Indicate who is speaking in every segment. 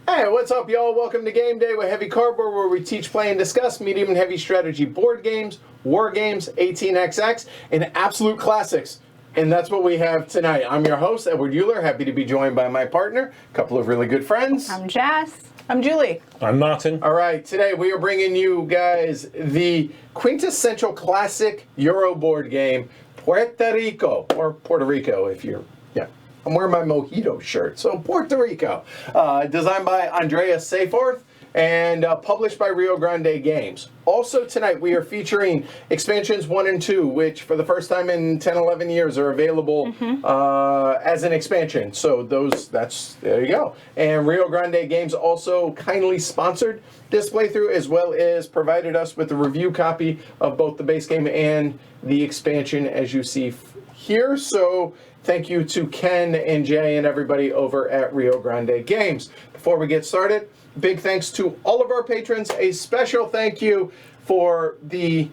Speaker 1: Hey, what's up, y'all? Welcome to Game Day with Heavy Cardboard, where we teach, play, and discuss medium and heavy strategy board games, war games, 18xx, and absolute classics. And that's what we have tonight. I'm your host, Edward Euler, happy to be joined by my partner, a couple of really good friends.
Speaker 2: I'm Jess.
Speaker 3: I'm Julie.
Speaker 4: I'm Martin.
Speaker 1: All right, today we are bringing you guys the quintessential classic Euro board game, Puerto Rico, or Puerto Rico if you're, I'm wearing my Mojito shirt, so Puerto Rico. Designed by Andreas Seyfarth and published by Rio Grande Games. Also tonight we are featuring expansions 1 and 2, which for the first time in 10, 11 years are available as an expansion. So there you go. And Rio Grande Games also kindly sponsored this playthrough, as well as provided us with a review copy of both the base game and the expansion, as you see here. So thank you to Ken and Jay and everybody over at Rio Grande Games. Before we get started, big thanks to all of our patrons. A special thank you for the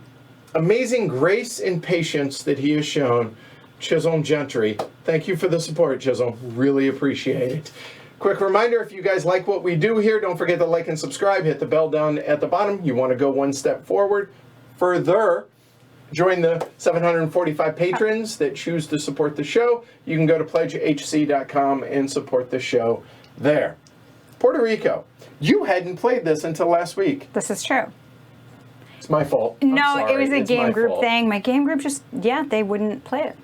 Speaker 1: amazing grace and patience that he has shown, Chisholm Gentry. Thank you for the support, Chisholm. Really appreciate it. Quick reminder, if you guys like what we do here, don't forget to like and subscribe. Hit the bell down at the bottom. You want to go one step forward. Further, join the 745 patrons that choose to support the show. You can go to pledgehc.com and support the show there. Puerto Rico. You hadn't played this until last week.
Speaker 2: This is true.
Speaker 1: It's my fault.
Speaker 2: No, it was a game group
Speaker 1: fault.
Speaker 2: thing. My game group they wouldn't play it.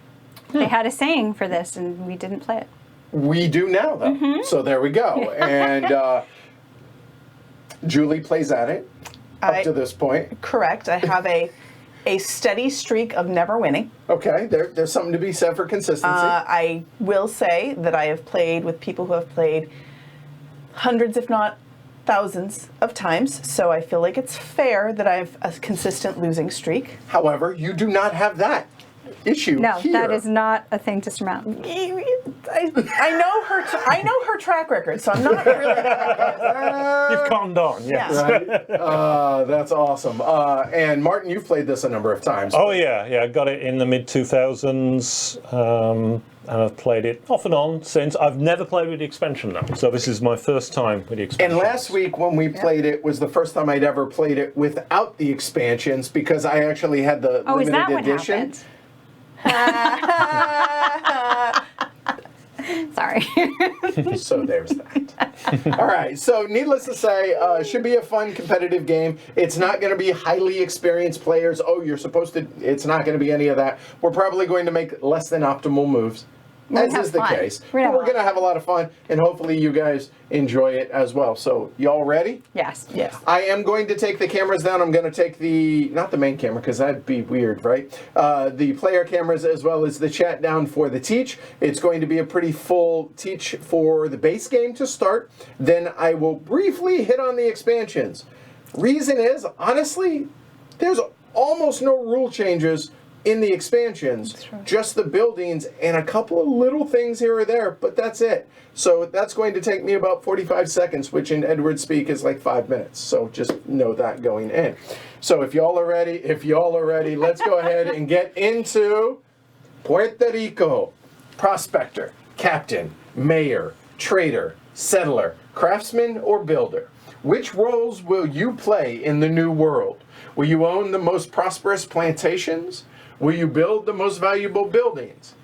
Speaker 2: They had a saying for this, and we didn't play it.
Speaker 1: We do now, though. So there we go. And Julie plays at it up to this point.
Speaker 3: Correct. I have a steady streak of never winning.
Speaker 1: Okay, there's something to be said for consistency.
Speaker 3: I will say that I have played with people who have played hundreds, if not thousands, of times, so I feel like it's fair that I have a consistent losing streak.
Speaker 1: However, you do not have that issue
Speaker 2: No,
Speaker 1: here.
Speaker 2: that is not a thing to surmount.
Speaker 3: I know her track record, so I'm not really.
Speaker 4: You've calmed down, yes.
Speaker 1: Right? That's awesome. And Martin, you've played this a number of times.
Speaker 4: Oh yeah, I got it in the mid-2000s, and I've played it off and on since. I've never played with the expansion though, so this is my first time with the expansion.
Speaker 1: And last week when we played it was the first time I'd ever played it without the expansions, because I actually had the limited
Speaker 2: is that
Speaker 1: edition.
Speaker 2: What happened? Sorry.
Speaker 1: So there's that. All right, so needless to say, should be a fun competitive game. It's not going to be highly experienced players. Oh, you're supposed to. It's not going to be any of that. We're probably going to make less than optimal moves, as is the case. But we're going to have a lot of fun, and hopefully you guys enjoy it as well. So y'all ready?
Speaker 2: Yes.
Speaker 3: Yes.
Speaker 1: I am going to take the cameras down. I'm going to take not the main camera, because that'd be weird, right? The player cameras as well as the chat down for the teach. It's going to be a pretty full teach for the base game to start. Then I will briefly hit on the expansions. Reason is, honestly, there's almost no rule changes in the expansions, just the buildings and a couple of little things here or there, but that's it. So that's going to take me about 45 seconds, which in Edward speak is like 5 minutes. So just know that going in. So if y'all are ready, let's go ahead and get into Puerto Rico. Prospector, captain, mayor, trader, settler, craftsman, or builder. Which roles will you play in the new world? Will you own the most prosperous plantations? Will you build the most valuable buildings?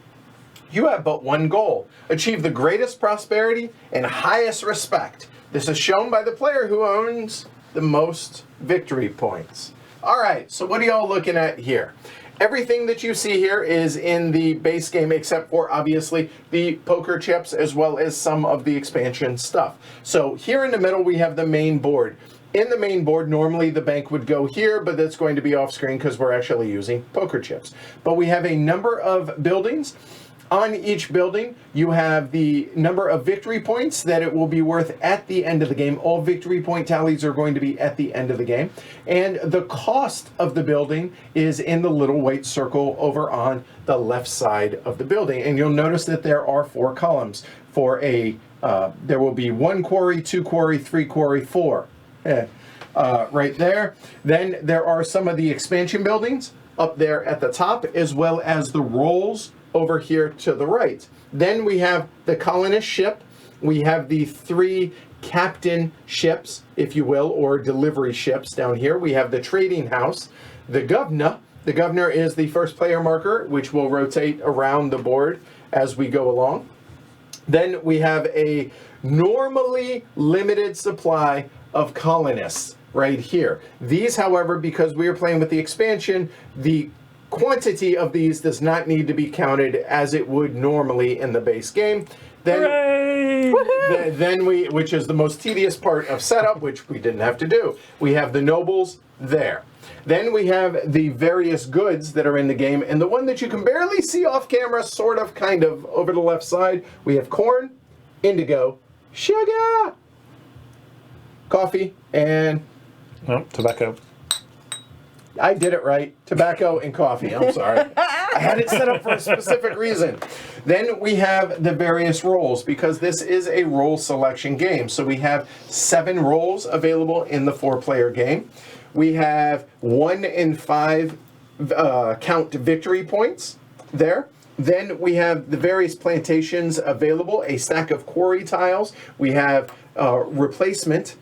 Speaker 1: You have but one goal: achieve the greatest prosperity and highest respect. This is shown by the player who owns the most victory points. All right, so what are y'all looking at here? Everything that you see here is in the base game, except for obviously the poker chips as well as some of the expansion stuff. So here in the middle we have the main board. in the main board, normally the bank would go here, but that's going to be off screen because we're actually using poker chips. But we have a number of buildings. On each building, you have the number of victory points that it will be worth at the end of the game. All victory point tallies are going to be at the end of the game. And the cost of the building is in the little white circle over on the left side of the building. And you'll notice that there are 4 columns for a, there will be 1 quarry, 2 quarry, 3 quarry, 4. Right there. Then there are some of the expansion buildings up there at the top, as well as the rolls over here to the right. Then we have the colonist ship. We have the 3 captain ships, if you will, or delivery ships down here. We have the trading house, the governor. The governor is the first player marker, which will rotate around the board as we go along. Then we have a normally limited supply of colonists right here. These, however, because we are playing with the expansion, the quantity of these does not need to be counted as it would normally in the base game. Then we, which is the most tedious part of setup, which we didn't have to do. We have the nobles there. Then we have the various goods that are in the game, and the one that you can barely see off camera, sort of, kind of, over the left side, we have corn, indigo, sugar, coffee, and...
Speaker 4: No, tobacco.
Speaker 1: I did it right. Tobacco and coffee. I'm sorry. I had it set up for a specific reason. Then we have the various roles, because this is a role selection game. So we have 7 roles available in the 4-player game. We have 1 and 5 count victory points there. Then we have the various plantations available, a stack of quarry tiles. We have replacement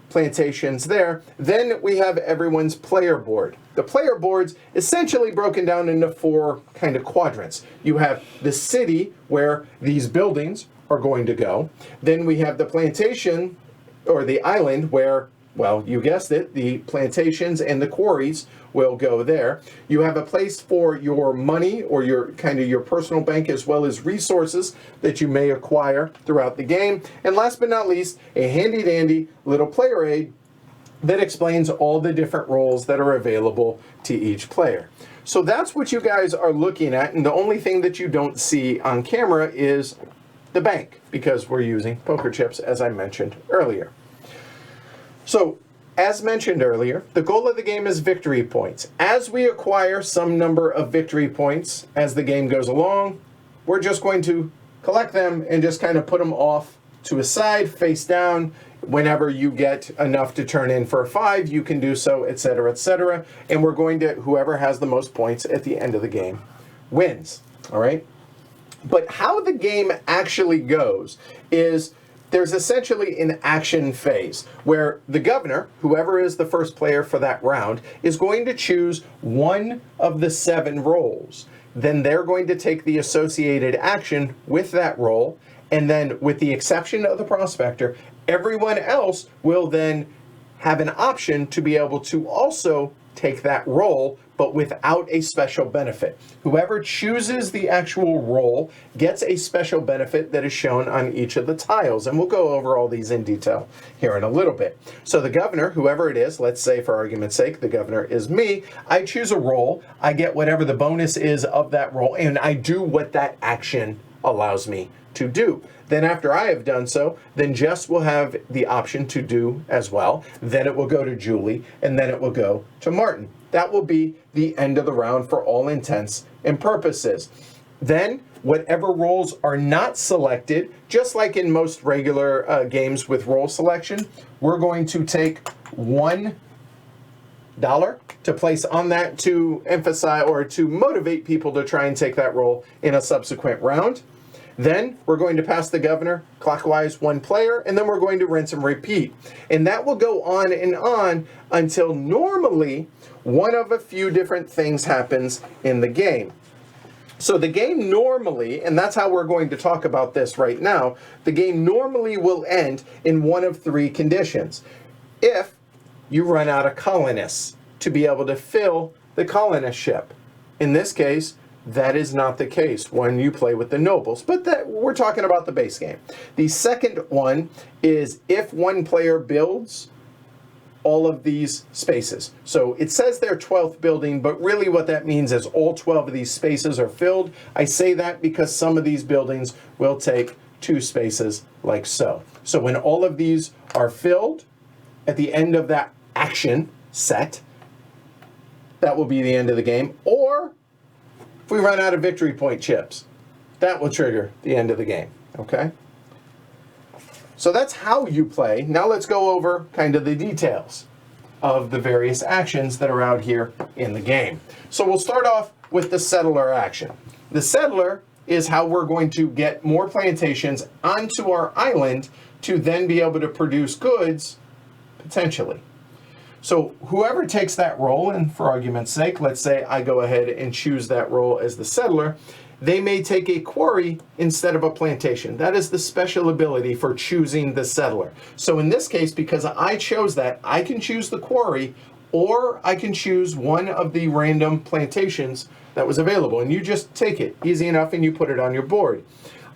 Speaker 1: plantations there. Then we have everyone's player board. The player board's essentially broken down into 4 kind of quadrants. You have the city where these buildings are going to go. Then we have the plantation, or the island, where, well, you guessed it, the plantations and the quarries will go there. You have a place for your money, or your kind of your personal bank, as well as resources that you may acquire throughout the game. And last but not least, a handy dandy little player aid that explains all the different roles that are available to each player. So that's what you guys are looking at, and the only thing that you don't see on camera is the bank, because we're using poker chips, as I mentioned earlier. So, as mentioned earlier, the goal of the game is victory points. As we acquire some number of victory points as the game goes along, we're just going to collect them and just kind of put them off to a side, face down. Whenever you get enough to turn in for a 5, you can do so, etc., etc. And we're going to, whoever has the most points at the end of the game wins, all right? But how the game actually goes is there's essentially an action phase where the governor, whoever is the first player for that round, is going to choose one of the 7 roles. Then they're going to take the associated action with that role, and then with the exception of the prospector, everyone else will then have an option to be able to also take that role, but without a special benefit. Whoever chooses the actual role gets a special benefit that is shown on each of the tiles. And we'll go over all these in detail here in a little bit. So the governor, whoever it is, let's say for argument's sake, the governor is me. I choose a role. I get whatever the bonus is of that role, and I do what that action allows me to do. Then after I have done so, then Jess will have the option to do as well. Then it will go to Julie, and then it will go to Martin. That will be the end of the round for all intents and purposes. Then, whatever roles are not selected, just like in most regular games with role selection, we're going to take $1 to place on that to emphasize or to motivate people to try and take that role in a subsequent round. Then we're going to pass the governor clockwise 1 player, and then we're going to rinse and repeat. And that will go on and on until normally one of a few different things happens in the game. So the game normally, and that's how we're going to talk about this right now, the game normally will end in one of 3 conditions. If you run out of colonists to be able to fill the colonist ship. In this case, that is not the case when you play with the nobles, but that we're talking about the base game. The second one is if one player builds all of these spaces. So it says their 12th building, but really what that means is all 12 of these spaces are filled. I say that because some of these buildings will take 2 spaces like so. So when all of these are filled at the end of that action set, that will be the end of the game. Or if we run out of victory point chips, that will trigger the end of the game, okay? So that's how you play. Now let's go over kind of the details of the various actions that are out here in the game. So we'll start off with the settler action. The settler is how we're going to get more plantations onto our island to then be able to produce goods, potentially. So whoever takes that role, and for argument's sake, let's say I go ahead and choose that role as the settler, they may take a quarry instead of a plantation. That is the special ability for choosing the settler. So in this case, because I chose that, I can choose the quarry, or I can choose one of the random plantations that was available. And you just take it, easy enough, and you put it on your board.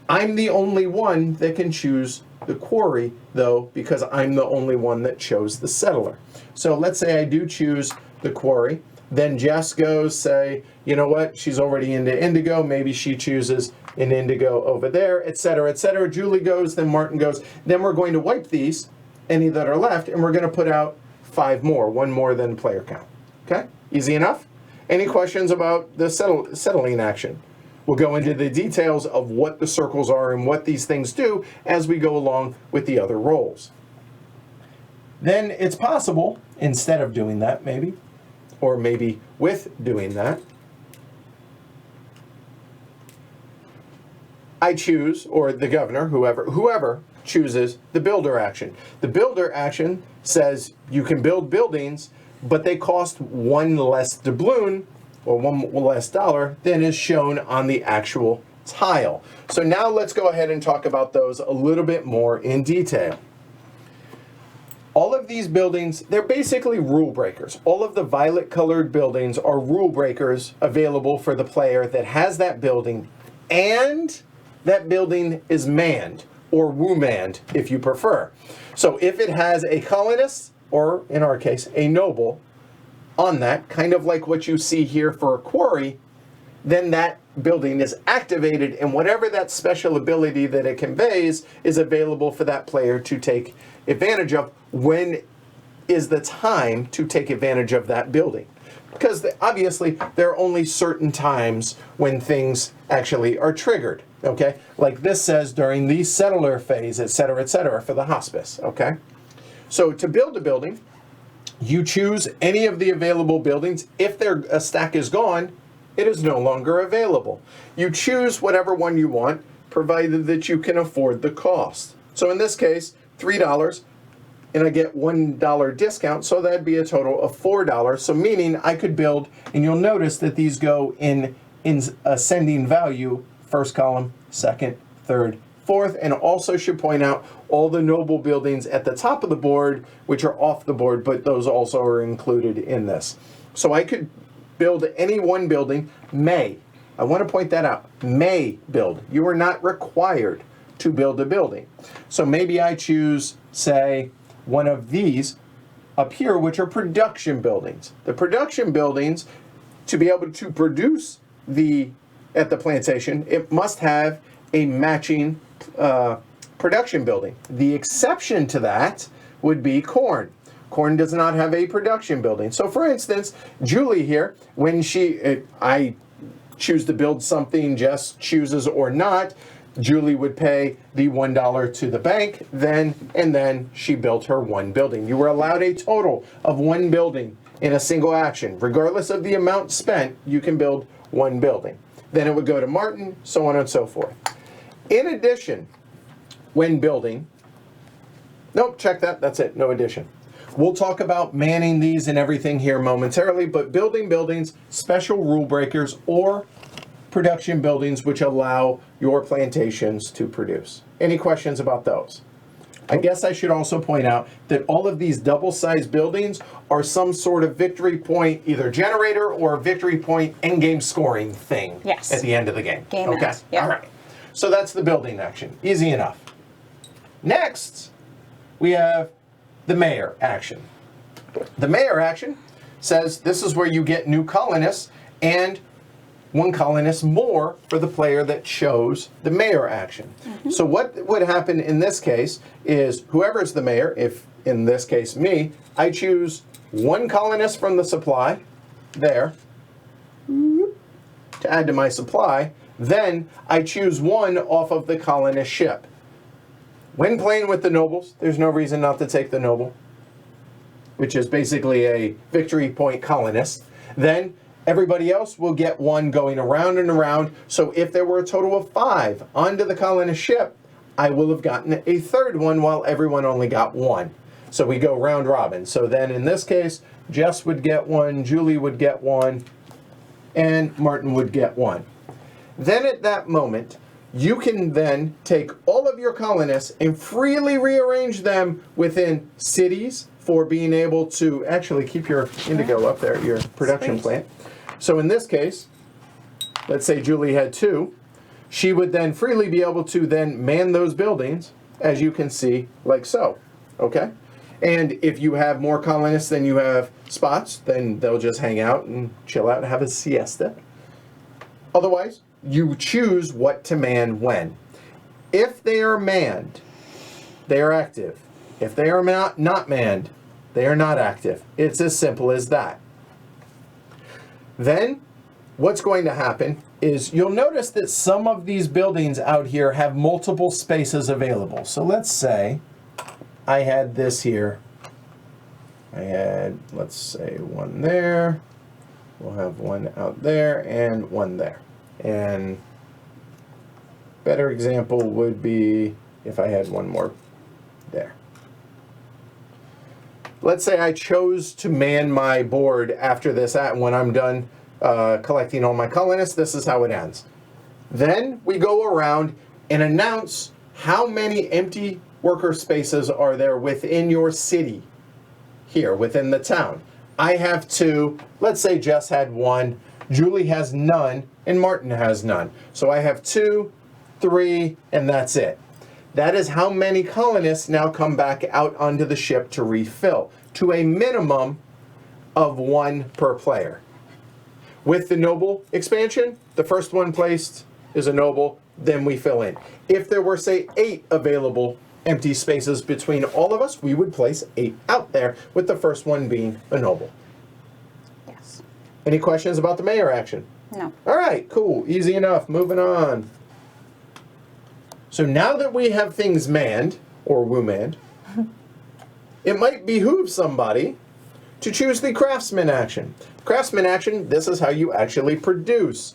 Speaker 1: I'm the only one that can choose the quarry, though, because I'm the only one that chose the settler. So let's say I do choose the quarry. Then Jess goes, say, you know what, she's already into indigo, maybe she chooses an indigo over there, etc., etc. Julie goes, then Martin goes. Then we're going to wipe these, any that are left, and we're going to put out 5 more, 1 more than player count. Okay, easy enough? Any questions about the settling action? We'll go into the details of what the circles are and what these things do as we go along with the other roles. Then it's possible, instead of doing that maybe, or maybe with doing that, I choose, or the governor, whoever chooses the builder action. The builder action says you can build buildings, but they cost 1 less doubloon, or $1 less dollar, than is shown on the actual tile. So now let's go ahead and talk about those a little bit more in detail. All of these buildings, they're basically rule breakers. All of the violet colored buildings are rule breakers available for the player that has that building, and that building is manned, or woo-manned if you prefer. So if it has a colonist, or in our case, a noble, on that, kind of like what you see here for a quarry, then that building is activated, and whatever that special ability that it conveys is available for that player to take advantage of. When is the time to take advantage of that building? Because obviously there are only certain times when things actually are triggered, okay? Like this says during the settler phase, etc., for the hospice, okay? So to build a building, you choose any of the available buildings. If a stack is gone, it is no longer available. You choose whatever one you want, provided that you can afford the cost. So in this case, $3, and I get $1 discount, so that'd be a total of $4. So meaning I could build, and you'll notice that these go in ascending value, first column, second, third, fourth, and also should point out all the noble buildings at the top of the board, which are off the board, but those also are included in this. So I could build any one building, I want to point that out, may build. You are not required to build a building. So maybe I choose, say, one of these up here, which are production buildings. The production buildings, to be able to produce at the plantation, it must have a matching production building. The exception to that would be corn. Corn does not have a production building. So for instance, Julie here, when I choose to build something, Jess chooses or not, Julie would pay the $1 to the bank, and then she built her 1 building. You were allowed a total of 1 building in a single action. Regardless of the amount spent, you can build 1 building. Then it would go to Martin, so on and so forth. In addition, when building, nope, check that, that's it, no addition. We'll talk about manning these and everything here momentarily, but building buildings, special rule breakers, or production buildings which allow your plantations to produce. Any questions about those? I guess I should also point out that all of these double-sized buildings are some sort of victory point, either generator or victory point endgame scoring thing.
Speaker 2: Yes.
Speaker 1: At the end of the game.
Speaker 2: Game
Speaker 1: okay.
Speaker 2: end, yep.
Speaker 1: All right. So that's the building action. Easy enough. Next, we have the mayor action. The mayor action says this is where you get new colonists and one colonist more for the player that chose the mayor action. So what would happen in this case is whoever's the mayor, if in this case me, I choose one colonist from the supply there to add to my supply. Then I choose one off of the colonist ship. When playing with the nobles, there's no reason not to take the noble, which is basically a victory point colonist. Then everybody else will get one going around and around. So if there were a total of 5 onto the colonist ship, I will have gotten a third one while everyone only got 1. So we go round robin. So then in this case, Jess would get 1, Julie would get 1, and Martin would get 1. Then at that moment, you can then take all of your colonists and freely rearrange them within cities for being able to actually keep your indigo up there, your production plant. So in this case, let's say Julie had 2. She would then freely be able to then man those buildings, as you can see, like so. Okay? And if you have more colonists than you have spots, then they'll just hang out and chill out and have a siesta. Otherwise, you choose what to man when. If they are manned, they are active. If they are not manned, they are not active. It's as simple as that. Then, what's going to happen is you'll notice that some of these buildings out here have multiple spaces available. So let's say I had this here. I had, let's say, 1 there. We'll have 1 out there and 1 there. And better example would be if I had 1 more there. Let's say I chose to man my board after this, when I'm done collecting all my colonists. This is how it ends. Then we go around and announce how many empty worker spaces are there within your city, here within the town. I have 2. Let's say Jess had 1, Julie has none, and Martin has none. So I have 2, 3, and that's it. That is how many colonists now come back out onto the ship to refill, to a minimum of 1 per player. With the noble expansion, the first one placed is a noble, then we fill in. If there were, say, 8 available empty spaces between all of us, we would place 8 out there, with the first one being a noble.
Speaker 2: Yes.
Speaker 1: Any questions about the mayor action?
Speaker 2: No.
Speaker 1: All right, cool, easy enough, moving on. So now that we have things manned, or woo-manned, it might behoove somebody to choose the Craftsman Action. Craftsman Action, this is how you actually produce.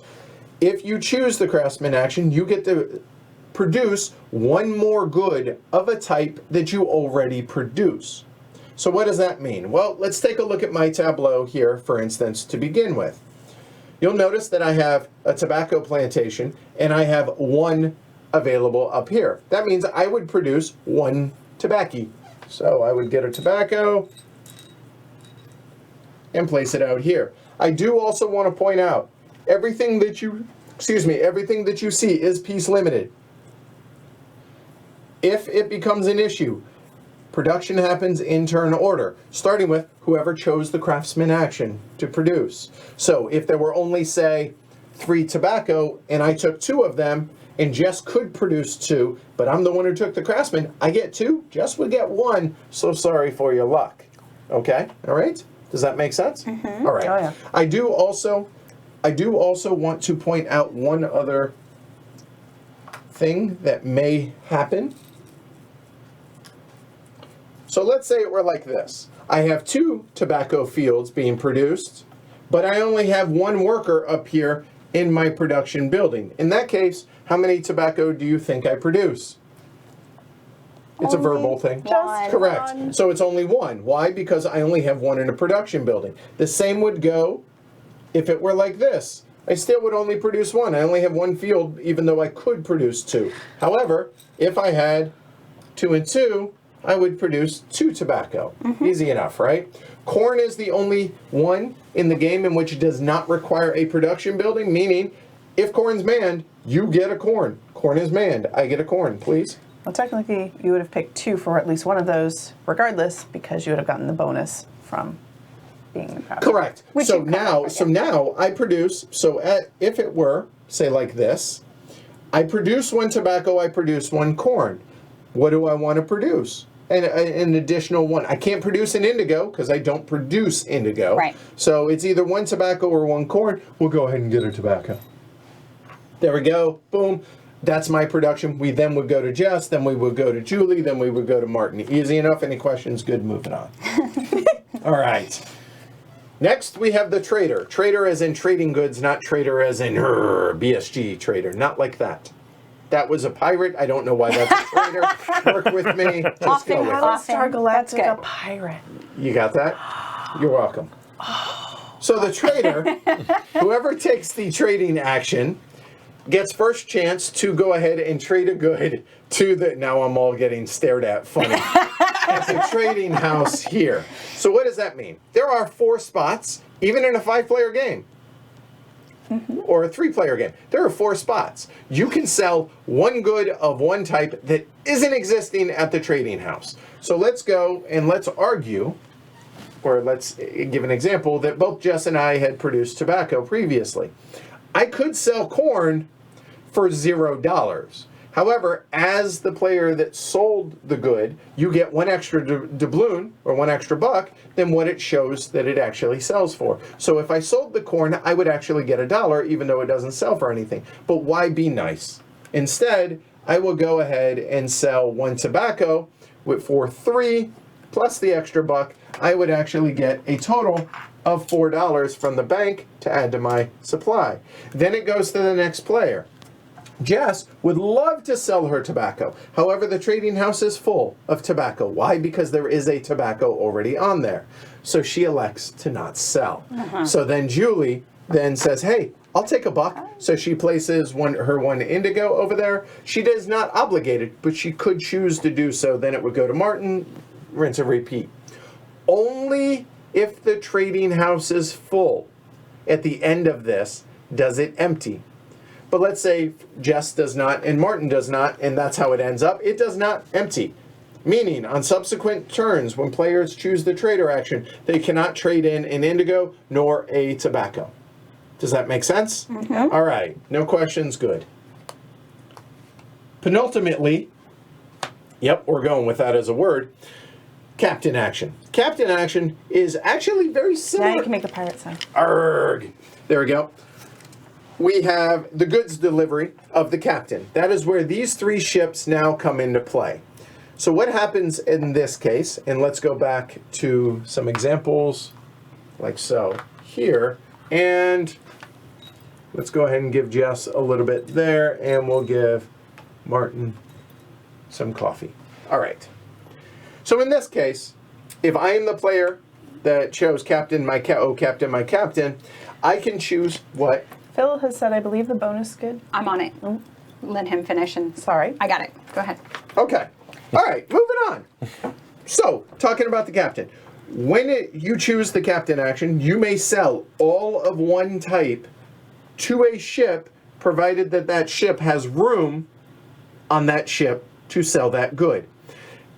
Speaker 1: If you choose the Craftsman Action, you get to produce 1 more good of a type that you already produce. So what does that mean? Well, let's take a look at my tableau here, for instance, to begin with. You'll notice that I have a tobacco plantation, and I have 1 available up here. That means I would produce 1 tobacco. So I would get a tobacco and place it out here. I do also want to point out, everything that you see is piece limited. If it becomes an issue, production happens in turn order, starting with whoever chose the Craftsman Action to produce. So if there were only, say, 3 tobacco and I took 2 of them, and Jess could produce 2, but I'm the one who took the Craftsman, I get 2, Jess would get 1, so sorry for your luck. Okay, all right? Does that make sense? Mm-hmm. All right.
Speaker 3: Oh, yeah.
Speaker 1: I do also want to point out one other thing that may happen. So let's say it were like this. I have 2 tobacco fields being produced, but I only have 1 worker up here in my production building. In that case, how many tobacco do you think I produce? It's a verbal thing.
Speaker 3: Just
Speaker 1: correct.
Speaker 3: 1.
Speaker 1: So it's only 1. Why? Because I only have 1 in a production building. The same would go if it were like this. I still would only produce 1. I only have 1 field, even though I could produce 2. However, if I had 2 and 2, I would produce 2 tobacco. Easy enough, right? Corn is the only one in the game in which it does not require a production building, meaning if corn's manned, you get a corn. Corn is manned. I get a corn, please.
Speaker 3: Well, technically, you would have picked 2 for at least one of those, regardless, because you would have gotten the bonus from being the craft.
Speaker 1: Correct.
Speaker 2: Which
Speaker 1: So
Speaker 2: you cover,
Speaker 1: now I produce. So if it were say like this, I produce one tobacco, I produce one corn. What do I want to produce? An additional one. I can't produce an indigo because I don't produce indigo.
Speaker 2: Right.
Speaker 1: So it's either one tobacco or one corn. We'll go ahead and get a tobacco. There we go. Boom. That's my production. We then would go to Jess, then we would go to Julie, then we would go to Martin. Easy enough. Any questions? Good. Moving on. All right. Next, we have the trader. Trader as in trading goods, not trader as in BSG trader. Not like that. That was a pirate. I don't know why that's a trader. Work with me. Just go with
Speaker 3: How
Speaker 1: it.
Speaker 3: is Star Galactic
Speaker 2: That's
Speaker 3: a
Speaker 2: good.
Speaker 3: pirate?
Speaker 1: You got that? You're welcome. So the trader, whoever takes the trading action, gets first chance to go ahead and trade a good to the, now I'm all getting stared at funny, at the trading house here. So what does that mean? There are 4 spots, even in a 5-player game. Or a 3-player game. There are 4 spots. You can sell one good of one type that isn't existing at the trading house. So let's go and let's argue, or let's give an example, that both Jess and I had produced tobacco previously. I could sell corn for $0. However, as the player that sold the good, you get one extra doubloon, or one extra buck, than what it shows that it actually sells for. So if I sold the corn, I would actually get $1, even though it doesn't sell for anything. But why be nice? Instead, I will go ahead and sell one tobacco for $3 plus the extra buck. I would actually get a total of $4 from the bank to add to my supply. Then it goes to the next player. Jess would love to sell her tobacco. However, the trading house is full of tobacco. Why? Because there is a tobacco already on there. So she elects to not sell. So then Julie then says, hey, I'll take a buck. So she places her one indigo over there. She is not obligated, but she could choose to do so. Then it would go to Martin, rinse and repeat. Only if the trading house is full at the end of this does it empty. But let's say Jess does not and Martin does not, and that's how it ends up. It does not empty. Meaning, on subsequent turns, when players choose the trader action, they cannot trade in an indigo nor a tobacco. Does that make sense? All right. No questions. Good. Penultimately, yep, we're going with that as a word, Captain Action. Captain Action is actually very similar.
Speaker 3: Now you can make the pirate sound.
Speaker 1: Arrgh. There we go. We have the goods delivery of the captain. That is where these 3 ships now come into play. So what happens in this case, and let's go back to some examples like so here, and let's go ahead and give Jess a little bit there, and we'll give Martin some coffee. All right. So in this case, if I am the player that chose Captain, my Captain, I can choose what?
Speaker 3: Phil has said, I believe the bonus good.
Speaker 2: I'm on it. Let him finish and
Speaker 3: Sorry.
Speaker 2: I got it. Go ahead.
Speaker 1: Okay. All right, moving on. So, talking about the captain. When you choose the captain action, you may sell all of one type to a ship, provided that that ship has room on that ship to sell that good.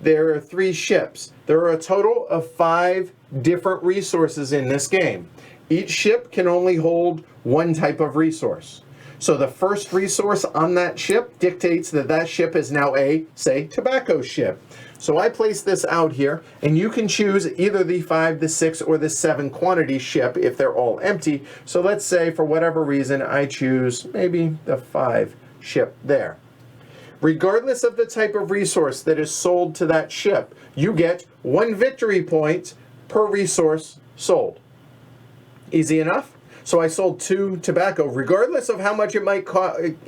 Speaker 1: There are 3 ships. There are a total of 5 different resources in this game. Each ship can only hold one type of resource. So the first resource on that ship dictates that that ship is now a, say, tobacco ship. So I place this out here, and you can choose either the 5, the 6, or the 7 quantity ship if they're all empty. So let's say, for whatever reason, I choose maybe the 5 ship there. Regardless of the type of resource that is sold to that ship, you get 1 victory point per resource sold. Easy enough? So I sold 2 tobacco. Regardless of how much it might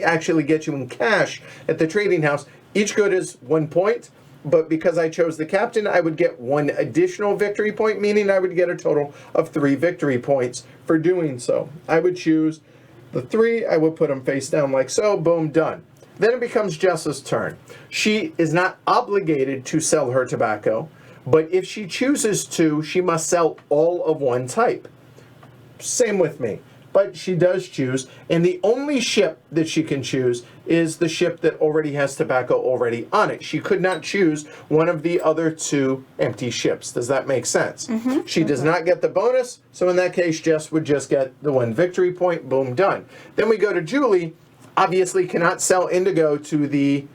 Speaker 1: actually get you in cash at the trading house, each good is 1 point. But because I chose the captain, I would get 1 additional victory point, meaning I would get a total of 3 victory points for doing so. I would choose the 3. I would put them face down like so. Boom, done. Then it becomes Jess's turn. She is not obligated to sell her tobacco, but if she chooses to, she must sell all of one type. Same with me. but she does choose, and the only ship that she can choose is the ship that already has tobacco already on it. She could not choose one of the other 2 empty ships. Does that make sense? She does not get the bonus, so in that case, Jess would just get the 1 victory point. Boom, done. Then we go to Julie. Obviously cannot sell indigo to the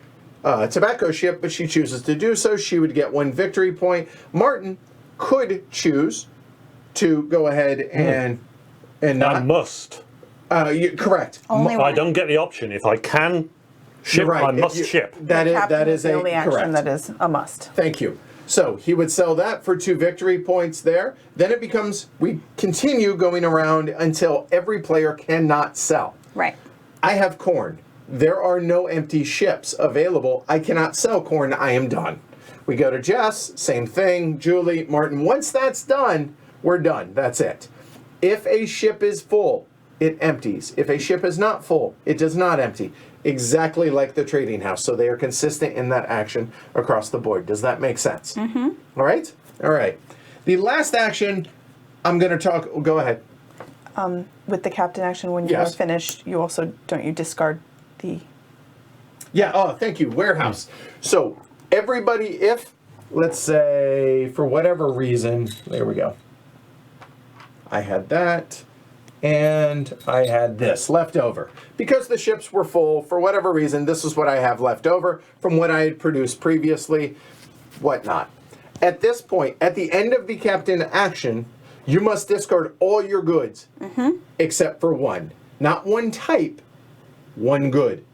Speaker 1: tobacco ship, but she chooses to do so. She would get 1 victory point. Martin could choose to go ahead and not.
Speaker 4: I must.
Speaker 1: Correct.
Speaker 2: Only
Speaker 4: I
Speaker 2: one.
Speaker 4: don't get the option. If I can ship,
Speaker 1: You're right.
Speaker 4: I
Speaker 1: If
Speaker 4: must
Speaker 1: you-
Speaker 4: ship.
Speaker 1: That
Speaker 3: Captain
Speaker 1: is
Speaker 3: the
Speaker 1: a
Speaker 3: only action
Speaker 1: correct.
Speaker 3: that is a must.
Speaker 1: Thank you. So he would sell that for 2 victory points there. Then it becomes, we continue going around until every player cannot sell.
Speaker 2: Right.
Speaker 1: I have corn. There are no empty ships available. I cannot sell corn. I am done. We go to Jess, same thing. Julie, Martin. Once that's done, we're done. That's it. If a ship is full, it empties. If a ship is not full, it does not empty. Exactly like the trading house. So they are consistent in that action across the board. Does that make sense? Mm-hmm. All right? All right. The last action, I'm going to talk. Go ahead.
Speaker 3: With the captain action, when you
Speaker 1: Yes.
Speaker 3: are finished, you also don't you discard the.
Speaker 1: Yeah, oh, thank you. Warehouse. So everybody, if, let's say, for whatever reason, there we go. I had that, and I had this left over. Because the ships were full, for whatever reason, this is what I have left over from what I had produced previously, whatnot. At this point, at the end of the captain action, you must discard all your goods, except for 1. Not 1 type, 1 good.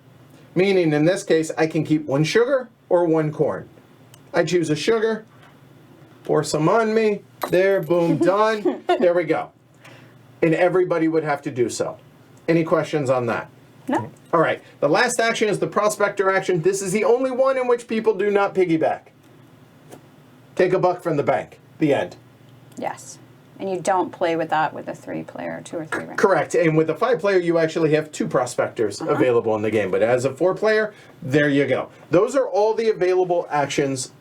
Speaker 1: Meaning, in this case, I can keep 1 sugar or 1 corn. I choose a sugar, pour some on me, there, boom, done. There we go. And everybody would have to do so. Any questions on that?
Speaker 3: No.
Speaker 1: All right, the last action is the Prospector Action. This is the only one in which people do not piggyback. Take a buck from the bank. The end.
Speaker 2: Yes. And you don't play with that with a 3-player, 2 or 3 rank.
Speaker 1: Correct. And with a 5-player, you actually have 2 prospectors available in the game. But as a 4-player, there you go. Those are all the available actions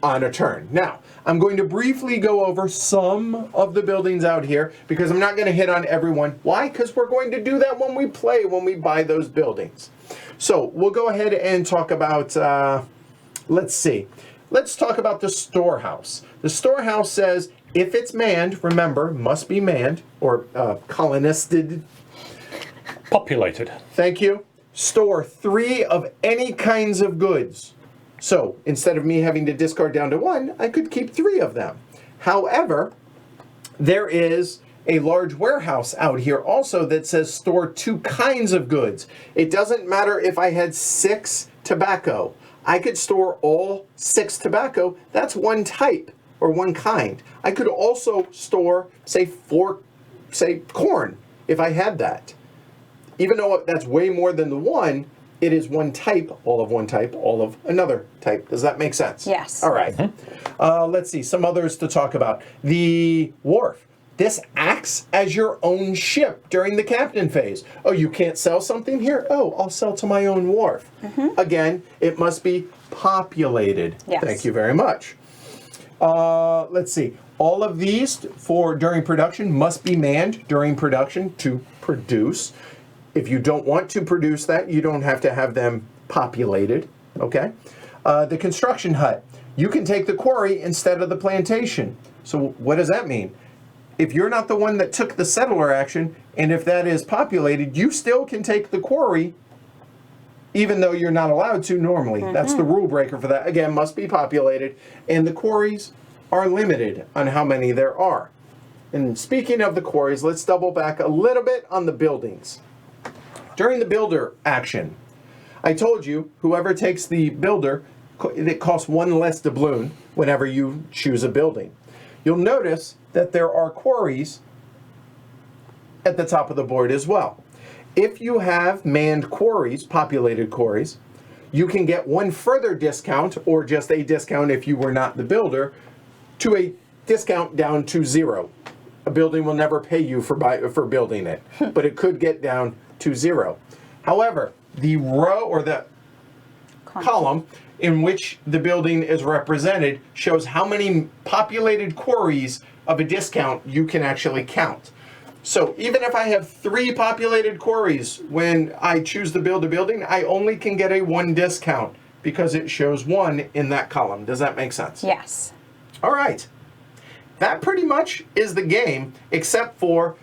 Speaker 1: on a turn. Now, I'm going to briefly go over some of the buildings out here because I'm not going to hit on everyone. Why? Because we're going to do that when we play, when we buy those buildings. So we'll go ahead and talk about, let's see. Let's talk about the storehouse. The storehouse says if it's manned, remember, must be manned or colonisted.
Speaker 4: Populated.
Speaker 1: Thank you. Store 3 of any kinds of goods. So instead of me having to discard down to 1, I could keep 3 of them. However, there is a large warehouse out here also that says store 2 kinds of goods. It doesn't matter if I had 6 tobacco. I could store all 6 tobacco. That's 1 type or 1 kind. I could also store, say, 4, say, corn if I had that. Even though that's way more than the 1, it is 1 type, all of 1 type, all of another type. Does that make sense?
Speaker 2: Yes.
Speaker 1: All right. Let's see, some others to talk about. The wharf. This acts as your own ship during the captain phase. Oh, you can't sell something here? Oh, I'll sell to my own wharf. Again, it must be populated.
Speaker 2: Yes.
Speaker 1: Thank you very much. Let's see. All of these for during production must be manned during production to produce. If you don't want to produce that, you don't have to have them populated, okay? The construction hut. You can take the quarry instead of the plantation. So what does that mean? If you're not the one that took the settler action, and if that is populated, you still can take the quarry, even though you're not allowed to normally. That's the rule breaker for that. Again, must be populated. And the quarries are limited on how many there are. And speaking of the quarries, let's double back a little bit on the buildings. During the builder action, I told you, whoever takes the builder, it costs 1 less doubloon whenever you choose a building. You'll notice that there are quarries at the top of the board as well. If you have manned quarries, populated quarries, you can get 1 further discount, or just a discount if you were not the builder, to a discount down to 0. A building will never pay you for building it, but it could get down to 0. However, the row or the column in which the building is represented shows how many populated quarries of a discount you can actually count. So even if I have 3 populated quarries when I choose to build a building, I only can get a 1 discount because it shows 1 in that column. Does that make sense?
Speaker 2: Yes.
Speaker 1: All right. That pretty much is the game, except for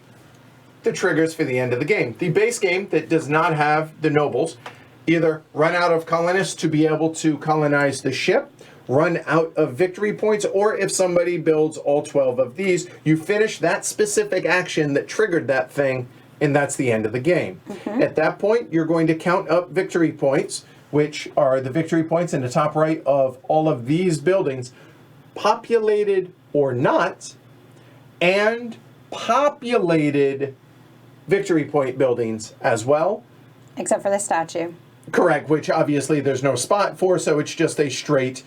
Speaker 1: the triggers for the end of the game. The base game that does not have the nobles either run out of colonists to be able to colonize the ship, run out of victory points, or if somebody builds all 12 of these, you finish that specific action that triggered that thing, and that's the end of the game. At that point, you're going to count up victory points, which are the victory points in the top right of all of these buildings, populated or not, and populated victory point buildings as well.
Speaker 2: Except for the statue.
Speaker 1: Correct, which obviously there's no spot for, so it's just a straight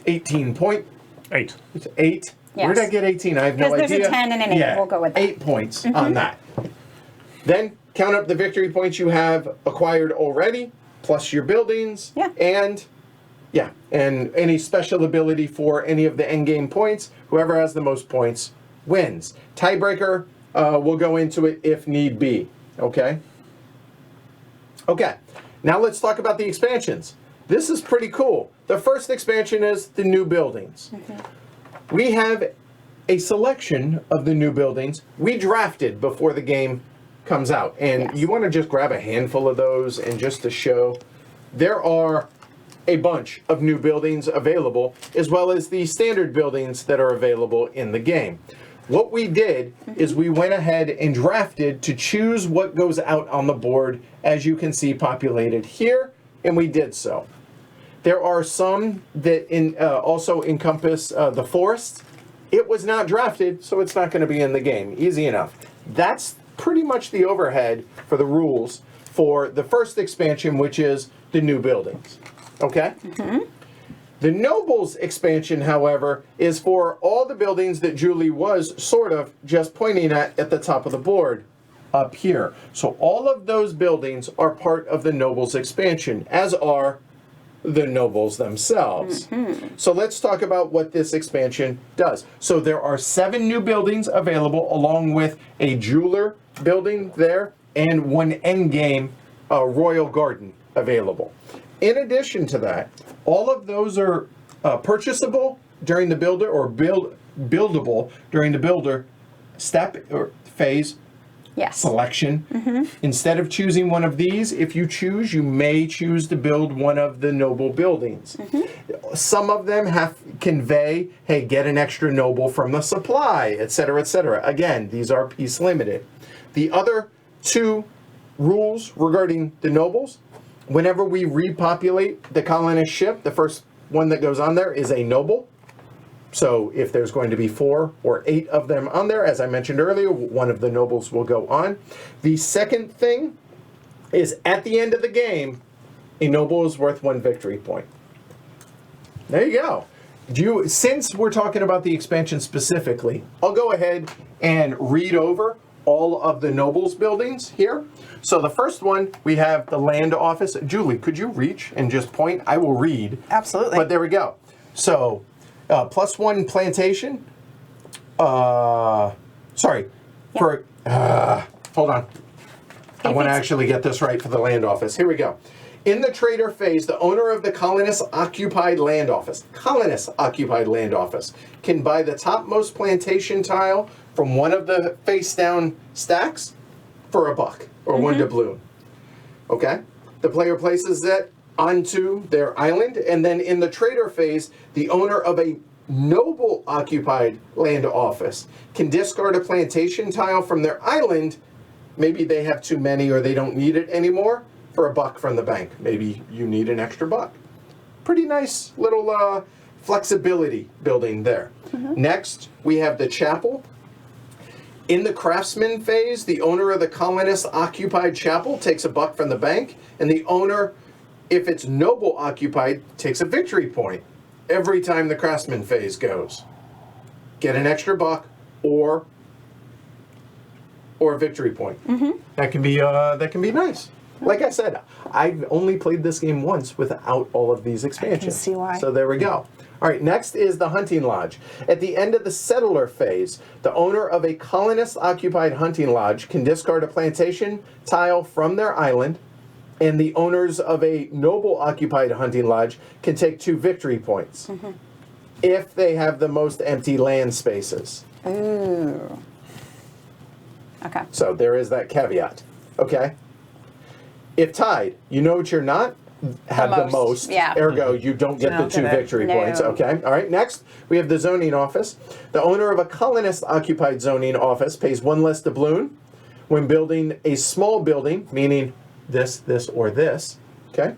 Speaker 1: 18 point.
Speaker 4: 8.
Speaker 1: It's 8. Where did I get 18? I have no idea.
Speaker 2: Because there's a 10 and an 8.
Speaker 1: Yeah,
Speaker 2: We'll go with that.
Speaker 1: 8 points on that. Then count up the victory points you have acquired already, plus your buildings.
Speaker 2: Yeah.
Speaker 1: And any special ability for any of the endgame points. Whoever has the most points wins. Tiebreaker, we'll go into it if need be. Okay? Okay. Now let's talk about the expansions. This is pretty cool. The first expansion is the new buildings. We have a selection of the new buildings we drafted before the game comes out. And
Speaker 2: Yes.
Speaker 1: you want to just grab a handful of those and just to show there are a bunch of new buildings available, as well as the standard buildings that are available in the game. What we did is we went ahead and drafted to choose what goes out on the board, as you can see populated here, and we did so. There are some that also encompass the forests. It was not drafted, so it's not going to be in the game. Easy enough. That's pretty much the overhead for the rules for the first expansion, which is the new buildings. Okay? The Nobles expansion, however, is for all the buildings that Julie was sort of just pointing at the top of the board up here. So all of those buildings are part of the Nobles expansion, as are the Nobles themselves. So let's talk about what this expansion does. So there are 7 new buildings available, along with a jeweler building there and 1 endgame royal garden available. In addition to that, all of those are purchasable during the builder or buildable during the builder step or phase
Speaker 2: Yes.
Speaker 1: selection. Instead of choosing one of these, if you choose, you may choose to build one of the noble buildings. Some of them convey, hey, get an extra noble from the supply, etc., etc. Again, these are piece limited. The other 2 rules regarding the nobles: whenever we repopulate the colonist ship, the first one that goes on there is a noble. So if there's going to be 4 or 8 of them on there, as I mentioned earlier, one of the nobles will go on. The second thing is, at the end of the game, a noble is worth 1 victory point. There you go. Since we're talking about the expansion specifically, I'll go ahead and read over all of the nobles buildings here. So the first one, we have the land office. Julie, could you reach and just point? I will read.
Speaker 3: Absolutely.
Speaker 1: But there we go. So +1 plantation. Hold on. I want to actually get this right for the land office. Here we go. In the trader phase, the owner of the colonist-occupied land office can buy the topmost plantation tile from one of the face-down stacks for $1 or 1 doubloon. Okay? The player places that onto their island, and then in the trader phase, the owner of a noble-occupied land office can discard a plantation tile from their island. Maybe they have too many or they don't need it anymore, for $1 from the bank. Maybe you need an extra $1. Pretty nice little flexibility building there. Next, we have the chapel. In the craftsman phase, the owner of the colonist-occupied chapel takes $1 from the bank, and the owner, if it's noble-occupied, takes a victory point every time the craftsman phase goes. Get an extra $1 or a victory point. That can be nice. Like I said, I've only played this game once without all of these expansions.
Speaker 3: see why.
Speaker 1: So there we go. All right, next is the hunting lodge. At the end of the settler phase, the owner of a colonist-occupied hunting lodge can discard a plantation tile from their island, and the owners of a noble-occupied hunting lodge can take 2 victory points if they have the most empty land spaces.
Speaker 2: Ooh. Okay.
Speaker 1: So there is that caveat. Okay? If tied, you know what you're not? Have the
Speaker 2: most,
Speaker 1: most.
Speaker 2: yeah.
Speaker 1: Ergo, you don't get the
Speaker 3: Don't
Speaker 1: 2
Speaker 3: get it.
Speaker 1: victory
Speaker 2: No.
Speaker 1: points. Okay. All right. Next, we have the zoning office. The owner of a colonist-occupied zoning office pays 1 less doubloon when building a small building, meaning this, or this. Okay.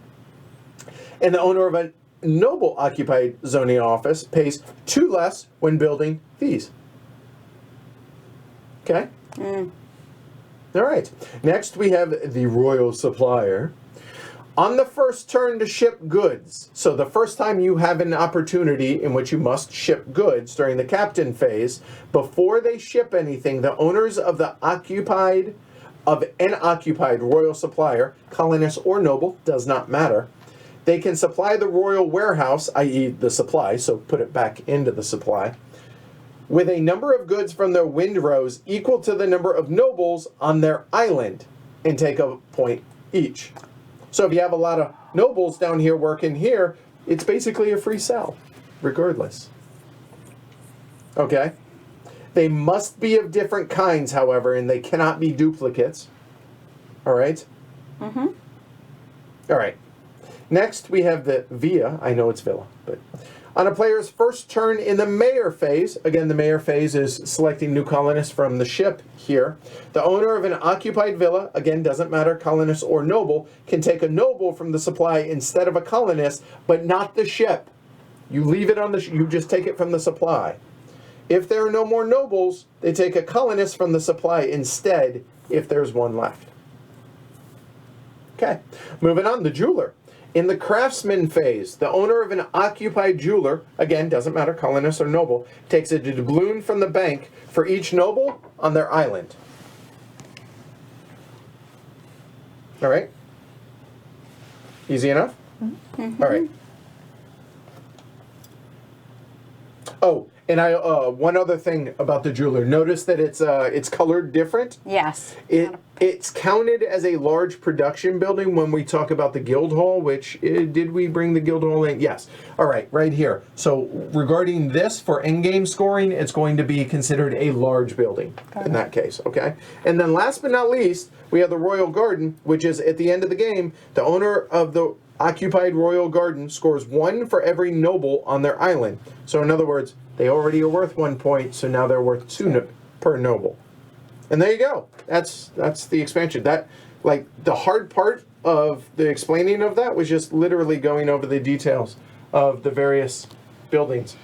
Speaker 1: And the owner of a noble-occupied zoning office pays 2 less when building these. Okay. All right. Next, we have the royal supplier. On the first turn to ship goods, so the first time you have an opportunity in which you must ship goods during the captain phase, before they ship anything, the owners of an occupied royal supplier, colonist or noble, does not matter, they can supply the royal warehouse, i.e. the supply, so put it back into the supply, with a number of goods from their windrows equal to the number of nobles on their island, and take a point each. So if you have a lot of nobles down here working here, it's basically a free sell, regardless. Okay? They must be of different kinds, however, and they cannot be duplicates. All right? Mm-hmm. All right. Next, we have the villa. I know it's villa, but on a player's first turn in the mayor phase, again, the mayor phase is selecting new colonists from the ship here. The owner of an occupied villa, again, doesn't matter, colonist or noble, can take a noble from the supply instead of a colonist, but not the ship. You leave it on the you just take it from the supply. If there are no more nobles, they take a colonist from the supply instead if there's one left. Okay, moving on, the jeweler. In the craftsman phase, the owner of an occupied jeweler, again, doesn't matter, colonist or noble, takes a doubloon from the bank for each noble on their island. All right? Easy enough? Mm-hmm. All right. Oh, and one other thing about the jeweler. Notice that it's colored different.
Speaker 2: Yes.
Speaker 1: It's counted as a large production building when we talk about the guild hall, which, did we bring the guild hall in? Yes. All right, right here. So regarding this, for endgame scoring, it's going to be considered a large building in that case, okay? And then last but not least, we have the royal garden, which is at the end of the game, the owner of the occupied royal garden scores 1 for every noble on their island. So in other words, they already are worth 1 point, so now they're worth 2 per noble. And there you go. That's the expansion. That, like, the hard part of the explaining of that was just literally going over the details of the various buildings.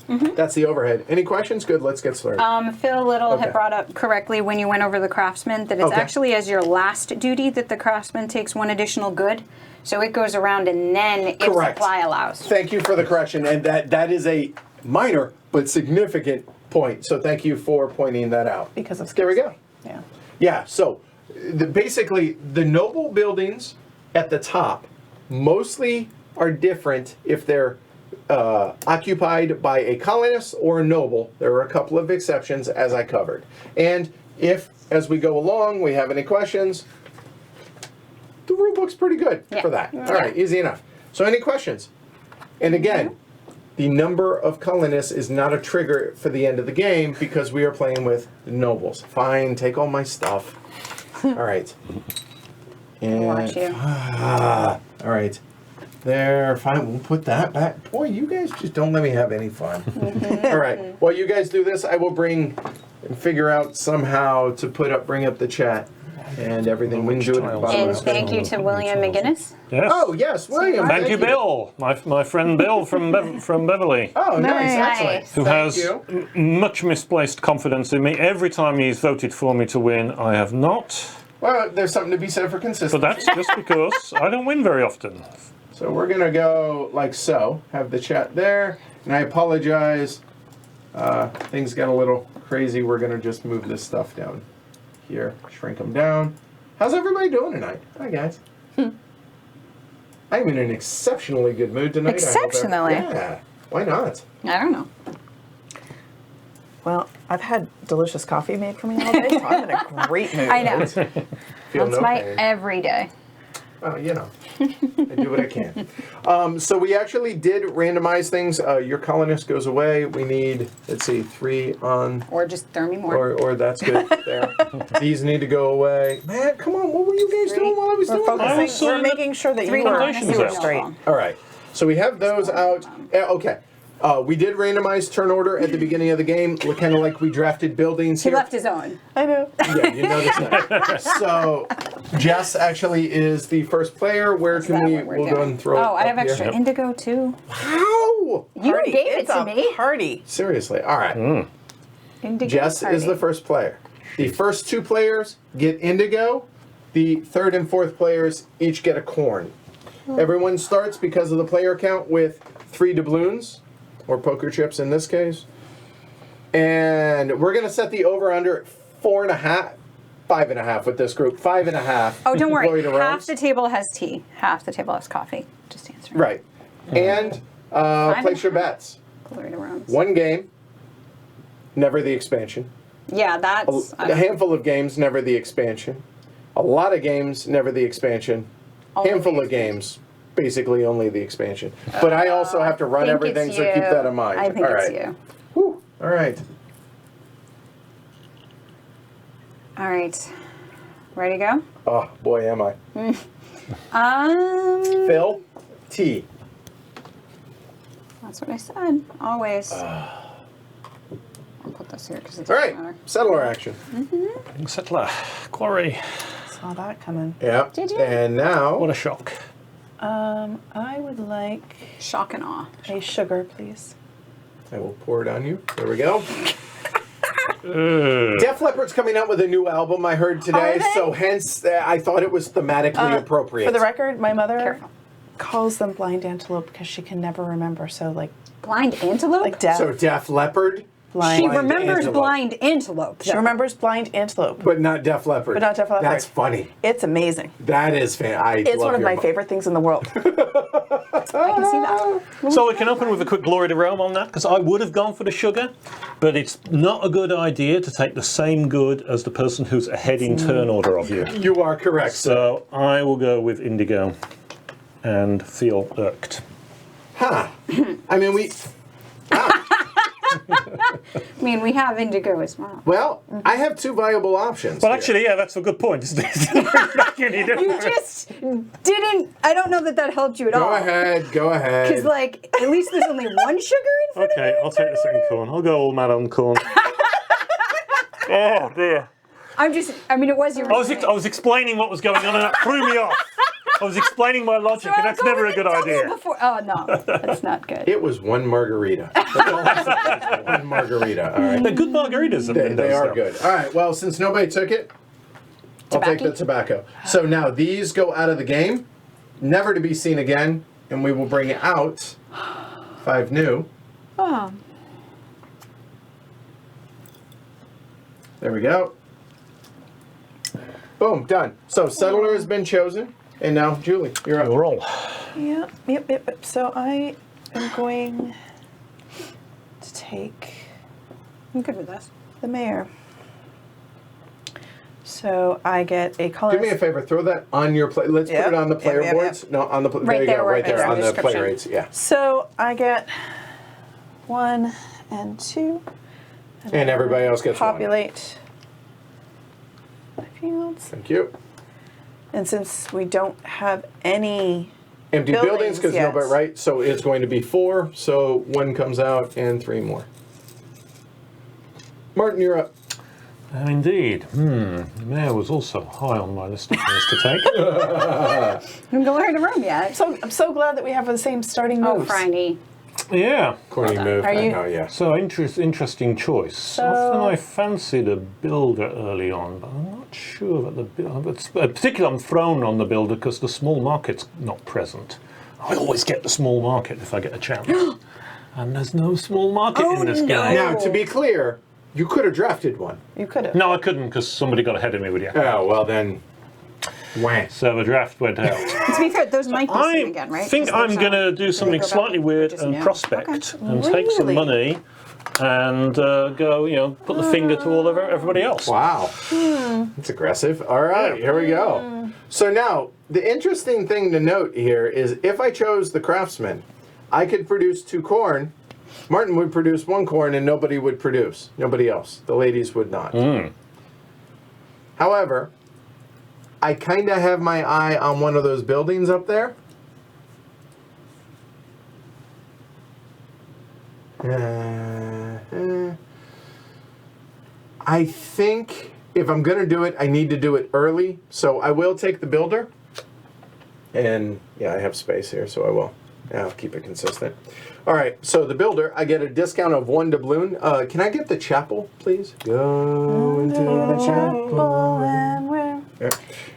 Speaker 1: Mm-hmm. That's the overhead. Any questions? Good, let's get started.
Speaker 2: Phil Little
Speaker 1: Okay.
Speaker 2: had brought up correctly when you went over the craftsman that it's
Speaker 1: Okay.
Speaker 2: actually as your last duty that the craftsman takes 1 additional good. So it goes around and then if
Speaker 1: Correct.
Speaker 2: supply allows.
Speaker 1: Thank you for the correction, and that is a minor but significant point. So thank you for pointing that out.
Speaker 3: Because of
Speaker 1: There we go.
Speaker 3: Yeah.
Speaker 1: Yeah, so basically the noble buildings at the top mostly are different if they're occupied by a colonist or a noble. There are a couple of exceptions, as I covered. And if, as we go along, we have any questions, the rule book's pretty good for that. All right, easy enough. So any questions? And again, the number of colonists is not a trigger for the end of the game because we are playing with the nobles. Fine, take all my stuff. All right. And,
Speaker 2: Watch you.
Speaker 1: all right. There, fine, we'll put that back. Boy, you guys just don't let me have any fun. All right, while you guys do this, I will bring and figure out somehow to bring up the chat and everything. We can do it at the bottom
Speaker 2: And
Speaker 1: of the screen.
Speaker 2: thank you to William McGinnis.
Speaker 4: Yes.
Speaker 1: Oh, yes, William.
Speaker 4: Thank you, Bill. My friend Bill from Beverly.
Speaker 1: Oh, nice,
Speaker 3: Nice.
Speaker 1: excellent.
Speaker 4: Who
Speaker 1: Thank
Speaker 4: has
Speaker 1: you.
Speaker 4: much misplaced confidence in me. Every time he's voted for me to win, I have not.
Speaker 1: Well, there's something to be said for
Speaker 4: But
Speaker 1: consistency.
Speaker 4: that's just because I don't win very often.
Speaker 1: So we're going to go like so. Have the chat there. And I apologize. Things got a little crazy. We're going to just move this stuff down here. Shrink them down. How's everybody doing tonight? Hi, guys. I'm in an exceptionally good mood tonight. I hope
Speaker 2: Exceptionally?
Speaker 1: yeah. Why not?
Speaker 2: I don't know.
Speaker 3: Well, I've had delicious coffee made for me all day, so I'm in a great mood.
Speaker 2: I know.
Speaker 1: Feel
Speaker 2: That's
Speaker 1: no
Speaker 2: my
Speaker 1: pain.
Speaker 2: every day.
Speaker 1: Well, you know, I do what I can. So we actually did randomize things. Your colonist goes away. We need, let's see, 3 on,
Speaker 2: Or just throw me more.
Speaker 1: or that's good there. These need to go away. Man, come on, what were you guys doing while I was
Speaker 3: We're
Speaker 1: doing that?
Speaker 3: focusing. We're making sure that
Speaker 2: 3
Speaker 3: you are
Speaker 4: Foundations out.
Speaker 3: straight.
Speaker 1: All right, so we have those out. Okay. We did randomize turn order at the beginning of the game, kind of like we drafted buildings
Speaker 2: He
Speaker 1: here.
Speaker 2: left his own.
Speaker 3: I know.
Speaker 1: Yeah, you noticed that. So, Jess actually is the first player. Where
Speaker 2: Is
Speaker 1: can
Speaker 2: that
Speaker 1: we?
Speaker 2: what we're
Speaker 1: We'll go
Speaker 2: doing?
Speaker 1: and throw it.
Speaker 2: Oh, I
Speaker 1: up
Speaker 2: have
Speaker 1: here.
Speaker 2: extra indigo too.
Speaker 1: How?
Speaker 2: You
Speaker 3: Party.
Speaker 2: gave it
Speaker 3: It's
Speaker 2: to
Speaker 3: a
Speaker 2: me.
Speaker 3: Party.
Speaker 1: Seriously. All right.
Speaker 2: Indigo
Speaker 1: Jess
Speaker 2: party.
Speaker 1: is the first player. The first 2 players get indigo. The 3rd and 4th players each get a corn. Everyone starts, because of the player count, with 3 doubloons, or poker chips in this case. And we're going to set the over-under at 4.5, 5.5 with this group. 5.5.
Speaker 2: Oh, don't worry.
Speaker 1: Glory to
Speaker 2: Half
Speaker 1: Rome's.
Speaker 2: the table has tea. Half the table has coffee. Just answering.
Speaker 1: Right. And place your bets.
Speaker 2: Glory to Rome's.
Speaker 1: 1 game, never the expansion.
Speaker 2: Yeah, that's.
Speaker 1: A handful of games, never the expansion. A lot of games, never the expansion.
Speaker 2: Only
Speaker 1: Handful
Speaker 2: the
Speaker 1: of games, basically only the expansion. But I also have to run
Speaker 2: think
Speaker 1: everything,
Speaker 2: it's
Speaker 1: so keep
Speaker 2: you.
Speaker 1: that in mind.
Speaker 2: I think
Speaker 1: All
Speaker 2: it's
Speaker 1: right.
Speaker 2: you.
Speaker 1: Whew. All right.
Speaker 2: All right. Ready to go?
Speaker 1: Oh, boy, am I. Phil, T.
Speaker 2: That's what I said. Always. I'll put this here because it
Speaker 1: All
Speaker 2: doesn't
Speaker 1: right.
Speaker 2: matter.
Speaker 1: Settler action.
Speaker 4: Settler. Quarry.
Speaker 3: Saw that coming.
Speaker 1: Yeah.
Speaker 2: Did you?
Speaker 1: And now,
Speaker 4: What a shock.
Speaker 3: I would like
Speaker 2: Shock and awe.
Speaker 3: a sugar, please.
Speaker 1: I will pour it on you. There we go. Def Leppard's coming out with a new album, I heard today,
Speaker 3: Are they?
Speaker 1: so hence I thought it was thematically appropriate.
Speaker 3: For the record, my mother
Speaker 2: Careful.
Speaker 3: calls them blind antelope because she can never remember. So like
Speaker 2: Blind antelope?
Speaker 3: deaf.
Speaker 1: So Def Leppard,
Speaker 3: Blind.
Speaker 2: she
Speaker 1: Blind
Speaker 2: remembers
Speaker 1: antelope.
Speaker 2: blind antelope.
Speaker 3: She remembers blind antelope.
Speaker 1: but not Def Leppard.
Speaker 3: But not Def Leppard.
Speaker 1: That's funny.
Speaker 3: It's amazing.
Speaker 1: That is fan.
Speaker 3: It's one of my favorite things in the world.
Speaker 2: I can see that.
Speaker 4: So we can open with a quick glory to Rome on that, because I would have gone for the sugar, but it's not a good idea to take the same good as the person who's ahead in turn order of you.
Speaker 1: You are correct.
Speaker 4: So I will go with indigo and feel irked.
Speaker 1: Huh. I mean,
Speaker 2: I mean, we have indigo as well.
Speaker 1: well, I have 2 viable options.
Speaker 4: Well,
Speaker 1: here.
Speaker 4: actually, yeah, that's a good point. It's not any
Speaker 2: You
Speaker 4: different.
Speaker 2: just didn't. I don't know that helped you at all.
Speaker 1: Go ahead. Go ahead.
Speaker 2: Because, like, at least there's only 1 sugar in front of
Speaker 4: Okay,
Speaker 2: you.
Speaker 4: I'll take the second corn. I'll go all mad on corn. Oh, dear.
Speaker 2: I'm just. I mean, it was your.
Speaker 4: I was explaining what was going on, and that threw me off. I was explaining my logic, and that's never a good idea.
Speaker 2: Oh no, that's not good.
Speaker 1: It was 1 margarita. That's all I'm saying. 1 margarita. All right.
Speaker 4: They're good margaritas.
Speaker 1: They are good. All right. Well, since nobody took it, I'll take the tobacco. So now these go out of the game, never to be seen again, and we will bring out 5 new.
Speaker 2: Oh.
Speaker 1: There we go. Boom, done. So settler has been chosen, and now Julie, you're up.
Speaker 4: Roll.
Speaker 3: Yep. So I am going to take
Speaker 2: I'm good with this.
Speaker 3: the mayor. So I get a color.
Speaker 1: Do me a favor, throw that on your play. Let's put it on the player
Speaker 3: Yep.
Speaker 1: boards. No, on the there
Speaker 2: Right
Speaker 1: you
Speaker 2: there
Speaker 1: go,
Speaker 2: where
Speaker 1: right
Speaker 2: it makes
Speaker 1: there
Speaker 2: the
Speaker 1: on the play
Speaker 2: description.
Speaker 1: rates. Yeah.
Speaker 3: So I get 1 and 2.
Speaker 1: And everybody else gets 1.
Speaker 3: populate my fields.
Speaker 1: Thank you.
Speaker 3: And since we don't have any
Speaker 1: Empty buildings because
Speaker 3: yet.
Speaker 1: nobody, right? So it's going to be 4. So 1 comes out and 3 more. Martin, you're up.
Speaker 4: Indeed. The mayor was also high on my list of things to take.
Speaker 2: I'm going to room yet.
Speaker 3: So I'm so glad that we have the same starting
Speaker 2: Oh,
Speaker 3: moves.
Speaker 2: Franny.
Speaker 4: Yeah.
Speaker 1: Corny move.
Speaker 3: Are
Speaker 1: I
Speaker 3: you-
Speaker 1: know, yeah.
Speaker 4: So interesting choice. Often I fancied a builder early on, but I'm not sure that the builder. Particularly, I'm thrown on the builder because the small market's not present. I always get the small market if I get a chance, and there's no small market in this game.
Speaker 1: Now, to be clear, you could have drafted 1.
Speaker 3: You could have.
Speaker 4: No, I couldn't because somebody got ahead of me with the action.
Speaker 1: Oh, well then. Wah.
Speaker 4: So the draft went out.
Speaker 2: To be fair, those might be seen again, right?
Speaker 4: I think
Speaker 2: 'Cause
Speaker 4: I'm
Speaker 2: those
Speaker 4: going to
Speaker 2: aren't-
Speaker 4: do
Speaker 2: they
Speaker 4: something
Speaker 2: go back
Speaker 4: slightly
Speaker 2: and
Speaker 4: weird
Speaker 2: just
Speaker 4: and
Speaker 2: new.
Speaker 4: prospect
Speaker 2: Okay.
Speaker 4: and take some
Speaker 3: Really?
Speaker 4: money and go, put the finger to all of everybody else.
Speaker 1: Wow. That's aggressive. All right, here we go. So now, the interesting thing to note here is if I chose the Craftsman, I could produce 2 corn. Martin would produce 1 corn and nobody would produce. Nobody else. The ladies would not. However, I kind of have my eye on one of those buildings up there. I think if I'm going to do it, I need to do it early. So I will take the builder. And yeah, I have space here, so I will. Yeah, I'll keep it consistent. All right, so the builder, I get a discount of 1 doubloon. Can I get the chapel, please? Go into the chapel.
Speaker 3: And we're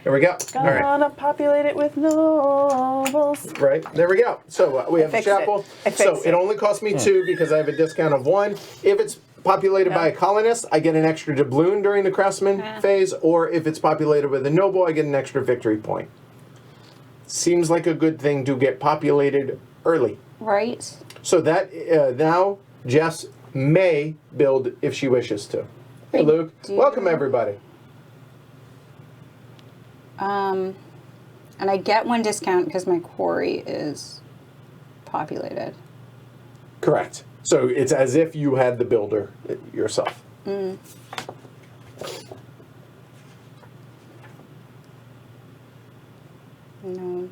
Speaker 1: There we go. All right.
Speaker 3: gonna populate it with nobles.
Speaker 1: Right, there we go. So we have the
Speaker 3: fixed it.
Speaker 1: chapel.
Speaker 3: I
Speaker 1: So
Speaker 3: fixed
Speaker 1: it
Speaker 3: it.
Speaker 1: only costs me 2 because I have a discount of 1. If it's populated by a colonist, I get an extra doubloon during the craftsman phase, or if it's populated with a noble, I get an extra victory point. Seems like a good thing to get populated early.
Speaker 2: Right.
Speaker 1: So that now Jess may build if she wishes to. Hey, Luke. Welcome, everybody.
Speaker 2: And I get 1 discount because my quarry is populated.
Speaker 1: Correct. So it's as if you had the builder yourself.
Speaker 2: No.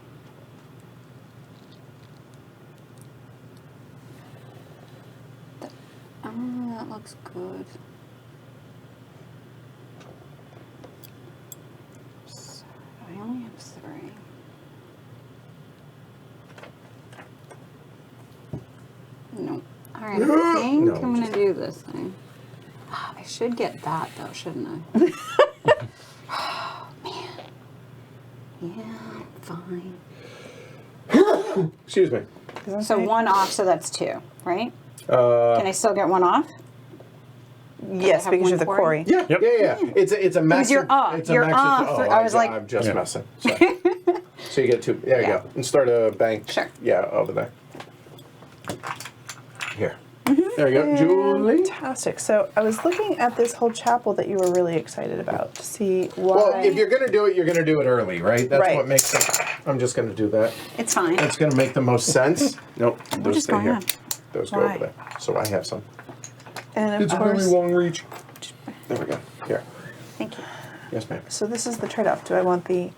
Speaker 2: Oh, that looks good. So, I only have 3. No. Alright, I think
Speaker 1: No,
Speaker 2: I'm gonna do this thing. I should get that though, shouldn't I? Oh, man. Yeah, fine.
Speaker 1: Excuse me.
Speaker 2: So 1 off, so that's 2, right?
Speaker 1: Uh,
Speaker 2: Can I still get 1 off?
Speaker 3: Yes,
Speaker 2: have
Speaker 3: because
Speaker 2: one
Speaker 3: you're the
Speaker 2: quarry?
Speaker 3: quarry.
Speaker 1: yeah,
Speaker 4: Yep.
Speaker 1: yeah. It's a max.
Speaker 2: you're off.
Speaker 1: It's a
Speaker 2: You're
Speaker 1: max
Speaker 2: off.
Speaker 1: Oh,
Speaker 2: I was like-
Speaker 1: I'm just
Speaker 4: Yeah.
Speaker 1: messing. Sorry. So you get 2. There you
Speaker 2: Yeah.
Speaker 1: go. And start a bank.
Speaker 2: Sure.
Speaker 1: Yeah, over there. Here. There you go, Julie.
Speaker 3: Fantastic. So I was looking at this whole chapel that you were really excited about to see why.
Speaker 1: Well, if you're gonna do it, you're gonna do it early, right? That's
Speaker 3: Right.
Speaker 1: what makes it. I'm just gonna do that.
Speaker 2: It's fine.
Speaker 1: It's gonna make the most sense. Nope. Those
Speaker 2: is
Speaker 1: stay
Speaker 2: going
Speaker 1: here.
Speaker 2: on?
Speaker 1: Those go
Speaker 3: Why?
Speaker 1: over there. So I have some.
Speaker 3: and of
Speaker 1: It's
Speaker 3: course,
Speaker 1: very long reach. There we go. Here.
Speaker 2: Thank you.
Speaker 1: Yes, ma'am.
Speaker 3: so this is the trade-off. Do I want the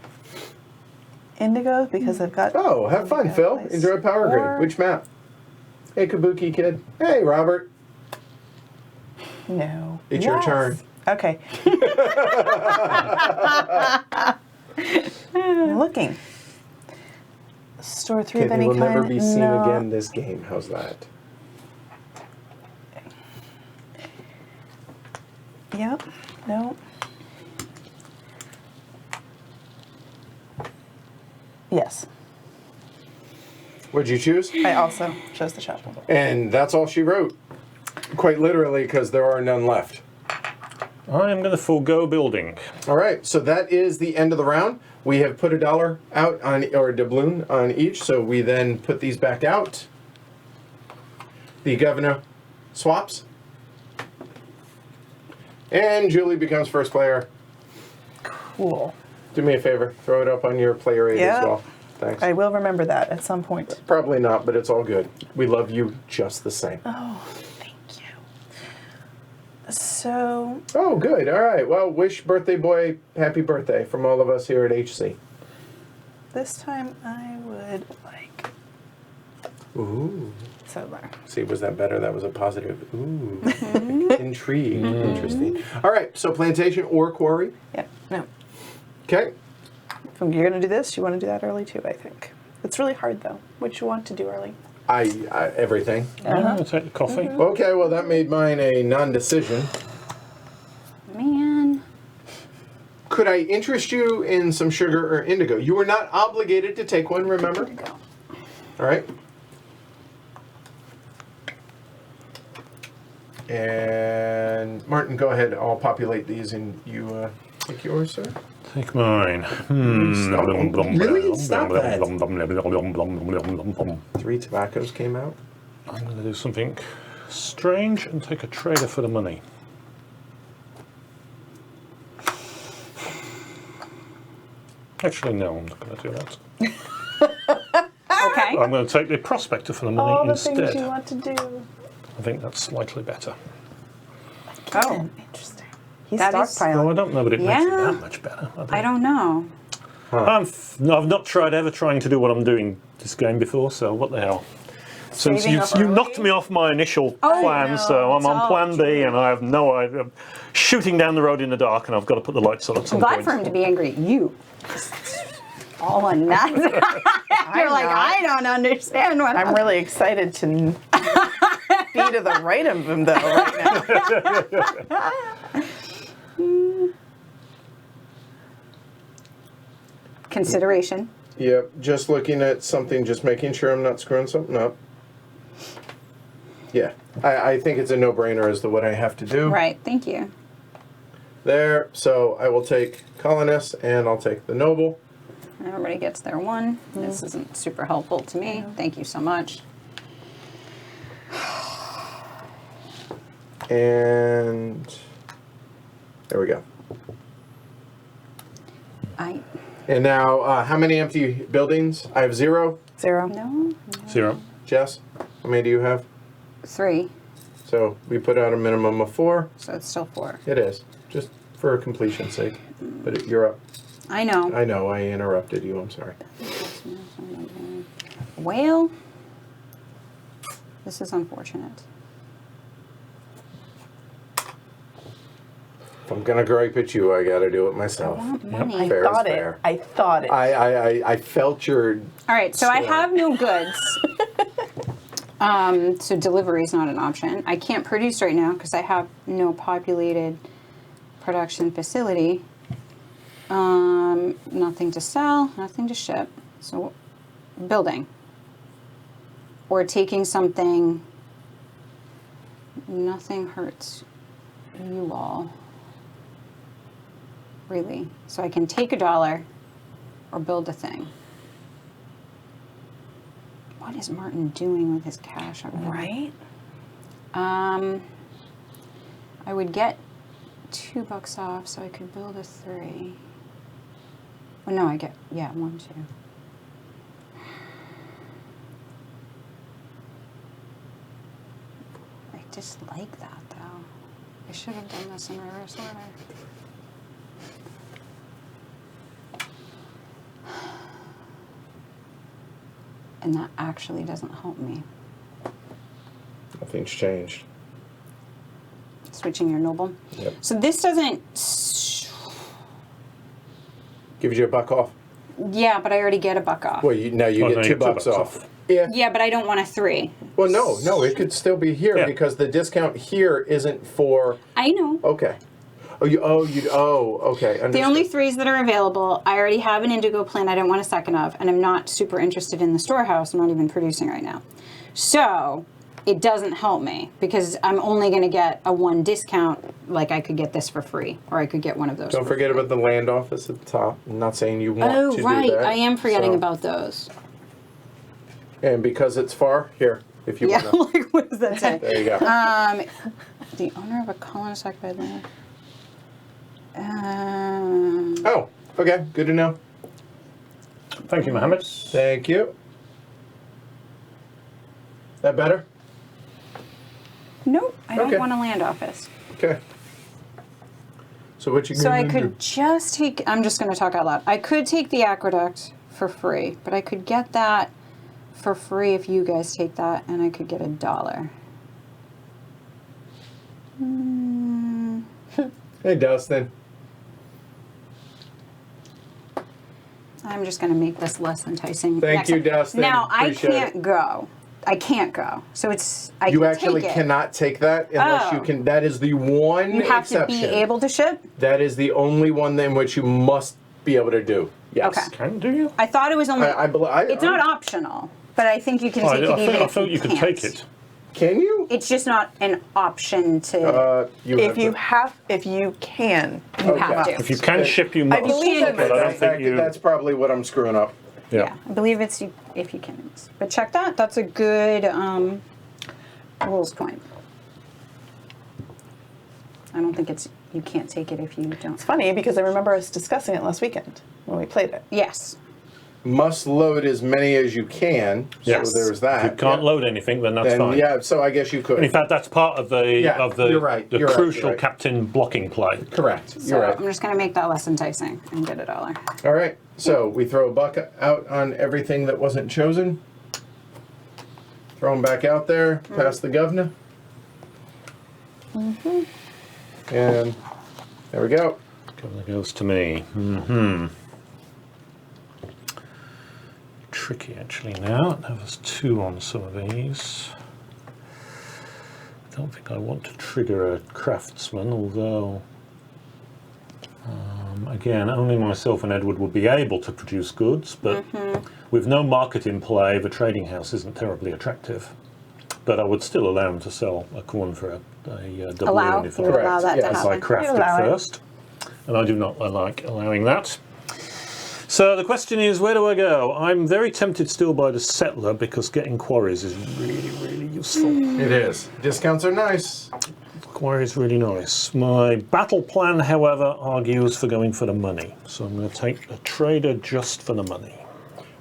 Speaker 3: indigo because I've got?
Speaker 1: Oh, have fun,
Speaker 3: indigo
Speaker 1: Phil.
Speaker 3: place.
Speaker 1: Enjoy Power
Speaker 3: Or-
Speaker 1: Grid. Which map? Hey, Kabuki kid. Hey, Robert.
Speaker 3: No.
Speaker 1: It's your
Speaker 3: Yes.
Speaker 1: turn.
Speaker 3: Okay. I'm looking. Store 3
Speaker 1: Okay,
Speaker 3: of
Speaker 1: they
Speaker 3: any
Speaker 1: will
Speaker 3: kind.
Speaker 1: never be seen
Speaker 3: No.
Speaker 1: again this game. How's that?
Speaker 3: Yep. No. Yes.
Speaker 1: What'd you choose?
Speaker 3: I also chose the chapel.
Speaker 1: And that's all she wrote. Quite literally, because there are none left.
Speaker 4: I am going to forego building.
Speaker 1: All right, so that is the end of the round. We have put $1 out on, or a doubloon on each, so we then put these back out. The governor swaps. And Julie becomes first player.
Speaker 3: Cool.
Speaker 1: Do me a favor, throw it up on your player aid
Speaker 3: Yeah.
Speaker 1: as well. Thanks.
Speaker 3: I will remember that at some point.
Speaker 1: Probably not, but it's all good. We love you just the same.
Speaker 3: Oh, thank you. So,
Speaker 1: Oh, good. All right. Well, wish birthday boy happy birthday from all of us here at HC.
Speaker 3: this time I would like
Speaker 1: Ooh.
Speaker 3: solar.
Speaker 1: See, was that better? That was a positive. Ooh. Intrigue. Interesting. All right. So plantation or quarry.
Speaker 3: Yeah, no.
Speaker 1: Okay.
Speaker 3: If you're going to do this, you want to do that early too, I think. It's really hard though. What you want to do early?
Speaker 1: I everything.
Speaker 4: I'm going to take the coffee.
Speaker 1: Okay. Well, that made mine a non-decision.
Speaker 2: Man.
Speaker 1: Could I interest you in some sugar or indigo? You were not obligated to take one. Remember.
Speaker 2: Go.
Speaker 1: All right. And Martin, go ahead. I'll populate these, and you take yours, sir.
Speaker 4: Take mine.
Speaker 1: Really? Stop that.
Speaker 4: I'm
Speaker 1: 3 tobaccos came out.
Speaker 4: going to do something strange and take a trader for the money. Actually, no, I'm not going to do that.
Speaker 2: Okay.
Speaker 4: I'm going to take the Prospector for the money
Speaker 3: All the
Speaker 4: instead.
Speaker 3: things you want to do.
Speaker 4: I think that's slightly better.
Speaker 2: Oh,
Speaker 3: Interesting. He's
Speaker 2: That is-
Speaker 3: stockpiling.
Speaker 4: Oh, I don't know that it makes it
Speaker 2: Yeah.
Speaker 4: that much better.
Speaker 2: I don't know.
Speaker 4: I've not tried ever trying to do what I'm doing this game before, so what the hell. Since
Speaker 3: Saving
Speaker 4: you
Speaker 3: up
Speaker 4: knocked
Speaker 3: early?
Speaker 4: me off my initial
Speaker 2: Oh,
Speaker 4: plan,
Speaker 3: no,
Speaker 4: so I'm
Speaker 2: it's
Speaker 4: on
Speaker 2: all
Speaker 4: plan B, and I have no idea. I'm shooting down the road in the dark, and I've got to put the lights on at some
Speaker 2: I'm glad
Speaker 4: point.
Speaker 2: for him to be angry at you. All on that. You're like,
Speaker 3: know.
Speaker 2: I don't understand what
Speaker 3: I'm really excited to be to the right of him, though, right now.
Speaker 2: Consideration.
Speaker 1: Yep, just looking at something, just making sure I'm not screwing something up. Yeah, I think it's a no-brainer as to what I have to do.
Speaker 2: Right, thank you.
Speaker 1: There, so I will take Colonist and I'll take the Noble.
Speaker 2: Everybody gets their one. This isn't super helpful to me. Thank you so much.
Speaker 1: And there we go. And now, how many empty buildings? I have 0.
Speaker 3: 0.
Speaker 2: No,
Speaker 4: 0.
Speaker 1: Jess, how many do you have?
Speaker 2: 3.
Speaker 1: So we put out a minimum of 4.
Speaker 2: So it's still 4.
Speaker 1: It is, just for completion's sake. But you're up.
Speaker 2: I know.
Speaker 1: I know, I interrupted you, I'm sorry.
Speaker 2: Well, this is unfortunate.
Speaker 1: If I'm gonna gripe at you, I gotta do it myself.
Speaker 2: I want money.
Speaker 1: Fair is
Speaker 3: Thought it.
Speaker 1: fair.
Speaker 3: I thought it.
Speaker 1: I felt your...
Speaker 2: All right, so I
Speaker 1: Score.
Speaker 2: have no goods. So delivery is not an option. I can't produce right now because I have no populated production facility. Nothing to sell, nothing to ship. So building. Or taking something. Nothing hurts you all. Really. So I can take $1 or build a thing. What is Martin doing with his cash over there?
Speaker 3: Right?
Speaker 2: I would get $2 off, so I could build a 3. Oh no, I get 1, 2. I dislike that though. I should have done this in reverse order. And that actually doesn't help me.
Speaker 1: Nothing's changed.
Speaker 2: Switching your noble.
Speaker 1: Yep.
Speaker 2: So this doesn't.
Speaker 1: Gives you $1 off.
Speaker 2: Yeah, but I already get $1 off.
Speaker 1: Well, now you
Speaker 4: Oh,
Speaker 1: get
Speaker 4: no, you get
Speaker 1: $2
Speaker 4: $2
Speaker 1: off.
Speaker 4: off.
Speaker 1: Yeah.
Speaker 2: Yeah, but I don't want a 3.
Speaker 1: Well, no, it could still be here
Speaker 4: Yeah.
Speaker 1: because the discount here isn't for...
Speaker 2: I know.
Speaker 1: Okay. Okay, understood.
Speaker 2: The only 3s that are available, I already have an indigo plant I don't want a second of, and I'm not super interested in the storehouse. I'm not even producing right now. So it doesn't help me because I'm only going to get a 1 discount. Like I could get this for free, or I could get one of those.
Speaker 1: Don't
Speaker 2: for
Speaker 1: forget
Speaker 2: free.
Speaker 1: about the land office at the top. I'm not saying you want
Speaker 2: Oh,
Speaker 1: to
Speaker 2: right.
Speaker 1: do that.
Speaker 2: I am forgetting
Speaker 1: so-
Speaker 2: about those.
Speaker 1: And because it's far, here, if you
Speaker 2: Yeah,
Speaker 1: want to.
Speaker 2: like what does that say?
Speaker 1: There you go.
Speaker 2: The owner of a colonist occupied land.
Speaker 1: Oh, okay, good to know.
Speaker 4: Thank you, Mohammed.
Speaker 1: Thank you. That better?
Speaker 2: Nope, I don't
Speaker 1: Okay.
Speaker 2: want a land office.
Speaker 1: Okay. So what you
Speaker 2: So I
Speaker 1: gonna
Speaker 2: could
Speaker 1: do?
Speaker 2: just take, I'm just going to talk out loud. I could take the aqueduct for free, but I could get that for free if you guys take that, and I could get $1.
Speaker 1: Hey, Dustin.
Speaker 2: I'm just going to make this less enticing.
Speaker 1: Thank
Speaker 2: next
Speaker 1: you,
Speaker 2: time.
Speaker 1: Dustin.
Speaker 2: Now,
Speaker 1: Appreciate
Speaker 2: I can't go. I can't go. So it's, I
Speaker 1: You
Speaker 2: can
Speaker 1: actually
Speaker 2: take it.
Speaker 1: cannot take that unless you
Speaker 2: Oh.
Speaker 1: can. That is the one
Speaker 2: You have
Speaker 1: exception.
Speaker 2: to be able to ship?
Speaker 1: That is the only one in which you must be able to do. Yes.
Speaker 2: Okay.
Speaker 4: Can do you?
Speaker 2: I thought it was only,
Speaker 1: I
Speaker 2: it's not optional, but I think you can take it even
Speaker 4: I
Speaker 2: if
Speaker 4: thought
Speaker 2: you
Speaker 4: you could
Speaker 2: can't.
Speaker 4: take it.
Speaker 1: Can you?
Speaker 2: It's just not an option to.
Speaker 3: If you can,
Speaker 2: You have to.
Speaker 4: If you can ship, you must.
Speaker 3: believe that-
Speaker 4: but I don't think you.
Speaker 1: That's probably what I'm screwing up.
Speaker 2: Yeah, I believe it's if you can. But check that. That's a good rules point. I don't think it's you can't take it if you don't.
Speaker 3: It's funny because I remember us discussing it last weekend when we played it.
Speaker 2: Yes.
Speaker 1: Must load as many as you can.
Speaker 4: Yes.
Speaker 1: So there's that.
Speaker 4: If you can't load anything, then that's
Speaker 1: Then,
Speaker 4: fine.
Speaker 1: yeah, so I guess you could.
Speaker 4: In fact, that's part of the
Speaker 1: Yeah, you're right,
Speaker 4: the
Speaker 1: you're right,
Speaker 4: crucial
Speaker 1: you're right.
Speaker 4: captain blocking play.
Speaker 1: Correct.
Speaker 2: So
Speaker 1: You're right.
Speaker 2: I'm just gonna make that less enticing and get $1.
Speaker 1: All right. So we throw a buck out on everything that wasn't chosen. Throw them back out there, past the governor. And there we go.
Speaker 4: Governor goes to me. Tricky actually now. Now there's 2 on some of these. I don't think I want to trigger a craftsman, although again, only myself and Edward would be able to produce goods, but with no market in play, the trading house isn't terribly attractive. But I would still allow him to sell a corn for a doubloon
Speaker 2: Allow
Speaker 4: if
Speaker 2: you would allow
Speaker 1: Correct,
Speaker 2: that to
Speaker 1: yes.
Speaker 4: I
Speaker 2: happen.
Speaker 4: craft
Speaker 3: allow
Speaker 4: it
Speaker 3: it.
Speaker 4: first, and I do not like allowing that. So the question is, where do I go? I'm very tempted still by the settler because getting quarries is really, really useful.
Speaker 1: It is. Discounts are nice.
Speaker 4: Quarries really nice. My battle plan, however, argues for going for the money. So I'm going to take a trader just for the money.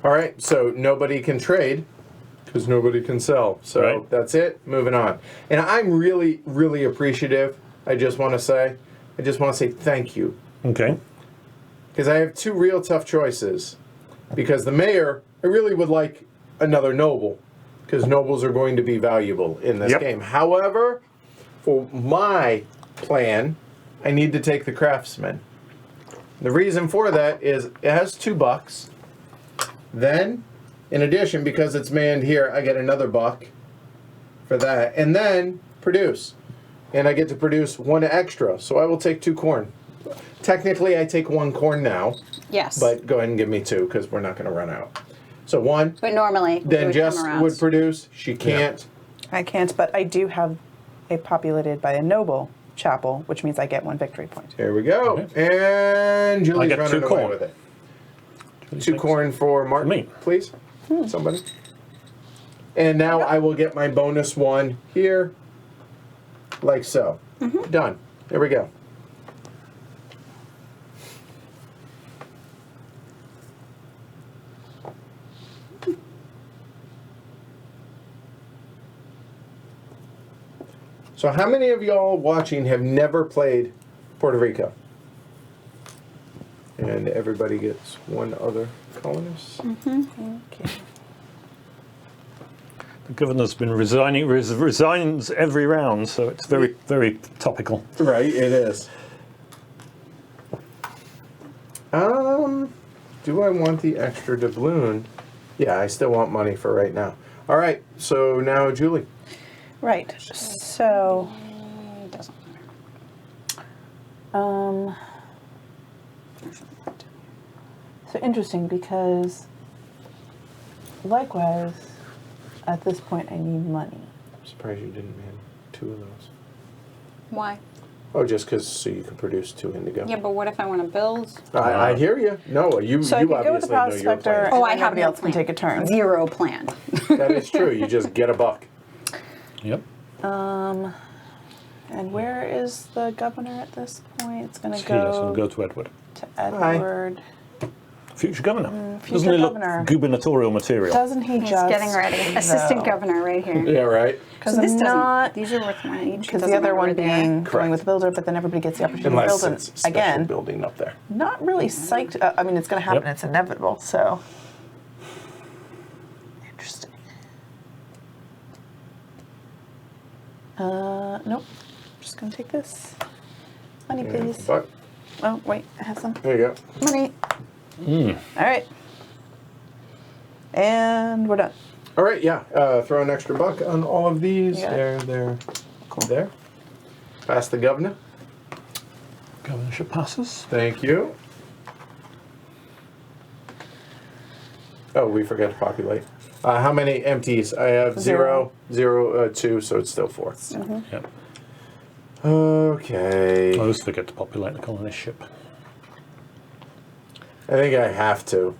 Speaker 1: All right. So nobody can trade because nobody can sell. So
Speaker 4: Right.
Speaker 1: that's it. Moving on. And I'm really, really appreciative. I just want to say thank you.
Speaker 4: Okay.
Speaker 1: Because I have 2 real tough choices. Because the mayor, I really would like another noble. Because nobles are going to be valuable in this
Speaker 4: Yep.
Speaker 1: game. However, for my plan, I need to take the craftsman. The reason for that is it has $2. Then, in addition, because it's manned here, I get another $1 for that. And then produce. And I get to produce 1 extra. So I will take 2 corn. Technically, I take 1 corn now,
Speaker 2: Yes.
Speaker 1: but go ahead and give me 2 because we're not going to run out. So 1.
Speaker 2: But normally, we
Speaker 1: Then
Speaker 2: would
Speaker 1: Jess
Speaker 2: come around.
Speaker 1: would produce. She can't.
Speaker 3: I can't, but I do have a populated by a noble chapel, which means I get 1 victory point.
Speaker 1: There we go. And Julie's
Speaker 4: get
Speaker 1: running
Speaker 4: 2
Speaker 1: away
Speaker 4: corn.
Speaker 1: with it. 2 corn for Martin,
Speaker 4: Me.
Speaker 1: please. Somebody. And now I will get my bonus 1 here, like so. Done. There we go. So how many of y'all watching have never played Puerto Rico? And everybody gets 1 other colonist.
Speaker 3: Okay.
Speaker 4: The governor's been resigns every round, so it's very, very topical.
Speaker 1: Right, it is. Do I want the extra doubloon? Yeah, I still want money for right now. All right, so now Julie.
Speaker 3: Right. So,
Speaker 2: It doesn't matter.
Speaker 3: so interesting because likewise, at this point, I need money.
Speaker 1: I'm surprised you didn't man 2 of those.
Speaker 2: Why?
Speaker 1: Oh, just because so you can produce 2 indigo.
Speaker 2: Yeah, but what if I want to build?
Speaker 1: I hear you. No, you
Speaker 3: So I
Speaker 1: you
Speaker 3: could go with the
Speaker 1: obviously know your
Speaker 3: prospector.
Speaker 1: plan.
Speaker 2: Oh, I
Speaker 3: and
Speaker 2: have
Speaker 3: nobody
Speaker 2: no
Speaker 3: else can
Speaker 2: plan.
Speaker 3: take a turn.
Speaker 2: 0 plan.
Speaker 1: That is true. You just get a $1.
Speaker 4: Yep.
Speaker 3: And where is the governor at this point? It's going to
Speaker 4: It's here, so we'll
Speaker 3: go
Speaker 4: go to Edward.
Speaker 3: to Edward.
Speaker 4: Future governor.
Speaker 3: future
Speaker 4: Doesn't he look
Speaker 3: governor.
Speaker 4: gubernatorial material?
Speaker 3: Doesn't he
Speaker 2: He's
Speaker 3: just?
Speaker 2: getting ready. Assistant governor right here.
Speaker 1: Yeah, right.
Speaker 3: Because
Speaker 2: So this
Speaker 3: I'm
Speaker 2: doesn't.
Speaker 3: not.
Speaker 2: These are worth 1 each.
Speaker 3: Because
Speaker 2: It
Speaker 3: the
Speaker 2: doesn't
Speaker 3: other
Speaker 2: matter
Speaker 3: one
Speaker 2: where they are.
Speaker 3: being
Speaker 1: Correct.
Speaker 3: going with builder, but then everybody gets the opportunity
Speaker 1: Unless
Speaker 3: to build
Speaker 1: it's
Speaker 3: it
Speaker 1: special
Speaker 3: again.
Speaker 1: building up there.
Speaker 3: Not really psyched. I mean, it's going to happen.
Speaker 4: Yep.
Speaker 3: It's inevitable. So interesting. Nope. Just going to take this. Money, please.
Speaker 1: But
Speaker 3: Oh, wait. I have some
Speaker 1: there you go.
Speaker 3: money. All right. And we're done.
Speaker 1: All right, yeah. Throw an extra $1 on all of these.
Speaker 3: You got it.
Speaker 1: There. Cool. There. Pass the governor.
Speaker 4: Governorship passes.
Speaker 1: Thank you. Oh, we forgot to populate. How many empties? I have 0, 2, so it's still 4.
Speaker 4: Yep.
Speaker 1: Okay.
Speaker 4: I always forget to populate the colony ship.
Speaker 1: I think I have to.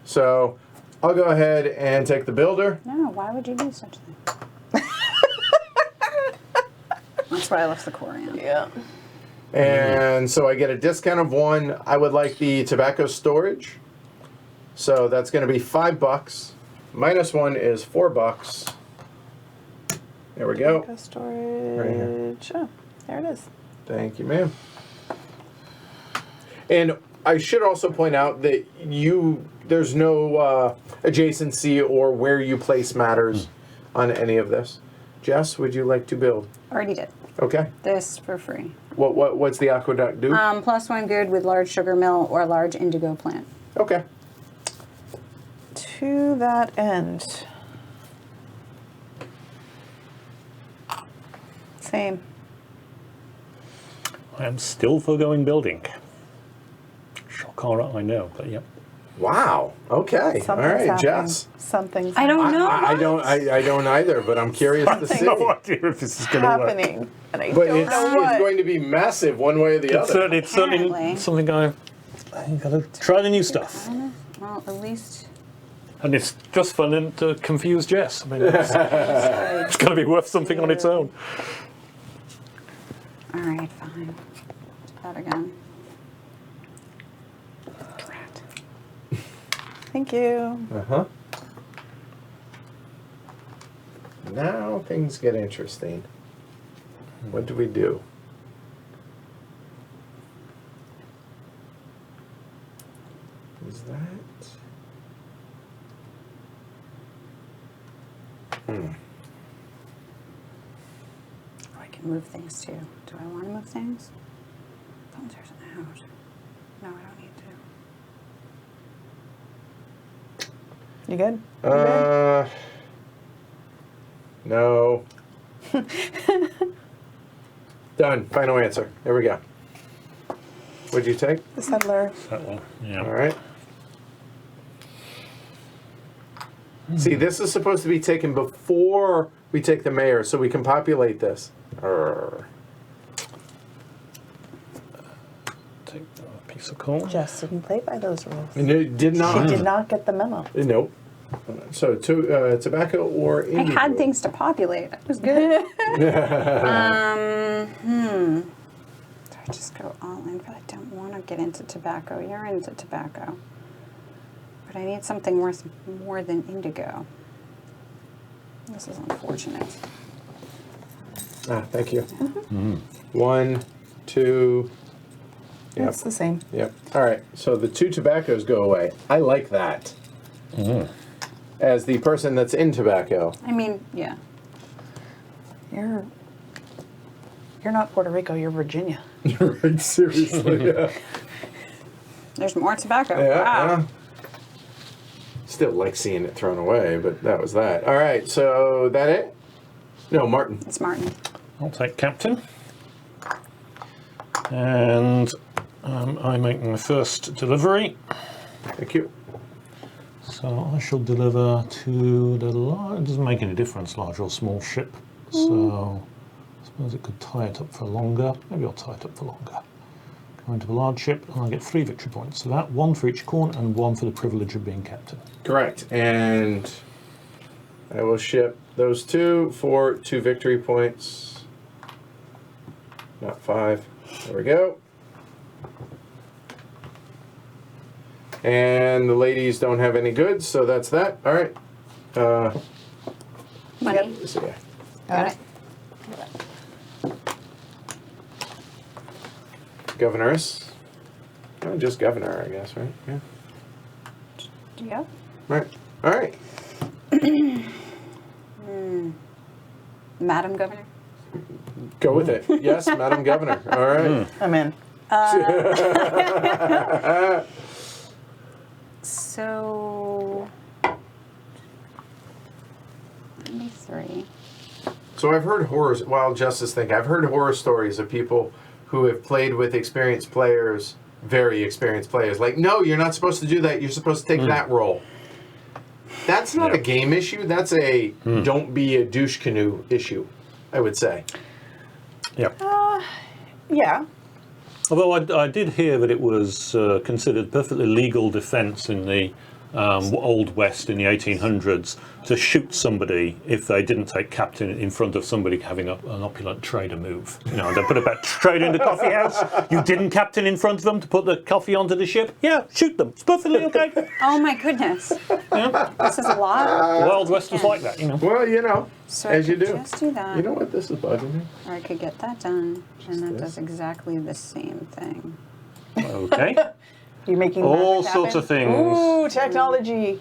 Speaker 1: So I'll go ahead and take the builder.
Speaker 2: No, why would you do such a thing? That's why I left the Corian.
Speaker 3: Yeah.
Speaker 1: And so I get a discount of 1. I would like the tobacco storage. So that's going to be $5. Minus 1 is $4. There we go.
Speaker 3: Tobacco storage. Oh, there it is.
Speaker 1: Thank you, ma'am. And I should also point out that there's no adjacency or where you place matters on any of this. Jess, would you like to build?
Speaker 2: Already did.
Speaker 1: Okay.
Speaker 2: This for free.
Speaker 1: What's the aqueduct do?
Speaker 2: +1 good with large sugar mill or large indigo plant.
Speaker 1: Okay.
Speaker 3: To that end. Same.
Speaker 4: I am still foregoing building. Shocker, I know, but yep.
Speaker 1: Wow. Okay.
Speaker 3: Something's
Speaker 1: All right,
Speaker 3: happening.
Speaker 1: Jess.
Speaker 3: Something's
Speaker 2: I don't know.
Speaker 1: I don't either, but I'm curious to see.
Speaker 4: No idea if this is going to work.
Speaker 3: happening. And I
Speaker 1: But
Speaker 3: don't
Speaker 1: it's
Speaker 3: know what.
Speaker 1: going to be massive one way or the other.
Speaker 4: It's certainly
Speaker 2: Apparently.
Speaker 4: something I got to try the new stuff.
Speaker 2: Well, at least.
Speaker 4: And it's just fun to confuse Jess. I mean, it's got to be worth something on its own.
Speaker 2: All right, fine. That again. Drat.
Speaker 3: Thank you.
Speaker 1: Uh-huh. Now things get interesting. What do we do? Is that...
Speaker 2: Oh, I can move things too. Do I want to move things? Volunteers in the house. No, I don't need to.
Speaker 3: You good?
Speaker 1: No. Done. Final answer. There we go. What'd you take?
Speaker 3: The settler.
Speaker 4: That one, yeah.
Speaker 1: All right. See, this is supposed to be taken before we take the mayor, so we can populate this.
Speaker 4: Take a piece of coal.
Speaker 3: Jess didn't play by those rules.
Speaker 1: And it did not.
Speaker 3: She did not get the memo.
Speaker 1: Nope. So, tobacco or
Speaker 2: I
Speaker 1: indigo?
Speaker 2: had things to populate. That was good. Do I just go all in? But I don't want to get into tobacco. You're into tobacco. But I need something worth more than indigo. This is unfortunate.
Speaker 1: Thank you. 1, 2. Yep.
Speaker 3: It's the same.
Speaker 1: Yep. All right. So the 2 tobaccos go away. I like that. As the person that's in tobacco.
Speaker 2: I mean, yeah.
Speaker 3: You're not Puerto Rico, you're Virginia.
Speaker 1: Right, seriously. Yeah.
Speaker 2: There's more tobacco.
Speaker 1: Yeah.
Speaker 2: Wow.
Speaker 1: Still like seeing it thrown away, but that was that. All right. So that it? No, Martin.
Speaker 2: It's Martin.
Speaker 4: I'll take captain. And I make my first delivery.
Speaker 1: Thank you.
Speaker 4: So I shall deliver to the large, it doesn't make any difference, large or small ship. So I suppose it could tie it up for longer. Maybe I'll tie it up for longer. Go into the large ship and I get 3 victory points. So that, 1 for each corn and 1 for the privilege of being captain.
Speaker 1: Correct. And I will ship those 2 for 2 victory points. Not 5. There we go. And the ladies don't have any goods, so that's that. All right.
Speaker 2: Money.
Speaker 1: So, yeah.
Speaker 2: Got it.
Speaker 1: Governess. Oh, just governor, I guess, right? Yeah.
Speaker 2: Yeah.
Speaker 1: Right. All right.
Speaker 2: Madam Governor.
Speaker 1: Go with it. Yes, Madam Governor. All right.
Speaker 3: I'm in.
Speaker 2: So. 93.
Speaker 1: So I've heard horrors, while Justice think, I've heard horror stories of people who have played with experienced players, very experienced players. Like, no, you're not supposed to do that. You're supposed to take that role. That's not a game issue. That's a don't be a douche canoe issue, I would say.
Speaker 4: Yeah.
Speaker 3: Yeah.
Speaker 4: Although I did hear that it was considered perfectly legal defence in the Old West in the 1800s to shoot somebody if they didn't take captain in front of somebody having an opulent trader move. You know, they put a trader in the coffee house. You didn't captain in front of them to put the coffee onto the ship. Yeah, shoot them. It's perfectly okay.
Speaker 2: Oh my goodness.
Speaker 4: Yeah.
Speaker 2: This is a lot.
Speaker 4: The Wild West was like that, you know.
Speaker 1: Well, you know,
Speaker 2: So
Speaker 1: as
Speaker 2: I
Speaker 1: you
Speaker 2: could
Speaker 1: do.
Speaker 2: just do that.
Speaker 1: You know what? This is bugging me.
Speaker 2: Or I could get that done. And that
Speaker 1: this.
Speaker 2: does exactly the same thing.
Speaker 4: Okay.
Speaker 3: You're making
Speaker 4: All
Speaker 3: magic
Speaker 4: sorts
Speaker 3: happen?
Speaker 4: of things.
Speaker 3: Ooh, technology.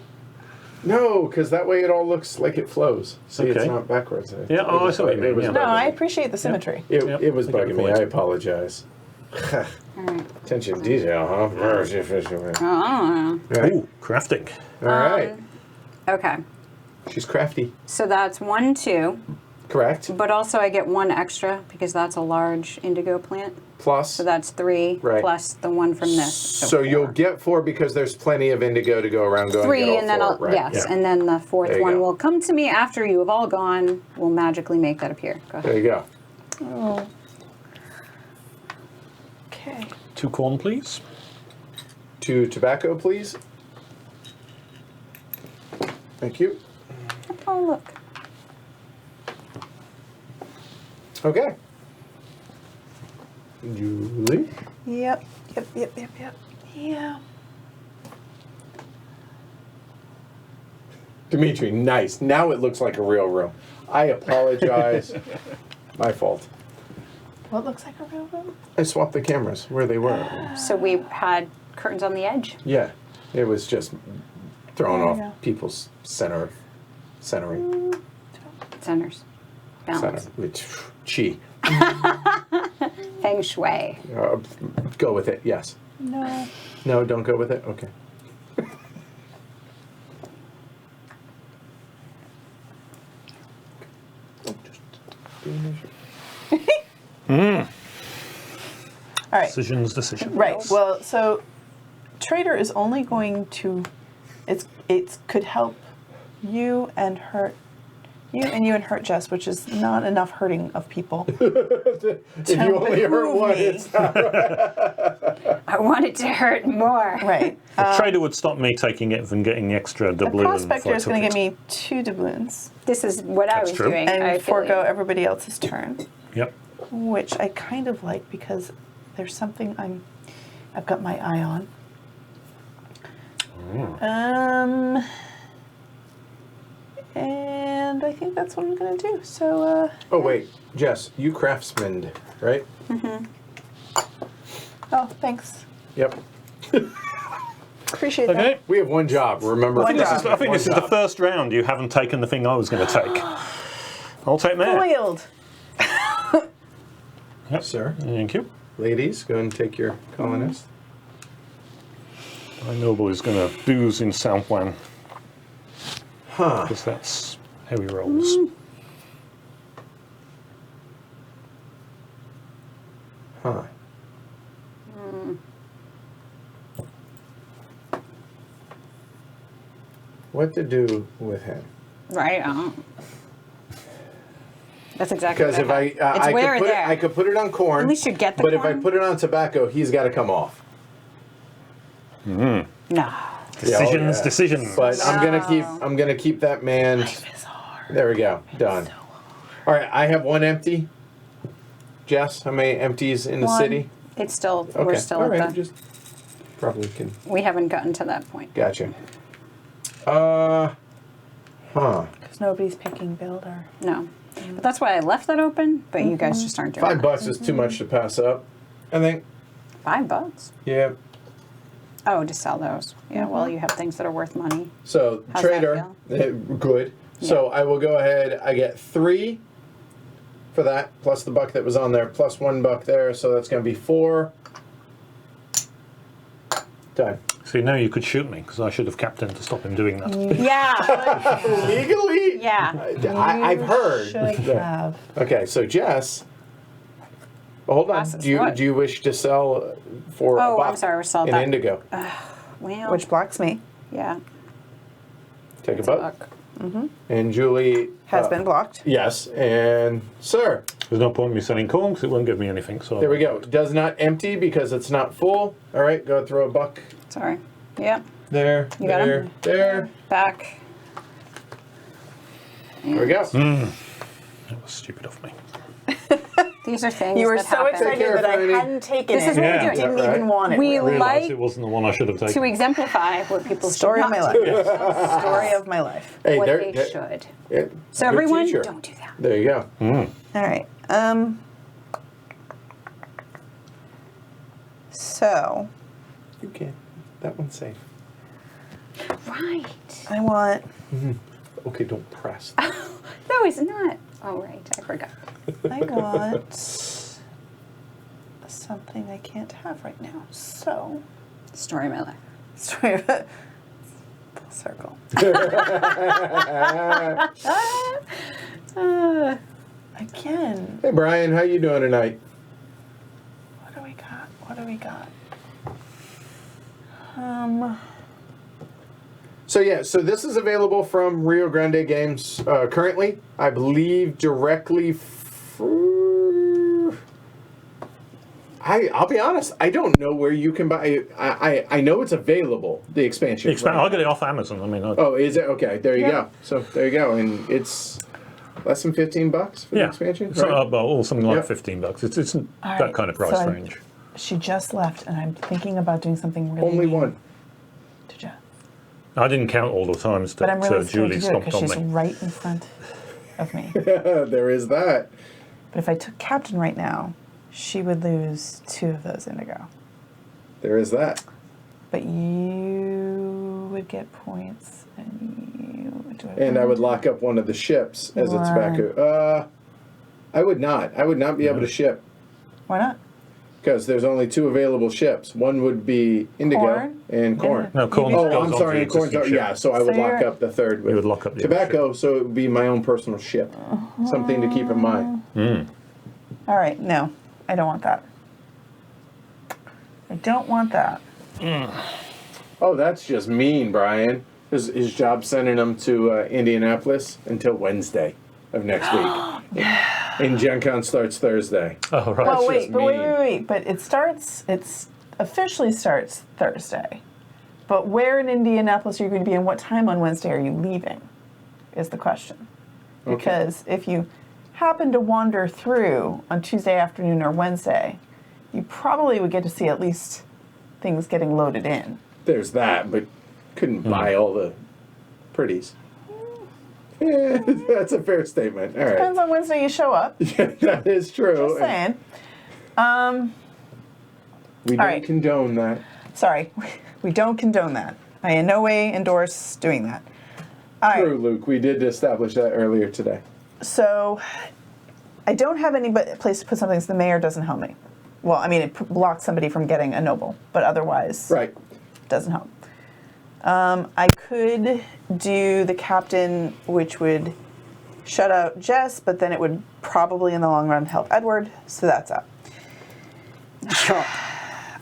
Speaker 1: No, because that way it all looks like it flows. See, it's
Speaker 4: Okay.
Speaker 1: not backwards.
Speaker 4: Yeah, oh, I see what you mean,
Speaker 1: It was
Speaker 4: yeah.
Speaker 3: No,
Speaker 1: bugging
Speaker 3: I
Speaker 1: me.
Speaker 3: appreciate the symmetry.
Speaker 1: It was
Speaker 4: I get
Speaker 1: bugging
Speaker 4: the
Speaker 1: me.
Speaker 4: point.
Speaker 1: I apologize.
Speaker 2: All right.
Speaker 1: Attention to detail, huh?
Speaker 2: Oh, I don't know.
Speaker 1: Right.
Speaker 4: Ooh, crafting.
Speaker 1: All right.
Speaker 2: Okay.
Speaker 1: She's crafty.
Speaker 2: So that's 1, 2.
Speaker 1: Correct.
Speaker 2: But also I get 1 extra because that's a large indigo plant.
Speaker 1: Plus.
Speaker 2: So that's 3
Speaker 1: Right.
Speaker 2: plus the 1 from this.
Speaker 1: So you'll
Speaker 2: 4.
Speaker 1: get 4 because there's plenty of indigo to go around. Go
Speaker 2: 3
Speaker 1: and
Speaker 2: and then
Speaker 1: get all
Speaker 2: I'll
Speaker 1: 4. Right.
Speaker 2: yes,
Speaker 1: Yeah.
Speaker 2: and then the 4th
Speaker 1: There you
Speaker 2: one
Speaker 1: go.
Speaker 2: will come to me after you have all gone. We'll magically make that appear. Go
Speaker 1: There
Speaker 2: ahead.
Speaker 1: you go.
Speaker 3: Oh. Okay.
Speaker 4: 2 corn, please.
Speaker 1: 2 tobacco, please. Thank you.
Speaker 2: Oh look.
Speaker 1: Okay. Julie.
Speaker 3: Yep. Yeah.
Speaker 1: Dimitri, nice. Now it looks like a real room. I apologize. My fault.
Speaker 3: What looks like a real room?
Speaker 1: I swapped the cameras where they were.
Speaker 2: So we had curtains on the edge.
Speaker 1: Yeah. It was just throwing
Speaker 3: There you
Speaker 1: off
Speaker 3: go.
Speaker 1: people's centering.
Speaker 2: Centers.
Speaker 1: Center.
Speaker 2: Balance.
Speaker 1: Which, chi.
Speaker 2: Feng shui.
Speaker 1: Go with it, yes.
Speaker 3: No.
Speaker 1: No, don't go with it? Okay.
Speaker 3: All right.
Speaker 4: Decision.
Speaker 3: Right. Well, so trader is only going to it could help you and hurt you and hurt Jess, which is not enough hurting of people.
Speaker 1: If you only hurt
Speaker 3: behoove
Speaker 1: one,
Speaker 3: me.
Speaker 1: it's not
Speaker 2: I want it to hurt more.
Speaker 3: Right.
Speaker 4: The trader would stop me taking it from getting the extra
Speaker 3: The
Speaker 4: doubloon.
Speaker 3: prospector is going to give me 2 doubloons
Speaker 2: This is what I
Speaker 4: That's
Speaker 2: was
Speaker 4: true.
Speaker 2: doing.
Speaker 3: and
Speaker 2: I
Speaker 3: forego
Speaker 2: feel
Speaker 3: everybody else's turn,
Speaker 4: Yep.
Speaker 3: which I kind of like because there's something I've got my eye on. And I think that's what I'm going to do. So,
Speaker 1: Oh, wait. Jess, you craftsman, right?
Speaker 3: oh, thanks.
Speaker 1: Yep.
Speaker 3: Appreciate
Speaker 4: Okay.
Speaker 3: that.
Speaker 1: We have one job, remember?
Speaker 3: One
Speaker 4: I think
Speaker 3: job.
Speaker 4: this is the first round. You haven't taken the thing I was going to take. I'll take mare.
Speaker 3: Foiled.
Speaker 4: Yep.
Speaker 1: Sir.
Speaker 4: Thank you.
Speaker 1: Ladies, go and take your colonist.
Speaker 4: My noble is going to booze in Southwan.
Speaker 1: Huh.
Speaker 4: Because that's how he rolls.
Speaker 1: Huh. What to do with him?
Speaker 2: Right. That's exactly
Speaker 1: Because
Speaker 2: what
Speaker 1: if
Speaker 2: it's where
Speaker 1: could put
Speaker 2: there.
Speaker 1: it, I could put it on corn.
Speaker 2: At least you get the
Speaker 1: But if
Speaker 2: corn.
Speaker 1: I put it on tobacco, he's got to come off.
Speaker 2: No.
Speaker 4: Decisions,
Speaker 1: yeah.
Speaker 4: decisions.
Speaker 1: But I'm gonna keep that man.
Speaker 3: It's hard.
Speaker 1: There we go. Done. All right, I have 1 empty. Jess, how many empties in the
Speaker 3: 1.
Speaker 1: city?
Speaker 2: It's still
Speaker 1: Okay.
Speaker 2: we're still
Speaker 1: All right,
Speaker 2: at the
Speaker 1: just probably can.
Speaker 2: we haven't gotten to that point.
Speaker 1: Gotcha.
Speaker 3: Because nobody's picking builder.
Speaker 2: No. But that's why I left that open, but you guys just aren't doing
Speaker 1: $5
Speaker 2: that.
Speaker 1: is too much to pass up. I think.
Speaker 2: $5?
Speaker 1: Yeah.
Speaker 2: Oh, to sell those. Yeah, well, you have things that are worth money.
Speaker 1: So
Speaker 2: How's that
Speaker 1: trader, good. So I will go ahead. I get 3 for that, plus the buck that was on there, plus $1 there. So that's going to be 4. Done.
Speaker 4: See, now you could shoot me, because I should have captained to stop him doing that.
Speaker 2: Yeah.
Speaker 1: Legally?
Speaker 2: Yeah.
Speaker 1: I've heard.
Speaker 3: Should have.
Speaker 1: Okay, so Jess. Well, hold on.
Speaker 2: Process
Speaker 1: Do
Speaker 2: what?
Speaker 1: you wish to sell for a
Speaker 2: Oh,
Speaker 1: buck
Speaker 2: I'm sorry, we're selling
Speaker 1: in
Speaker 2: that.
Speaker 1: indigo?
Speaker 2: Well,
Speaker 3: Which blocks me.
Speaker 2: yeah.
Speaker 1: Take
Speaker 2: It's
Speaker 1: a
Speaker 2: a
Speaker 1: buck.
Speaker 2: buck.
Speaker 1: And Julie
Speaker 3: Has been blocked.
Speaker 1: Yes, and sir.
Speaker 4: There's no point in me selling corn because it won't give me anything. So
Speaker 1: There we go. Does not empty because it's not full. All right, go throw a buck
Speaker 2: Sorry. Yep.
Speaker 1: there,
Speaker 2: You got
Speaker 1: there,
Speaker 2: him?
Speaker 1: there.
Speaker 2: Back.
Speaker 1: There we go.
Speaker 4: That was stupid of me.
Speaker 2: These are things
Speaker 3: You were
Speaker 2: that
Speaker 3: so
Speaker 2: happen.
Speaker 3: excited
Speaker 1: care,
Speaker 3: that I
Speaker 1: Franny.
Speaker 3: hadn't taken
Speaker 2: This
Speaker 3: it.
Speaker 2: is what
Speaker 4: Yeah.
Speaker 2: we're doing.
Speaker 3: Didn't even want it.
Speaker 2: We
Speaker 3: really.
Speaker 4: Realised
Speaker 2: like
Speaker 4: it wasn't the one I should have taken.
Speaker 2: to exemplify what people
Speaker 3: Story
Speaker 2: should
Speaker 3: of my
Speaker 2: not
Speaker 3: life.
Speaker 2: do.
Speaker 3: Story of my life.
Speaker 1: Hey,
Speaker 2: What
Speaker 1: there.
Speaker 2: they
Speaker 1: there-
Speaker 2: should.
Speaker 1: yeah,
Speaker 2: So
Speaker 1: good
Speaker 2: everyone,
Speaker 1: teacher.
Speaker 2: don't do that.
Speaker 1: There you go.
Speaker 3: All right. So
Speaker 1: You can. That one's safe.
Speaker 2: Right.
Speaker 3: I want.
Speaker 1: Okay, don't press.
Speaker 2: No, it's not. Oh, right. I forgot.
Speaker 3: I want something I can't have right now. So
Speaker 2: Story of my life.
Speaker 3: story of it. Full circle. Again.
Speaker 1: Hey, Brian, how you doing tonight?
Speaker 3: What do we got? What do we got?
Speaker 1: So yeah, so this is available from Rio Grande Games currently. I believe directly. I'll be honest. I don't know where you can buy. I know it's available. The expansion. right?
Speaker 4: I got it off Amazon. I mean,
Speaker 1: Oh, is it? Okay, there you
Speaker 3: Yeah.
Speaker 1: go. So there you go, and it's less than $15 for the expansion.
Speaker 4: So,
Speaker 1: Right?
Speaker 4: or something like
Speaker 1: Yep.
Speaker 4: $15. It's that
Speaker 3: right,
Speaker 4: kind of price
Speaker 3: so
Speaker 4: range.
Speaker 3: She just left, and I'm thinking about doing something really
Speaker 1: Only
Speaker 3: mean
Speaker 1: one.
Speaker 3: to Jess.
Speaker 4: I didn't count all the times
Speaker 3: But I'm
Speaker 4: that
Speaker 3: really scared
Speaker 4: Julie
Speaker 3: to do it
Speaker 4: stomped
Speaker 3: because
Speaker 4: on
Speaker 3: she's
Speaker 4: me.
Speaker 3: right in front of me.
Speaker 1: There is that.
Speaker 3: But if I took Captain right now, she would lose 2 of those indigo.
Speaker 1: There is that.
Speaker 3: But you would get points, and you do
Speaker 1: And I would lock up one of the ships as its backup. I would not. I would not be able to ship
Speaker 3: Why not?
Speaker 1: because there's only 2 available ships. One would be indigo
Speaker 3: Corn?
Speaker 1: and corn.
Speaker 4: No, corn
Speaker 1: Oh,
Speaker 4: goes
Speaker 1: I'm
Speaker 4: onto
Speaker 1: sorry.
Speaker 4: the
Speaker 1: And corn's
Speaker 4: existing
Speaker 1: yeah,
Speaker 4: ship.
Speaker 1: so I would
Speaker 3: So
Speaker 1: lock
Speaker 3: you're-
Speaker 1: up the third with
Speaker 4: You would lock up the other
Speaker 1: tobacco, so it would be my own personal ship. Something to keep in mind.
Speaker 3: All right, no, I don't want that. I don't want that.
Speaker 1: Oh, that's just mean, Brian. His job sending him to Indianapolis until Wednesday of next week. And Gen Con starts Thursday.
Speaker 4: Oh, right.
Speaker 3: Well,
Speaker 1: just
Speaker 3: wait, but
Speaker 1: mean.
Speaker 3: wait. But it's officially starts Thursday. But where in Indianapolis are you going to be and what time on Wednesday are you leaving? Is the question. Because if you happen to wander through on Tuesday afternoon or Wednesday, you probably would get to see at least things getting loaded in.
Speaker 1: There's that, but couldn't buy all the pretties. Yeah, that's a fair statement. All right.
Speaker 3: Depends on Wednesday you show up.
Speaker 1: That is true.
Speaker 3: Just saying.
Speaker 1: We don't
Speaker 3: right.
Speaker 1: condone that.
Speaker 3: Sorry, we don't condone that. I in no way endorse doing that. All right.
Speaker 1: True, Luke. We did establish that earlier today.
Speaker 3: So I don't have any place to put something so the mayor doesn't help me. Well, I mean, it blocks somebody from getting a noble, but otherwise
Speaker 1: Right.
Speaker 3: doesn't help. I could do the captain, which would shut out Jess, but then it would probably in the long run help Edward, so that's up.
Speaker 2: Sure.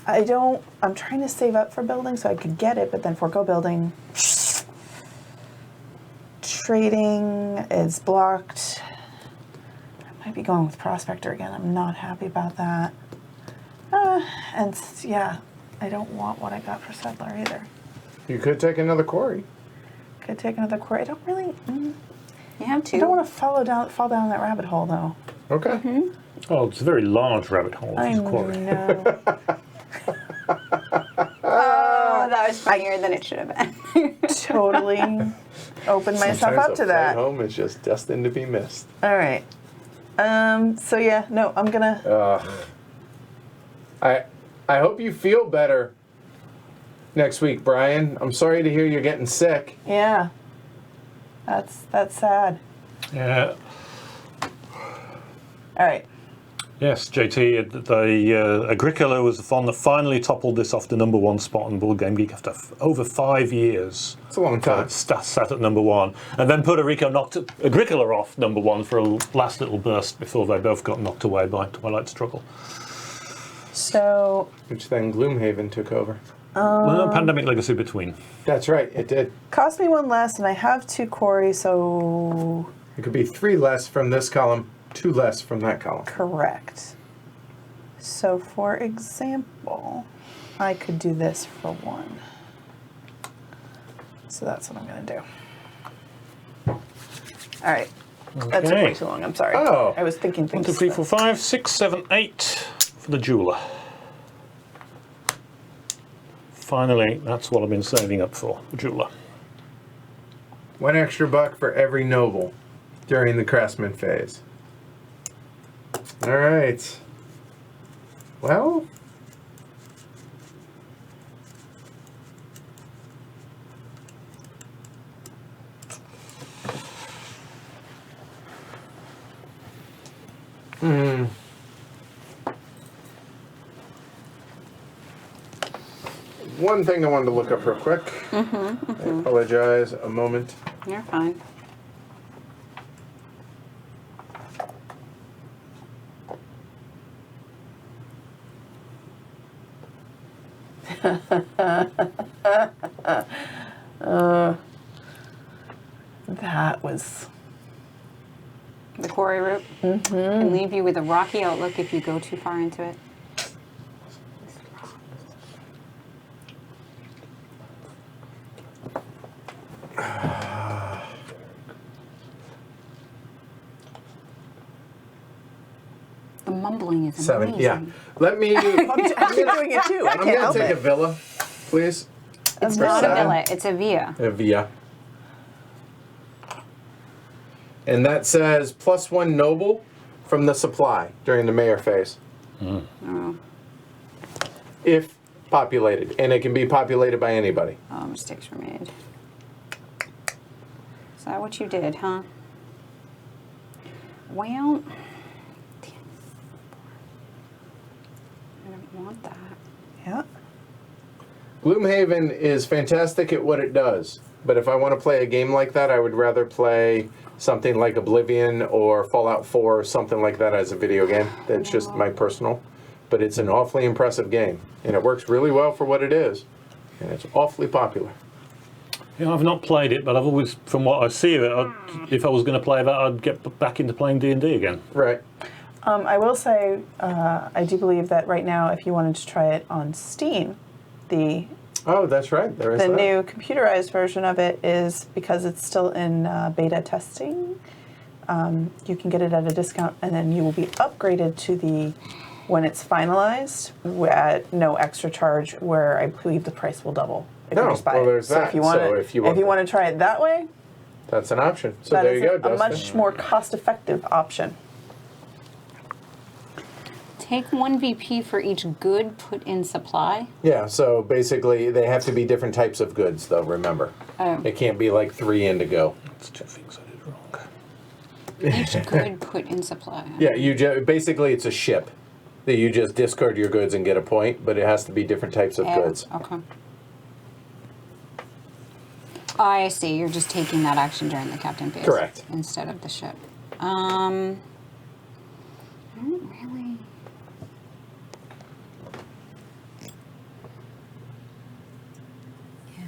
Speaker 3: I'm trying to save up for building so I could get it, but then forego building. Trading is blocked. I might be going with Prospector again. I'm not happy about that. Yeah, I don't want what I got for Settler either.
Speaker 1: You could take another quarry.
Speaker 3: Could take another quarry. I don't really.
Speaker 2: You have
Speaker 3: I don't want to fall down that rabbit hole though.
Speaker 1: Okay.
Speaker 4: Oh, it's a very large rabbit hole.
Speaker 3: I
Speaker 4: This quarry.
Speaker 3: know.
Speaker 2: Oh, that was funnier than it should have been.
Speaker 3: Totally opened myself
Speaker 1: Sometimes
Speaker 3: up
Speaker 1: a
Speaker 3: to
Speaker 1: flight
Speaker 3: that.
Speaker 1: home is just destined to be missed.
Speaker 3: All right. So yeah, no, I'm gonna.
Speaker 1: I hope you feel better next week, Brian. I'm sorry to hear you're getting sick.
Speaker 3: Yeah. That's sad.
Speaker 4: Yeah.
Speaker 3: All right.
Speaker 4: Yes, JT, the Agricola was the one that finally toppled this off the #1 spot on Board Game Geek after over 5 years.
Speaker 1: It's a long time.
Speaker 4: Sat at #1. And then Puerto Rico knocked Agricola off #1 for a last little burst before they both got knocked away by Twilight Struggle.
Speaker 3: So
Speaker 1: Which then Gloomhaven took over.
Speaker 4: Well, Pandemic Legacy between.
Speaker 1: That's right, it did.
Speaker 3: Cost me 1 less, and I have 2 quarries, so
Speaker 1: It could be 3 less from this column, 2 less from that column.
Speaker 3: correct. So, for example, I could do this for 1. So that's what I'm going to do. All right. That took
Speaker 4: Okay.
Speaker 3: way too long. I'm sorry.
Speaker 1: Oh.
Speaker 3: I was thinking
Speaker 4: 1,
Speaker 3: things.
Speaker 4: 2, 3, 4, 5, 6, 7, 8 for the jeweler. Finally, that's what I've been saving up for, the jeweler.
Speaker 1: 1 extra buck for every noble during the craftsman phase. All right. Well, one thing I wanted to look up real quick. I apologize, a moment.
Speaker 2: You're fine.
Speaker 3: That was.
Speaker 2: The quarry route can leave you with a rocky outlook if you go too far into it. The mumbling is
Speaker 1: 7,
Speaker 2: amazing.
Speaker 1: yeah. Let me.
Speaker 3: I'm doing it too. I
Speaker 1: I'm
Speaker 3: can't
Speaker 1: gonna
Speaker 3: help
Speaker 1: take a
Speaker 3: it.
Speaker 1: villa, please.
Speaker 2: It's
Speaker 1: For
Speaker 2: not a
Speaker 1: 7.
Speaker 2: villa, it's a via.
Speaker 1: A via. And that says +1 noble from the supply during the mayor phase.
Speaker 2: Oh,
Speaker 1: If populated. And it can be populated by anybody.
Speaker 2: oh, mistakes were made. Is that what you did, huh? Well, I don't want that.
Speaker 3: Yeah.
Speaker 1: Gloomhaven is fantastic at what it does. But if I want to play a game like that, I would rather play something like Oblivion or Fallout 4 or something like that as a video game. That's just my personal. But it's an awfully impressive game. And it works really well for what it is. And it's awfully popular.
Speaker 4: Yeah, I've not played it, but I've always, from what I see of it, if I was going to play that, I'd get back into playing D&D again.
Speaker 1: Right.
Speaker 3: I will say, I do believe that right now, if you wanted to try it on Steam, the
Speaker 1: Oh, that's right. There is that.
Speaker 3: new computerized version of it is, because it's still in beta testing, you can get it at a discount, and then you will be upgraded to the, when it's finalized, at no extra charge, where I believe the price will double if you
Speaker 1: No,
Speaker 3: just buy
Speaker 1: well,
Speaker 3: it.
Speaker 1: there's
Speaker 3: So
Speaker 1: that.
Speaker 3: if you want
Speaker 1: So
Speaker 3: to,
Speaker 1: if you want
Speaker 3: to try it that way,
Speaker 1: That's an option. So
Speaker 3: that
Speaker 1: there
Speaker 3: is
Speaker 1: you go,
Speaker 3: a
Speaker 1: Dustin.
Speaker 3: much more cost-effective option.
Speaker 2: Take 1 VP for each good put in supply.
Speaker 1: Yeah, so basically they have to be different types of goods, though, remember.
Speaker 2: Oh.
Speaker 1: It can't be like 3 indigo.
Speaker 4: That's 2 things I did wrong.
Speaker 2: Each good put in supply.
Speaker 1: Yeah, basically it's a ship that you just discard your goods and get a point, but it has to be different types of goods.
Speaker 2: Okay. I see. You're just taking that action during the captain phase.
Speaker 1: Correct.
Speaker 2: Instead of the ship. I don't really. Yeah,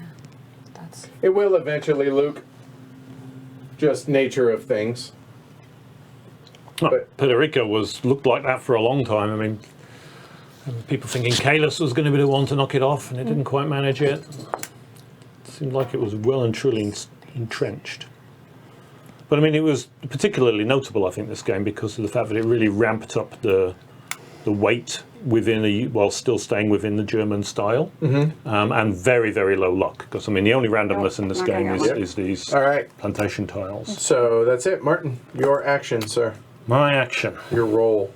Speaker 2: that's.
Speaker 1: It will eventually, Luke. Just nature of things.
Speaker 4: No,
Speaker 1: But-
Speaker 4: Puerto Rico looked like that for a long time. I mean, people thinking Kalis was going to be the one to knock it off, and it didn't quite manage it. It seemed like it was well and truly entrenched. But I mean, it was particularly notable, I think, this game because of the fact that it really ramped up the weight within while still staying within the German style, and very, very low luck. Because I mean, the only randomness in this
Speaker 2: Okay,
Speaker 4: game
Speaker 2: got
Speaker 4: is these
Speaker 1: All right.
Speaker 4: plantation tiles.
Speaker 1: So that's it, Martin. Your action, sir.
Speaker 4: My action.
Speaker 1: Your roll.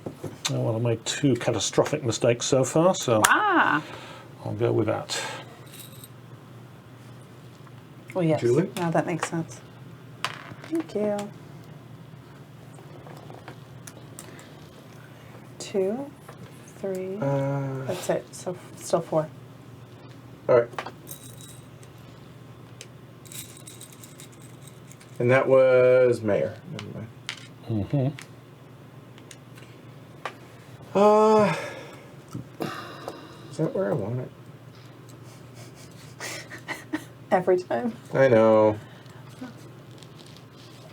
Speaker 4: Oh, well, I made 2 catastrophic mistakes so far, so
Speaker 2: Ah!
Speaker 4: I'll go with that.
Speaker 3: Well, yes.
Speaker 1: Julie?
Speaker 3: Now that makes sense. Thank you. 2, 3. That's it. So still 4.
Speaker 1: All right. And that was Mayor. Never mind. Is that where I want it?
Speaker 3: Every time.
Speaker 1: I know.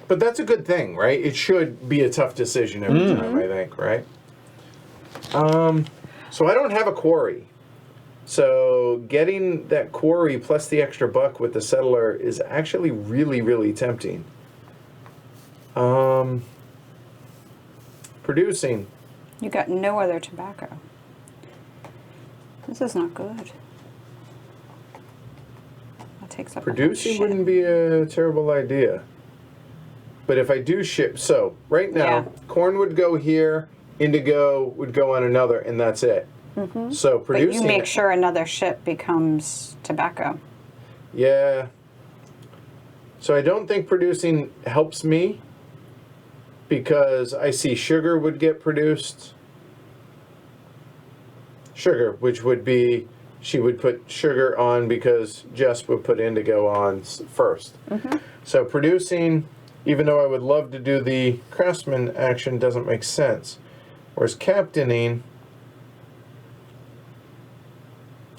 Speaker 1: But that's a good thing, right? It should be a tough decision every time, I think, right? So I don't have a quarry. So getting that quarry plus the extra buck with the settler is actually really, really tempting. Producing.
Speaker 2: You got no other tobacco. This is not good. That takes up a whole
Speaker 1: Producing
Speaker 2: shit.
Speaker 1: wouldn't be a terrible idea. But if I do ship, so right now,
Speaker 2: Yeah.
Speaker 1: corn would go here, indigo would go on another, and that's it. So
Speaker 2: But
Speaker 1: producing.
Speaker 2: you make sure another ship becomes tobacco.
Speaker 1: Yeah. So I don't think producing helps me because I see sugar would get produced. Sugar, which would be, she would put sugar on because Jess would put indigo on first. So producing, even though I would love to do the Craftsman Action, doesn't make sense. Whereas captaining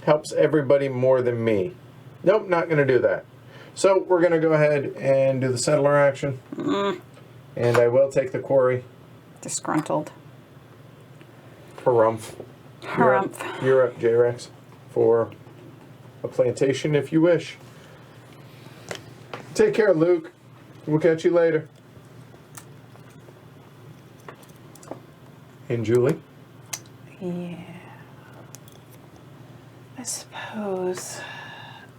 Speaker 1: helps everybody more than me. Nope, not going to do that. So we're going to go ahead and do the settler action. And I will take the quarry.
Speaker 2: Disgruntled.
Speaker 1: Harumph.
Speaker 2: Harumph.
Speaker 1: You're up, J-Rex, for a plantation if you wish. Take care, Luke. We'll catch you later. And Julie?
Speaker 3: Yeah. I suppose.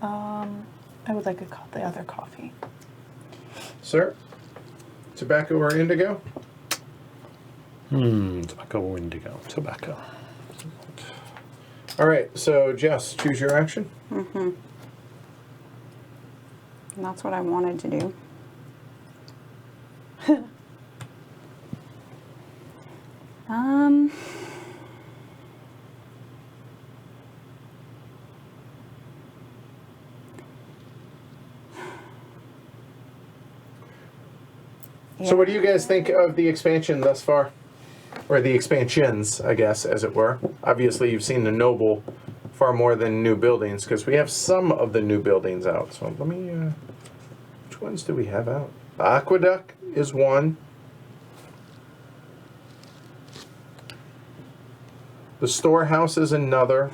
Speaker 3: I would like the other coffee.
Speaker 1: Sir? Tobacco or indigo?
Speaker 4: Tobacco or indigo? Tobacco.
Speaker 1: All right, so Jess, choose your action.
Speaker 2: And that's what I wanted to do.
Speaker 1: So what do you guys think of the expansion thus far? Or the expansions, I guess, as it were. Obviously, you've seen the Noble far more than new buildings, because we have some of the new buildings out. So let me, which ones do we have out? Aqueduct is one. The storehouse is another.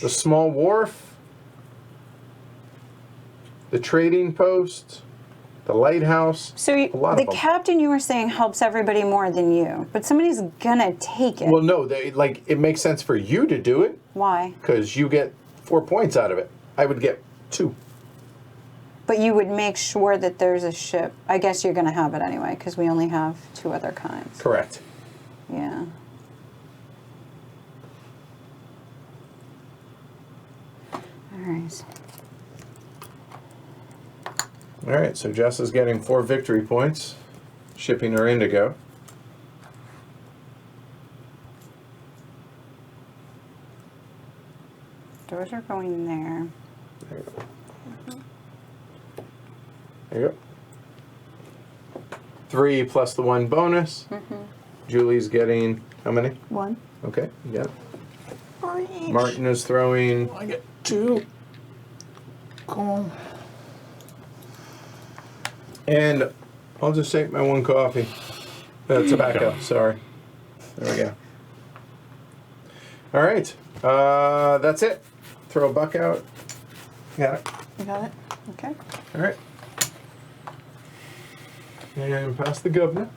Speaker 1: The small wharf, the trading post, the lighthouse.
Speaker 2: So
Speaker 1: a lot
Speaker 2: the
Speaker 1: of them.
Speaker 2: captain, you were saying, helps everybody more than you, but somebody's gonna take it.
Speaker 1: Well, no, it makes sense for you to do it
Speaker 2: Why?
Speaker 1: because you get 4 points out of it. I would get 2.
Speaker 2: But you would make sure that there's a ship. I guess you're gonna have it anyway, because we only have 2 other kinds.
Speaker 1: Correct.
Speaker 2: Yeah. All right.
Speaker 1: All right, so Jess is getting 4 victory points, shipping her indigo.
Speaker 2: Doors are going there.
Speaker 1: There you go. There you go. 3 plus the 1 bonus. Julie's getting how many?
Speaker 3: 1.
Speaker 1: Okay, you got it.
Speaker 3: For each.
Speaker 1: Martin is throwing.
Speaker 4: I get 2. Cool.
Speaker 1: And I'll just take my 1 coffee. Tobacco, sorry. There we go. All right, that's it. Throw a buck out. Got it.
Speaker 3: You got it? Okay.
Speaker 1: All right. And pass the governor.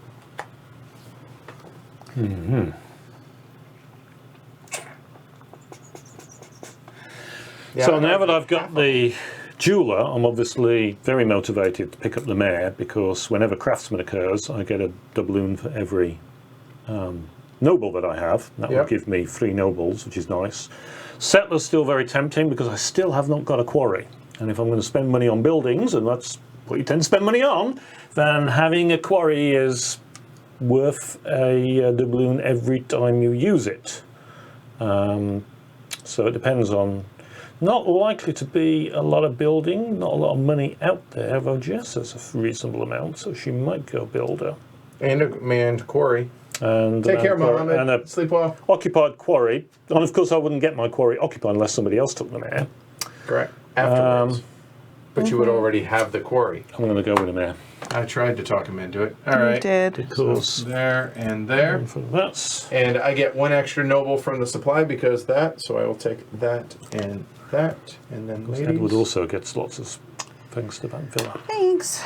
Speaker 1: Yeah,
Speaker 4: So now that I've got the jeweler, I'm obviously very motivated to pick up the mare, because whenever Craftsman occurs, I get a doubloon for every noble that I have. That
Speaker 1: Yep.
Speaker 4: will give me 3 nobles, which is nice. Settler's still very tempting because I still have not got a quarry. And if I'm going to spend money on buildings, and that's what you tend to spend money on, then having a quarry is worth a doubloon every time you use it. So it depends on. Not likely to be a lot of building, not a lot of money out there, although Jess has a reasonable amount, so she might go builder.
Speaker 1: And a manned quarry.
Speaker 4: And
Speaker 1: Take care, Mohammed.
Speaker 4: And a
Speaker 1: Sleep well.
Speaker 4: occupied quarry. And of course, I wouldn't get my quarry occupied unless somebody else took them there.
Speaker 1: Correct. Afterwards. But you would already have the quarry.
Speaker 4: I'm going to go with him there.
Speaker 1: I tried to talk him into it. All right.
Speaker 3: You did.
Speaker 4: Because
Speaker 1: There and there.
Speaker 4: for that.
Speaker 1: And I get one extra noble from the supply because that, so I will take that. And then ladies.
Speaker 4: Edward also gets lots of things to Van Villa.
Speaker 3: Thanks.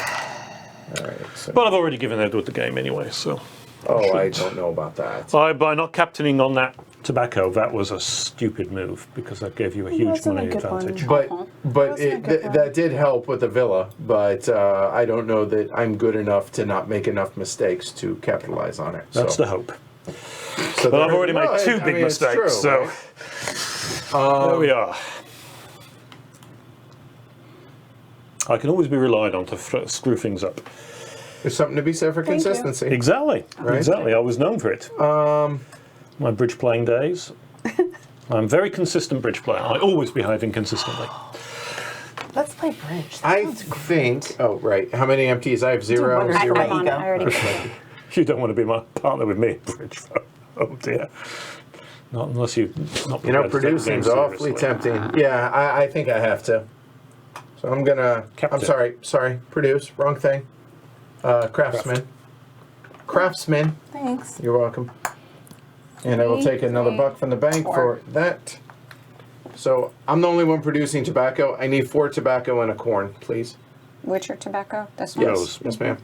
Speaker 1: All right. So.
Speaker 4: But I've already given Edward the game anyway, so.
Speaker 1: Oh, I don't know about that.
Speaker 4: By not captaining on that tobacco, that was a stupid move because that gave you a huge
Speaker 3: wasn't a
Speaker 4: money
Speaker 3: good one.
Speaker 4: advantage.
Speaker 1: But
Speaker 3: Wasn't a good one.
Speaker 1: that did help with the villa, but I don't know that I'm good enough to not make enough mistakes to capitalize on it.
Speaker 4: That's
Speaker 1: so.
Speaker 4: the hope.
Speaker 1: So
Speaker 4: But I've already
Speaker 1: well,
Speaker 4: made two
Speaker 1: I
Speaker 4: big
Speaker 1: mean, it's
Speaker 4: mistakes,
Speaker 1: true,
Speaker 4: so
Speaker 1: right?
Speaker 4: there we are. I can always be relied on to screw things up.
Speaker 1: There's something to be said for
Speaker 3: Thank you.
Speaker 1: consistency.
Speaker 4: Exactly.
Speaker 1: Right.
Speaker 4: Exactly. I was known for it. My bridge playing days. I'm a very consistent bridge player. I always behave inconsistently.
Speaker 3: Let's play bridge. That
Speaker 1: I
Speaker 3: sounds great.
Speaker 1: think. Oh, right. How many empties? I have zero.
Speaker 3: wonder if
Speaker 1: Zero.
Speaker 3: you're
Speaker 2: I'm on it.
Speaker 3: ego.
Speaker 2: I already played.
Speaker 4: You don't want to be my partner with me at bridge. Oh dear. Not unless you. Not
Speaker 1: You know,
Speaker 4: prepared to take the
Speaker 1: producing's
Speaker 4: game
Speaker 1: awfully
Speaker 4: seriously.
Speaker 1: tempting. Yeah, I think I have to. So I'm gonna.
Speaker 4: Captain.
Speaker 1: I'm sorry. Produce. Wrong thing. Craftsman. Craftsman.
Speaker 3: Thanks.
Speaker 1: You're welcome. And I will take another
Speaker 2: Three,
Speaker 1: buck from the bank for that. So I'm the only one producing tobacco. I need 4 tobacco and a corn, please.
Speaker 2: Which are tobacco? This one?
Speaker 1: Yes,
Speaker 4: Those.
Speaker 1: yes, ma'am.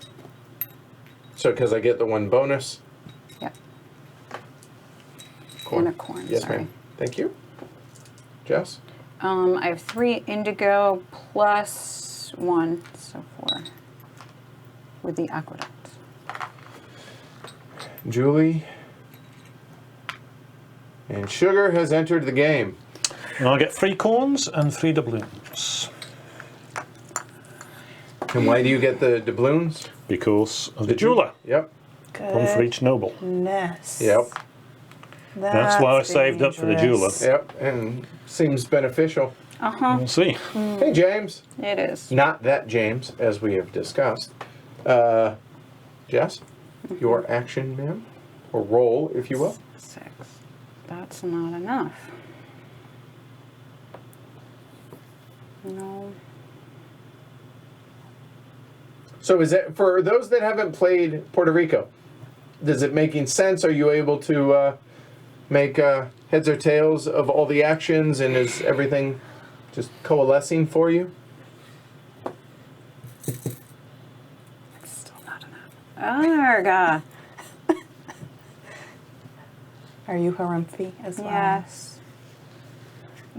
Speaker 1: So because I get the 1 bonus.
Speaker 2: Yep.
Speaker 1: Corn.
Speaker 2: And a corn,
Speaker 1: Yes,
Speaker 2: sorry.
Speaker 1: ma'am. Thank you. Jess?
Speaker 2: I have 3 indigo plus 1, so 4. With the aqueduct.
Speaker 1: Julie. And sugar has entered the game.
Speaker 4: And I get 3 corns and 3 doubloons.
Speaker 1: And why do you get the doubloons?
Speaker 4: Because of the
Speaker 1: Did you?
Speaker 4: jeweler.
Speaker 1: Yep.
Speaker 4: One for each noble.
Speaker 3: Goodness.
Speaker 1: Yep.
Speaker 4: That's why I saved up for the
Speaker 3: dangerous.
Speaker 1: Yep. And seems beneficial.
Speaker 4: We'll see.
Speaker 1: Hey, James.
Speaker 2: It is.
Speaker 1: Not that James, as we have discussed. Jess, your action, ma'am, or roll, if you will.
Speaker 2: 6. That's not enough. No.
Speaker 1: So is it, for those that haven't played Puerto Rico, does it making sense? Are you able to make heads or tails of all the actions, and is everything just coalescing for you?
Speaker 2: It's still not enough. Arga.
Speaker 3: Are you Harumphy as well?
Speaker 2: Yes.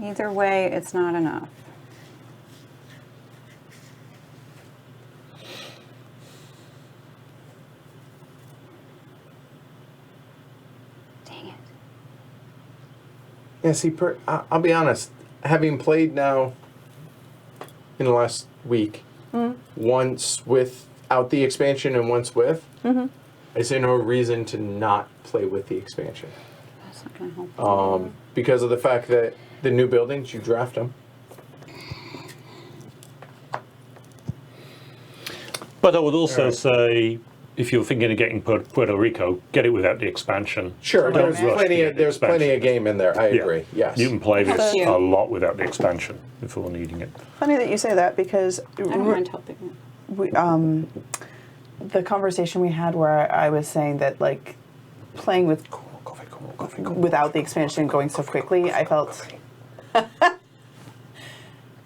Speaker 2: Either way, it's not enough. Dang it.
Speaker 1: Yeah, see, I'll be honest. Having played now in the last week, once without the expansion and once with, I see no reason to not play with the expansion.
Speaker 2: That's not going to help.
Speaker 1: Because of the fact that the new buildings, you draft them.
Speaker 4: But I would also
Speaker 1: Alright.
Speaker 4: say, if you're thinking of getting Puerto Rico, get it without the expansion.
Speaker 1: Sure,
Speaker 4: Don't
Speaker 1: there's
Speaker 4: rush to
Speaker 1: plenty.
Speaker 4: get
Speaker 1: Of,
Speaker 4: the
Speaker 1: there's plenty of
Speaker 4: expansion.
Speaker 1: game in there. I
Speaker 4: Yeah.
Speaker 1: agree. Yes.
Speaker 4: You can play this
Speaker 2: Thank you.
Speaker 4: a lot without the expansion before needing it.
Speaker 3: Funny that you say that because
Speaker 2: I don't mind helping you.
Speaker 3: we, the conversation we had where I was saying that like playing with
Speaker 4: Coffee.
Speaker 3: without the expansion going so quickly, I felt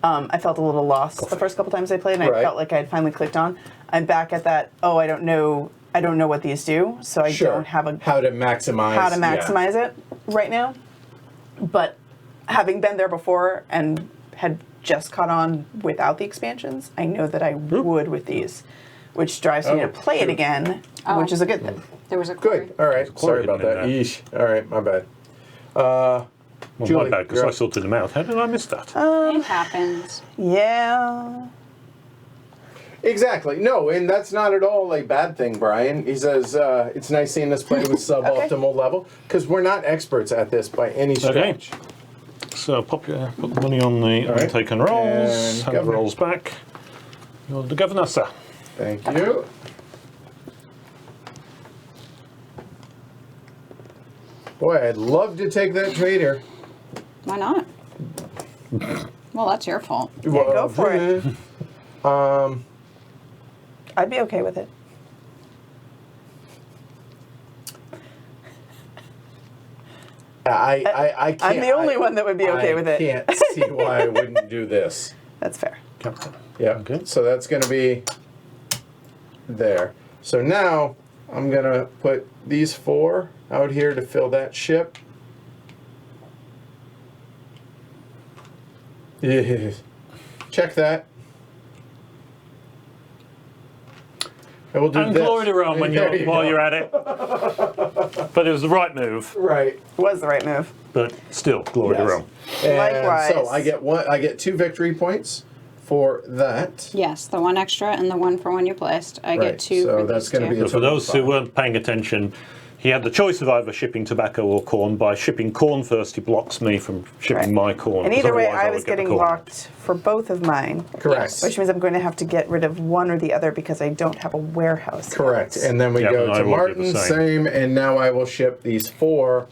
Speaker 3: I felt a little lost the first couple times I played, and I
Speaker 1: Right.
Speaker 3: felt like I had finally clicked on. I'm back at that. Oh, I don't know what these do, so I
Speaker 1: Sure.
Speaker 3: don't have a
Speaker 1: how to maximize.
Speaker 3: how to
Speaker 1: yeah.
Speaker 3: maximize it right now. But having been there before and had just caught on without the expansions, I know that I would with these, which drives me
Speaker 1: Oh,
Speaker 3: to play it
Speaker 1: true.
Speaker 3: again,
Speaker 2: Oh.
Speaker 3: which is a good thing.
Speaker 2: There was a
Speaker 1: Good. All right.
Speaker 4: There's a quarry
Speaker 1: Sorry about
Speaker 4: hidden
Speaker 1: that.
Speaker 4: in there.
Speaker 1: Yeesh. All right. My bad.
Speaker 4: Well,
Speaker 1: Julie,
Speaker 4: my bad, because
Speaker 1: you're
Speaker 4: I
Speaker 1: up.
Speaker 4: sorted them out. How did I miss that?
Speaker 2: It happens.
Speaker 3: Yeah.
Speaker 1: Exactly. No, and that's not at all a bad thing, Brian. He says it's nice seeing us play with suboptimal level because we're not experts at this by any stretch.
Speaker 4: So put the money on the
Speaker 1: right.
Speaker 4: untaken rolls,
Speaker 1: And
Speaker 4: hand the
Speaker 1: governor.
Speaker 4: rolls back. You're the governor, sir.
Speaker 1: Thank you. Boy, I'd love to take that trader.
Speaker 2: Why not? Well, that's your fault.
Speaker 3: Yeah, go for it. I'd be okay with it.
Speaker 1: I can't.
Speaker 3: I'm the only one that would be okay with it.
Speaker 1: I can't see why I wouldn't do this.
Speaker 3: That's fair.
Speaker 4: Captain.
Speaker 1: Yeah.
Speaker 4: Okay.
Speaker 1: So that's going to be there. So now I'm going to put these 4 out here to fill that ship. Yeah. Check that. I will do
Speaker 4: And
Speaker 1: this.
Speaker 4: glory to Rome when
Speaker 1: There
Speaker 4: while
Speaker 1: go.
Speaker 4: you're at it. But it was the right move.
Speaker 1: Right.
Speaker 3: It was the right move.
Speaker 4: But still, glory to
Speaker 1: Yes.
Speaker 4: Rome.
Speaker 1: And
Speaker 3: Likewise.
Speaker 1: so I get 2 victory points for that.
Speaker 2: Yes, the 1 extra and the 1 for when you placed. I
Speaker 1: Right,
Speaker 2: get 2
Speaker 1: so
Speaker 2: for
Speaker 1: that's
Speaker 2: these
Speaker 1: gonna
Speaker 2: two.
Speaker 1: be a
Speaker 4: But for
Speaker 1: total
Speaker 4: those
Speaker 1: of
Speaker 4: who
Speaker 1: 5.
Speaker 4: weren't paying attention, he had the choice of either shipping tobacco or corn. By shipping corn first, he blocks me from shipping my corn.
Speaker 3: And
Speaker 4: 'cause
Speaker 3: either way,
Speaker 4: otherwise
Speaker 3: I
Speaker 4: would
Speaker 3: was
Speaker 4: get the
Speaker 3: getting
Speaker 4: corn.
Speaker 3: blocked for both of mine.
Speaker 1: Correct.
Speaker 3: Which means I'm going to have to get rid of one or the other because I don't have a warehouse.
Speaker 1: Correct.
Speaker 3: yet.
Speaker 1: And then we
Speaker 4: Yeah,
Speaker 1: go
Speaker 4: and I
Speaker 1: to
Speaker 4: will do
Speaker 1: Martin,
Speaker 4: the
Speaker 1: same, and now I will ship these 4,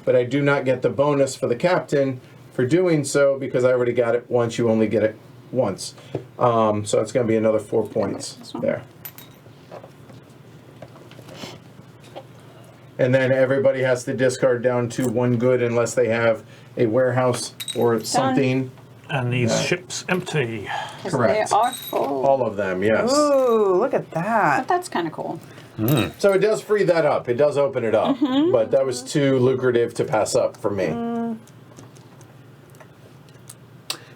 Speaker 1: but I do not get the bonus for the captain for doing so because I already got it once. You only get it once. So it's going to be another 4 points there. And then everybody has to discard down to 1 good unless they have a warehouse or something.
Speaker 4: And these ships empty.
Speaker 2: 'Cause
Speaker 1: Correct.
Speaker 2: They are full.
Speaker 1: All of them, yes.
Speaker 3: Ooh, look at
Speaker 2: But
Speaker 3: that.
Speaker 2: that's kind of cool.
Speaker 1: So it does free that up. It does open it up. But that was too lucrative to pass up for me.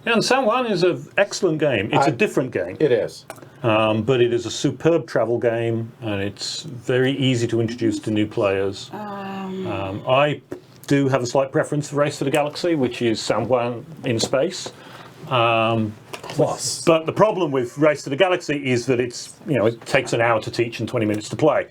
Speaker 4: Yeah, and San Juan is an excellent game. It's a different game,
Speaker 1: It is.
Speaker 4: but it is a superb travel game, and it's very easy to introduce to new players. I do have a slight preference for Race for the Galaxy, which is San Juan in space.
Speaker 1: Plus.
Speaker 4: But the problem with Race to the Galaxy is that it takes an hour to teach and 20 minutes to play.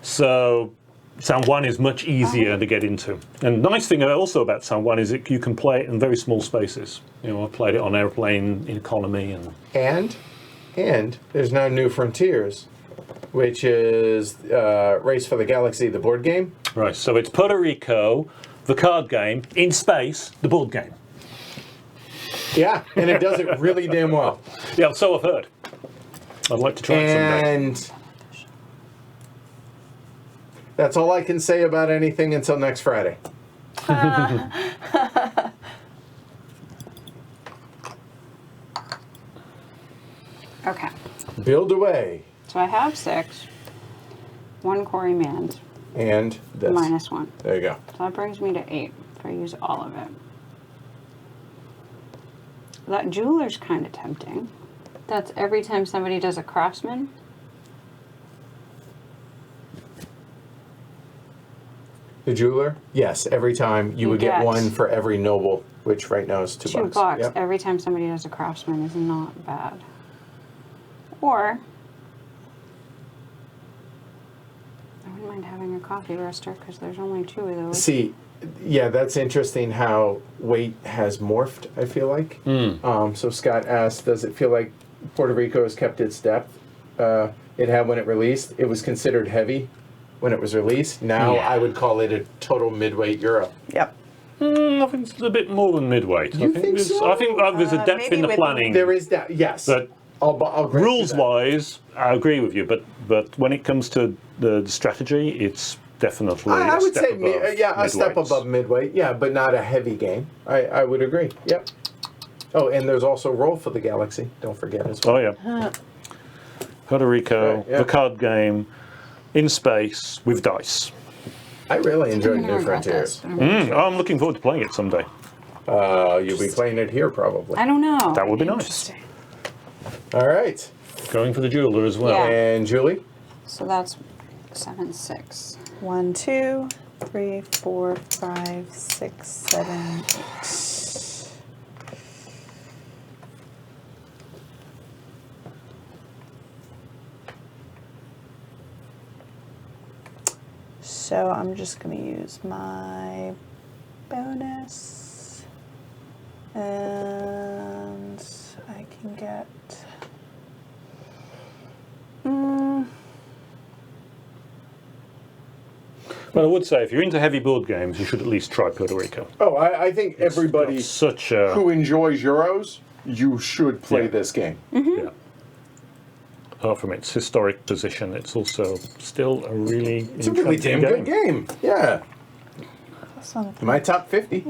Speaker 4: So San Juan is much easier to get into. And the nice thing also about San Juan is that you can play it in very small spaces. I played it on airplane, in economy, and
Speaker 1: And there's now New Frontiers, which is Race for the Galaxy, the board game.
Speaker 4: right. So it's Puerto Rico, the card game, in space, the board game.
Speaker 1: Yeah, and it does it really damn well.
Speaker 4: Yeah, so I've heard. I'd like to try it someday.
Speaker 1: And that's all I can say about anything until next Friday.
Speaker 2: Okay.
Speaker 1: Build away.
Speaker 2: So I have 6. 1 quarry manned.
Speaker 1: And this.
Speaker 2: -1.
Speaker 1: There you go.
Speaker 2: So that brings me to 8 if I use all of it. That jeweler's kind of tempting. That's every time somebody does a craftsman.
Speaker 1: The jeweler? Yes, every time you would get
Speaker 2: get
Speaker 1: 1 for every noble, which right now is $2.
Speaker 2: $2
Speaker 1: Yep.
Speaker 2: every time somebody does a craftsman is not bad. Or I wouldn't mind having a coffee roaster because there's only 2 of those.
Speaker 1: See, yeah, that's interesting how weight has morphed, I feel like. So Scott asked, does it feel like Puerto Rico has kept its depth? It had when it released. It was considered heavy when it was released. Now
Speaker 4: Yeah.
Speaker 1: I would call it a total midweight Euro.
Speaker 3: Yep.
Speaker 4: I think it's a bit more than midweight.
Speaker 1: You think so?
Speaker 4: I think there's a depth
Speaker 3: maybe
Speaker 4: in the
Speaker 3: with-
Speaker 4: planning.
Speaker 1: There is that, yes.
Speaker 4: But
Speaker 1: I'll grant you
Speaker 4: rules
Speaker 1: that.
Speaker 4: wise, I agree with you. But when it comes to the strategy, it's definitely
Speaker 1: I
Speaker 4: a
Speaker 1: would
Speaker 4: step
Speaker 1: say,
Speaker 4: above
Speaker 1: a step
Speaker 4: midweights.
Speaker 1: above midweight, yeah, but not a heavy game. I would agree, yep. Oh, and there's also Roll for the Galaxy, don't forget as well.
Speaker 4: Oh yeah. Puerto Rico,
Speaker 1: Right, yeah.
Speaker 4: the card game, in space with dice.
Speaker 1: I really enjoyed
Speaker 2: I'm gonna
Speaker 1: New
Speaker 2: regret
Speaker 1: Frontiers.
Speaker 2: this, but I'm-
Speaker 4: I'm looking forward to playing it someday.
Speaker 1: You'll be playing it here probably.
Speaker 2: I don't know.
Speaker 4: That would be nice.
Speaker 3: Interesting.
Speaker 1: All right.
Speaker 4: Going for the jeweler as well.
Speaker 2: Yeah.
Speaker 1: And Julie?
Speaker 2: So that's 7, 6.
Speaker 3: 1, 2, 3, 4, 5, 6, 7, 8. So I'm just going to use my bonus, and I can get.
Speaker 4: But I would say, if you're into heavy board games, you should at least try Puerto Rico.
Speaker 1: Oh, I think everybody
Speaker 4: It's such a
Speaker 1: who enjoys Euros, you should play this game.
Speaker 4: yeah. Apart from its historic position, it's also still a really
Speaker 1: It's a really damn good game. Yeah.
Speaker 3: This one.
Speaker 1: My top 50.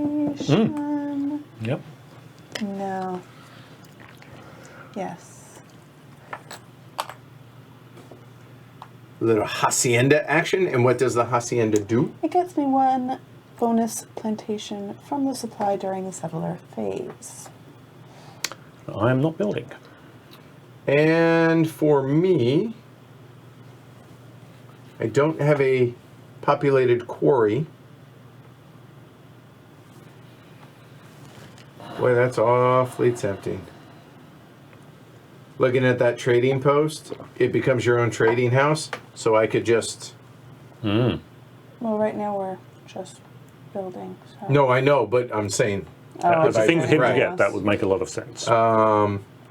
Speaker 4: Yep.
Speaker 3: No. Yes.
Speaker 1: A little hacienda action. And what does the hacienda do?
Speaker 3: It gets me 1 bonus plantation from the supply during the settler phase.
Speaker 4: I am not building.
Speaker 1: And for me, I don't have a populated quarry. Boy, that's awfully tempting. Looking at that trading post, it becomes your own trading house, so I could just...
Speaker 3: Well, right now we're just building. So.
Speaker 1: No, I know, but I'm saying...
Speaker 4: As a thing for him
Speaker 1: Right.
Speaker 4: to get, that would make a lot of sense.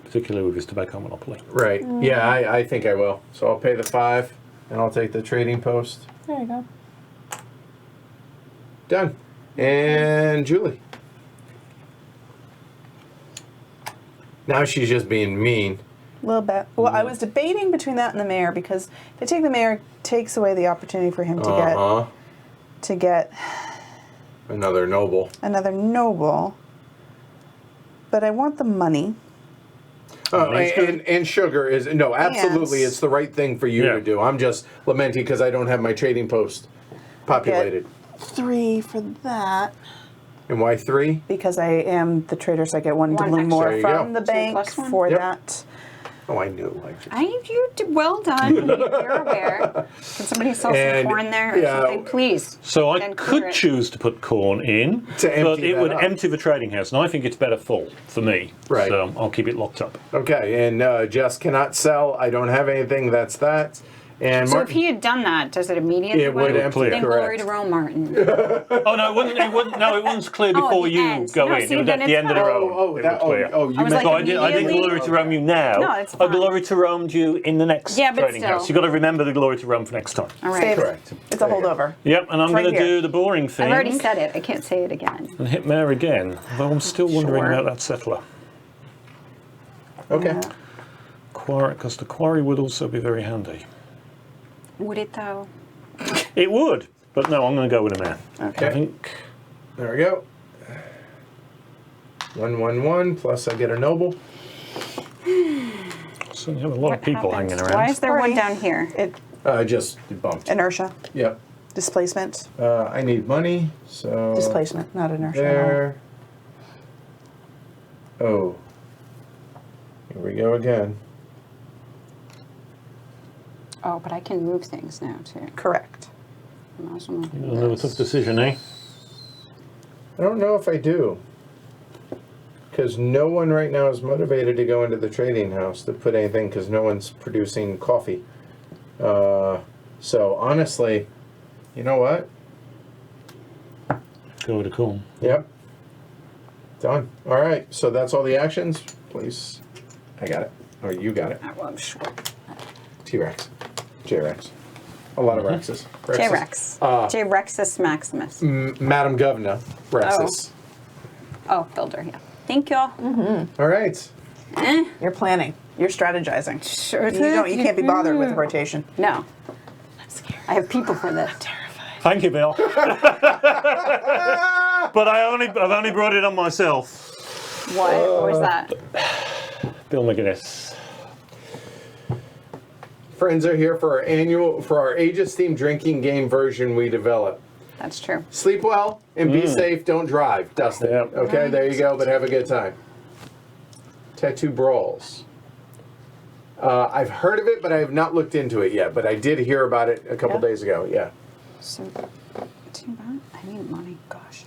Speaker 4: Particularly with his tobacco monopoly.
Speaker 1: Right. Yeah, I think I will. So I'll pay the 5, and I'll take the trading post.
Speaker 3: There you go.
Speaker 1: Done. And Julie. Now she's just being mean.
Speaker 3: A little bit. Well, I was debating between that and the mayor because if I take the mayor, it takes away the opportunity for him to get
Speaker 1: Another noble.
Speaker 3: another noble. But I want the money.
Speaker 1: Oh, and sugar is no, absolutely,
Speaker 3: And-
Speaker 1: it's the right thing for you
Speaker 4: Yeah.
Speaker 1: to do. I'm just lamenting because I don't have my trading post populated.
Speaker 3: 3 for that
Speaker 1: And why 3?
Speaker 3: because I am the trader, so I get 1
Speaker 2: One
Speaker 3: doubling
Speaker 2: extra.
Speaker 3: more
Speaker 1: There you
Speaker 3: from
Speaker 1: go.
Speaker 3: the
Speaker 2: 2
Speaker 3: bank
Speaker 2: plus 1.
Speaker 3: for
Speaker 1: Yep.
Speaker 3: that.
Speaker 1: Oh, I knew.
Speaker 2: Well done. You're aware. Can somebody sell some
Speaker 1: And,
Speaker 2: corn there or
Speaker 1: yeah,
Speaker 2: something, please?
Speaker 4: So I
Speaker 2: Then clear
Speaker 4: could
Speaker 2: it.
Speaker 4: choose to put corn in,
Speaker 1: To
Speaker 4: but
Speaker 1: empty
Speaker 4: it
Speaker 1: that
Speaker 4: would
Speaker 1: up.
Speaker 4: empty the trading house, and I think it's better full for me.
Speaker 1: Right.
Speaker 4: So I'll keep it locked up.
Speaker 1: Okay, and Jess cannot sell. I don't have anything. That's that. And
Speaker 2: So
Speaker 1: Martin,
Speaker 2: if he had done that, does it immediately
Speaker 1: it would
Speaker 2: win?
Speaker 1: empty.
Speaker 2: Then glory
Speaker 1: Correct.
Speaker 2: to Rome, Martin.
Speaker 4: Oh no, it wouldn't. No, it wouldn't clear
Speaker 2: Oh, at
Speaker 4: before
Speaker 2: the
Speaker 4: you
Speaker 2: end.
Speaker 4: go
Speaker 2: No,
Speaker 4: in.
Speaker 2: see,
Speaker 4: It was
Speaker 2: then
Speaker 4: at the
Speaker 2: it's
Speaker 4: end of the
Speaker 2: fine.
Speaker 4: road.
Speaker 1: Oh,
Speaker 4: it
Speaker 1: that.
Speaker 4: would clear.
Speaker 1: Oh, you
Speaker 2: I was
Speaker 1: meant.
Speaker 2: like,
Speaker 4: So I did
Speaker 2: immediately?
Speaker 4: glory to Rome you now.
Speaker 2: No, it's
Speaker 4: I
Speaker 2: fine.
Speaker 4: glory to Rome you in the next
Speaker 2: Yeah, but
Speaker 4: trading
Speaker 2: still.
Speaker 4: house. You've got to remember the glory to Rome for next time.
Speaker 2: All right.
Speaker 3: Save it.
Speaker 1: Correct.
Speaker 3: It's a
Speaker 1: There you go.
Speaker 3: holdover.
Speaker 4: Yep, and I'm
Speaker 3: Right
Speaker 4: going to
Speaker 3: here.
Speaker 4: do the boring thing.
Speaker 2: I've already said it. I can't say it again.
Speaker 4: And hit mayor again. Though I'm still wondering
Speaker 2: Sure.
Speaker 4: about that settler.
Speaker 1: Okay.
Speaker 4: Quarry, because the quarry would also be very handy.
Speaker 2: Would it though?
Speaker 4: It would, but no, I'm going to go with a mayor.
Speaker 1: Okay.
Speaker 4: I think.
Speaker 1: There we go. 111 plus I get a noble.
Speaker 4: So you have a lot of people
Speaker 2: happens?
Speaker 4: hanging around.
Speaker 2: Why is there one
Speaker 3: Sorry.
Speaker 2: down here?
Speaker 3: It
Speaker 1: Just bumped.
Speaker 3: inertia,
Speaker 1: Yep.
Speaker 3: displacement,
Speaker 1: I need money, so
Speaker 3: displacement, not inertia.
Speaker 1: there. Oh. Here we go again.
Speaker 2: Oh, but I can move things now too.
Speaker 3: Correct.
Speaker 2: I might as well move
Speaker 4: Another
Speaker 2: this.
Speaker 4: tough decision, eh?
Speaker 1: I don't know if I do. Because no one right now is motivated to go into the trading house to put anything because no one's producing coffee. So honestly, you know what?
Speaker 4: Go with a corn.
Speaker 1: Yep. Done. All right. So that's all the actions. Please. I got it. Or you got it.
Speaker 2: Oh, well, I'm sure.
Speaker 1: T-Rex. J-Rex. A lot of Rexes.
Speaker 2: J-Rex. J-Rexus Maximus.
Speaker 1: Madam Governor. Rexes.
Speaker 2: Oh, builder, yeah. Thank you.
Speaker 1: All right.
Speaker 3: You're planning. You're strategizing.
Speaker 2: Sure.
Speaker 3: You can't be bothered with rotation.
Speaker 2: No. I have people for this.
Speaker 4: Thank you, Bill. But I've only brought it on myself.
Speaker 2: What was that?
Speaker 4: Bill McGuinness.
Speaker 1: Friends are here for our Aegis themed drinking game version we developed.
Speaker 2: That's true.
Speaker 1: Sleep well and be safe. Don't drive, Dustin.
Speaker 4: Yep.
Speaker 1: Okay, there you go. But have a good time. Tattoo brawls. I've heard of it, but I have not looked into it yet. But I did hear about it a couple days ago. Yeah.
Speaker 2: So, too bad. I need money. Gosh.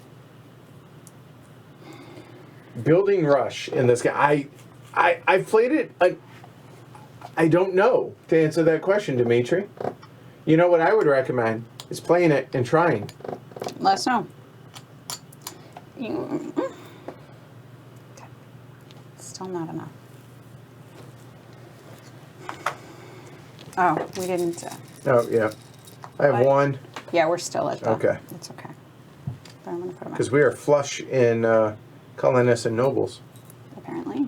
Speaker 1: Building Rush in this game. I've played it. I don't know to answer that question, Dimitri. You know what I would recommend is playing it and trying.
Speaker 2: Let us know. Still not enough. Oh, we didn't.
Speaker 1: Oh yeah, I have
Speaker 2: What?
Speaker 1: one.
Speaker 2: Yeah, we're still at the.
Speaker 1: Okay.
Speaker 2: It's okay. But I'm gonna put them
Speaker 1: Because we are flush in colonists and nobles.
Speaker 2: apparently.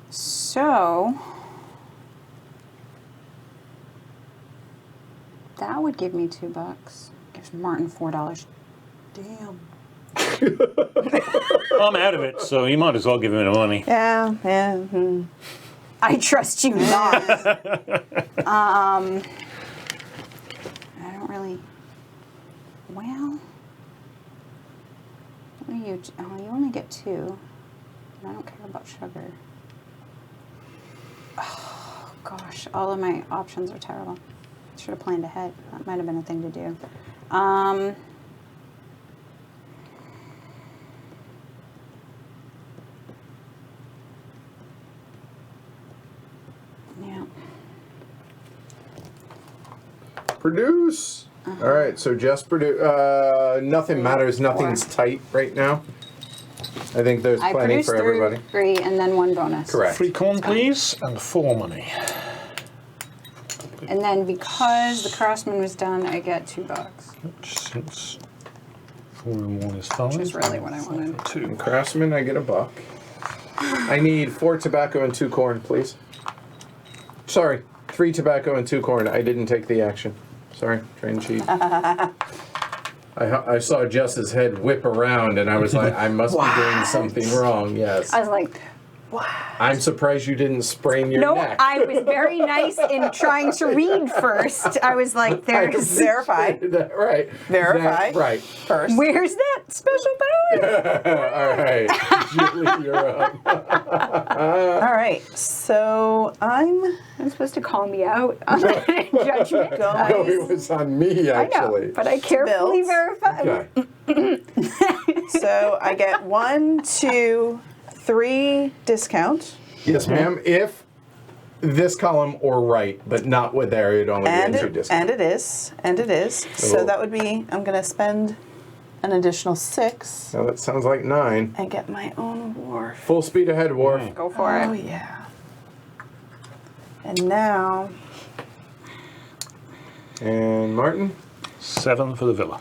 Speaker 2: So that would give me $2. Gives Martin $4. Damn.
Speaker 4: I'm out of it, so you might as well give him the money.
Speaker 3: Yeah, yeah.
Speaker 2: I trust you not. I don't really. Well, what do you? Oh, you only get 2. And I don't care about sugar. Oh gosh, all of my options are terrible. Should have planned ahead. That might have been a thing to do. Yeah.
Speaker 1: Produce. All right, so just produce. Nothing matters. Nothing's tight right now. I think there's
Speaker 2: I
Speaker 1: plenty
Speaker 2: produced
Speaker 1: for everybody.
Speaker 2: 3 and then 1 bonus.
Speaker 1: Correct.
Speaker 4: 3 corn, please, and 4 money.
Speaker 2: And then because the Craftsman was done, I get $2.
Speaker 4: Which, since 4 and 1 is 5.
Speaker 2: Which is really what I wanted.
Speaker 4: 2.
Speaker 1: Craftsman, I get $1. I need 4 tobacco and 2 corn, please. Sorry, 3 tobacco and 2 corn. I didn't take the action. Sorry, train cheat. I saw Jess's head whip around, and I was like, I must be doing something wrong. Yes.
Speaker 2: I was like,
Speaker 1: I'm surprised you didn't sprain your
Speaker 2: no,
Speaker 1: neck.
Speaker 2: I was very nice in trying to read first. I was like, there's,
Speaker 3: Verify.
Speaker 1: Right.
Speaker 3: Verify.
Speaker 1: Right.
Speaker 3: First.
Speaker 2: where's that special power?
Speaker 1: All right. Julie, you're up.
Speaker 3: All right. So I'm
Speaker 2: I'm supposed to call me out on my judgment.
Speaker 1: No, it was on me,
Speaker 2: I know,
Speaker 1: actually.
Speaker 2: but I carefully
Speaker 3: Built.
Speaker 2: verified.
Speaker 1: Okay.
Speaker 3: so I get 1, 2, 3 discount.
Speaker 1: Yes, ma'am. If this column or right, but not with there, it'd only be into discount.
Speaker 3: And it is. And it is. So that would be, I'm going to spend an additional 6
Speaker 1: Now that sounds like 9.
Speaker 3: and get my own wharf.
Speaker 1: Full speed ahead, Wharf.
Speaker 2: Go for
Speaker 3: Oh,
Speaker 2: it.
Speaker 3: yeah. And now,
Speaker 1: And Martin.
Speaker 4: 7 for the villa.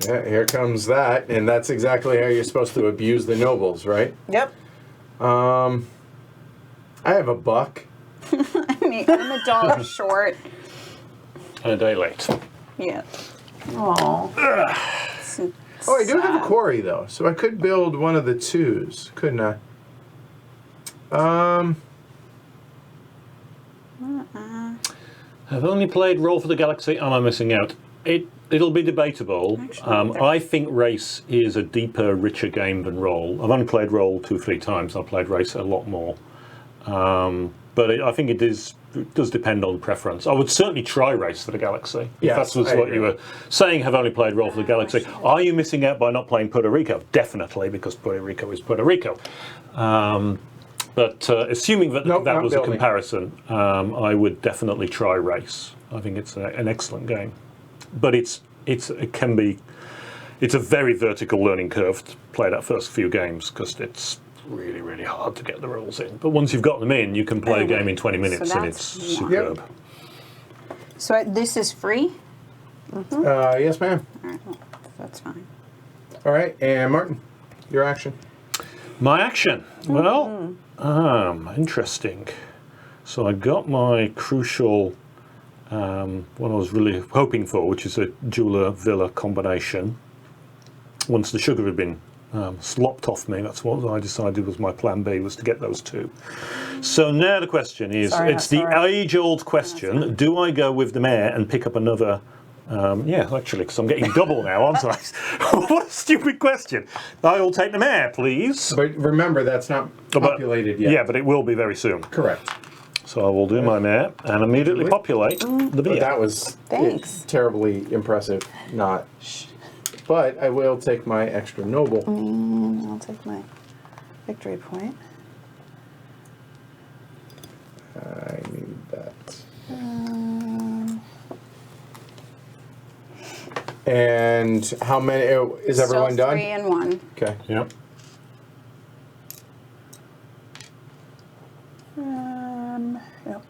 Speaker 1: Yeah, here comes that, and that's exactly how you're supposed to abuse the nobles, right?
Speaker 3: yep.
Speaker 1: I have $1.
Speaker 2: I mean, I'm $1 short.
Speaker 4: And a day late.
Speaker 2: Yeah.
Speaker 3: Oh.
Speaker 1: Oh, I do have a quarry though, so I could build one of the 2s, couldn't I?
Speaker 4: I've only played Roll for the Galaxy. Am I missing out? It'll be debatable. I think Race is a deeper, richer game than Roll. I've only played Roll 2-3 times. I've played Race a lot more. But I think it does depend on preference. I would certainly try Race for the Galaxy.
Speaker 1: Yes,
Speaker 4: if that was
Speaker 1: I
Speaker 4: what
Speaker 1: agree.
Speaker 4: you were saying, have only played Roll for the Galaxy. Are you missing out by not playing Puerto Rico? Definitely, because Puerto Rico is Puerto Rico. But assuming that
Speaker 1: Nope,
Speaker 4: that
Speaker 1: not
Speaker 4: was
Speaker 1: building.
Speaker 4: a comparison, I would definitely try Race. I think it's an excellent game. But it's a very vertical learning curve to play that first few games because it's really, really hard to get the rules in. But once you've got them in, you can play a game in 20 minutes and it's
Speaker 2: that's one.
Speaker 4: superb.
Speaker 2: So this is free?
Speaker 1: Yes, ma'am.
Speaker 2: All right, well, that's fine.
Speaker 1: All right, and Martin, your action.
Speaker 4: My action. Well, interesting. So I got my crucial, what I was really hoping for, which is a jeweler-villa combination. Once the sugar had been slopped off me, that's what I decided was my plan B, was to get those 2. So now the question is, it's the age-old question, do I go with the mare and pick up another? Yeah, actually, because I'm getting double now, aren't I? What a stupid question. I will take the mare, please.
Speaker 1: But remember, that's not populated yet.
Speaker 4: Yeah, but it will be very soon.
Speaker 1: Correct.
Speaker 4: So I will do my mare and immediately populate the
Speaker 1: But
Speaker 4: beer.
Speaker 1: that was
Speaker 3: Thanks.
Speaker 1: terribly impressive. Not. But I will take my extra noble.
Speaker 3: I'll take my victory point.
Speaker 1: I need that. And how many? Is everyone
Speaker 2: Still
Speaker 1: done?
Speaker 2: 3 and 1.
Speaker 1: Okay.
Speaker 4: Yep.
Speaker 3: Yep.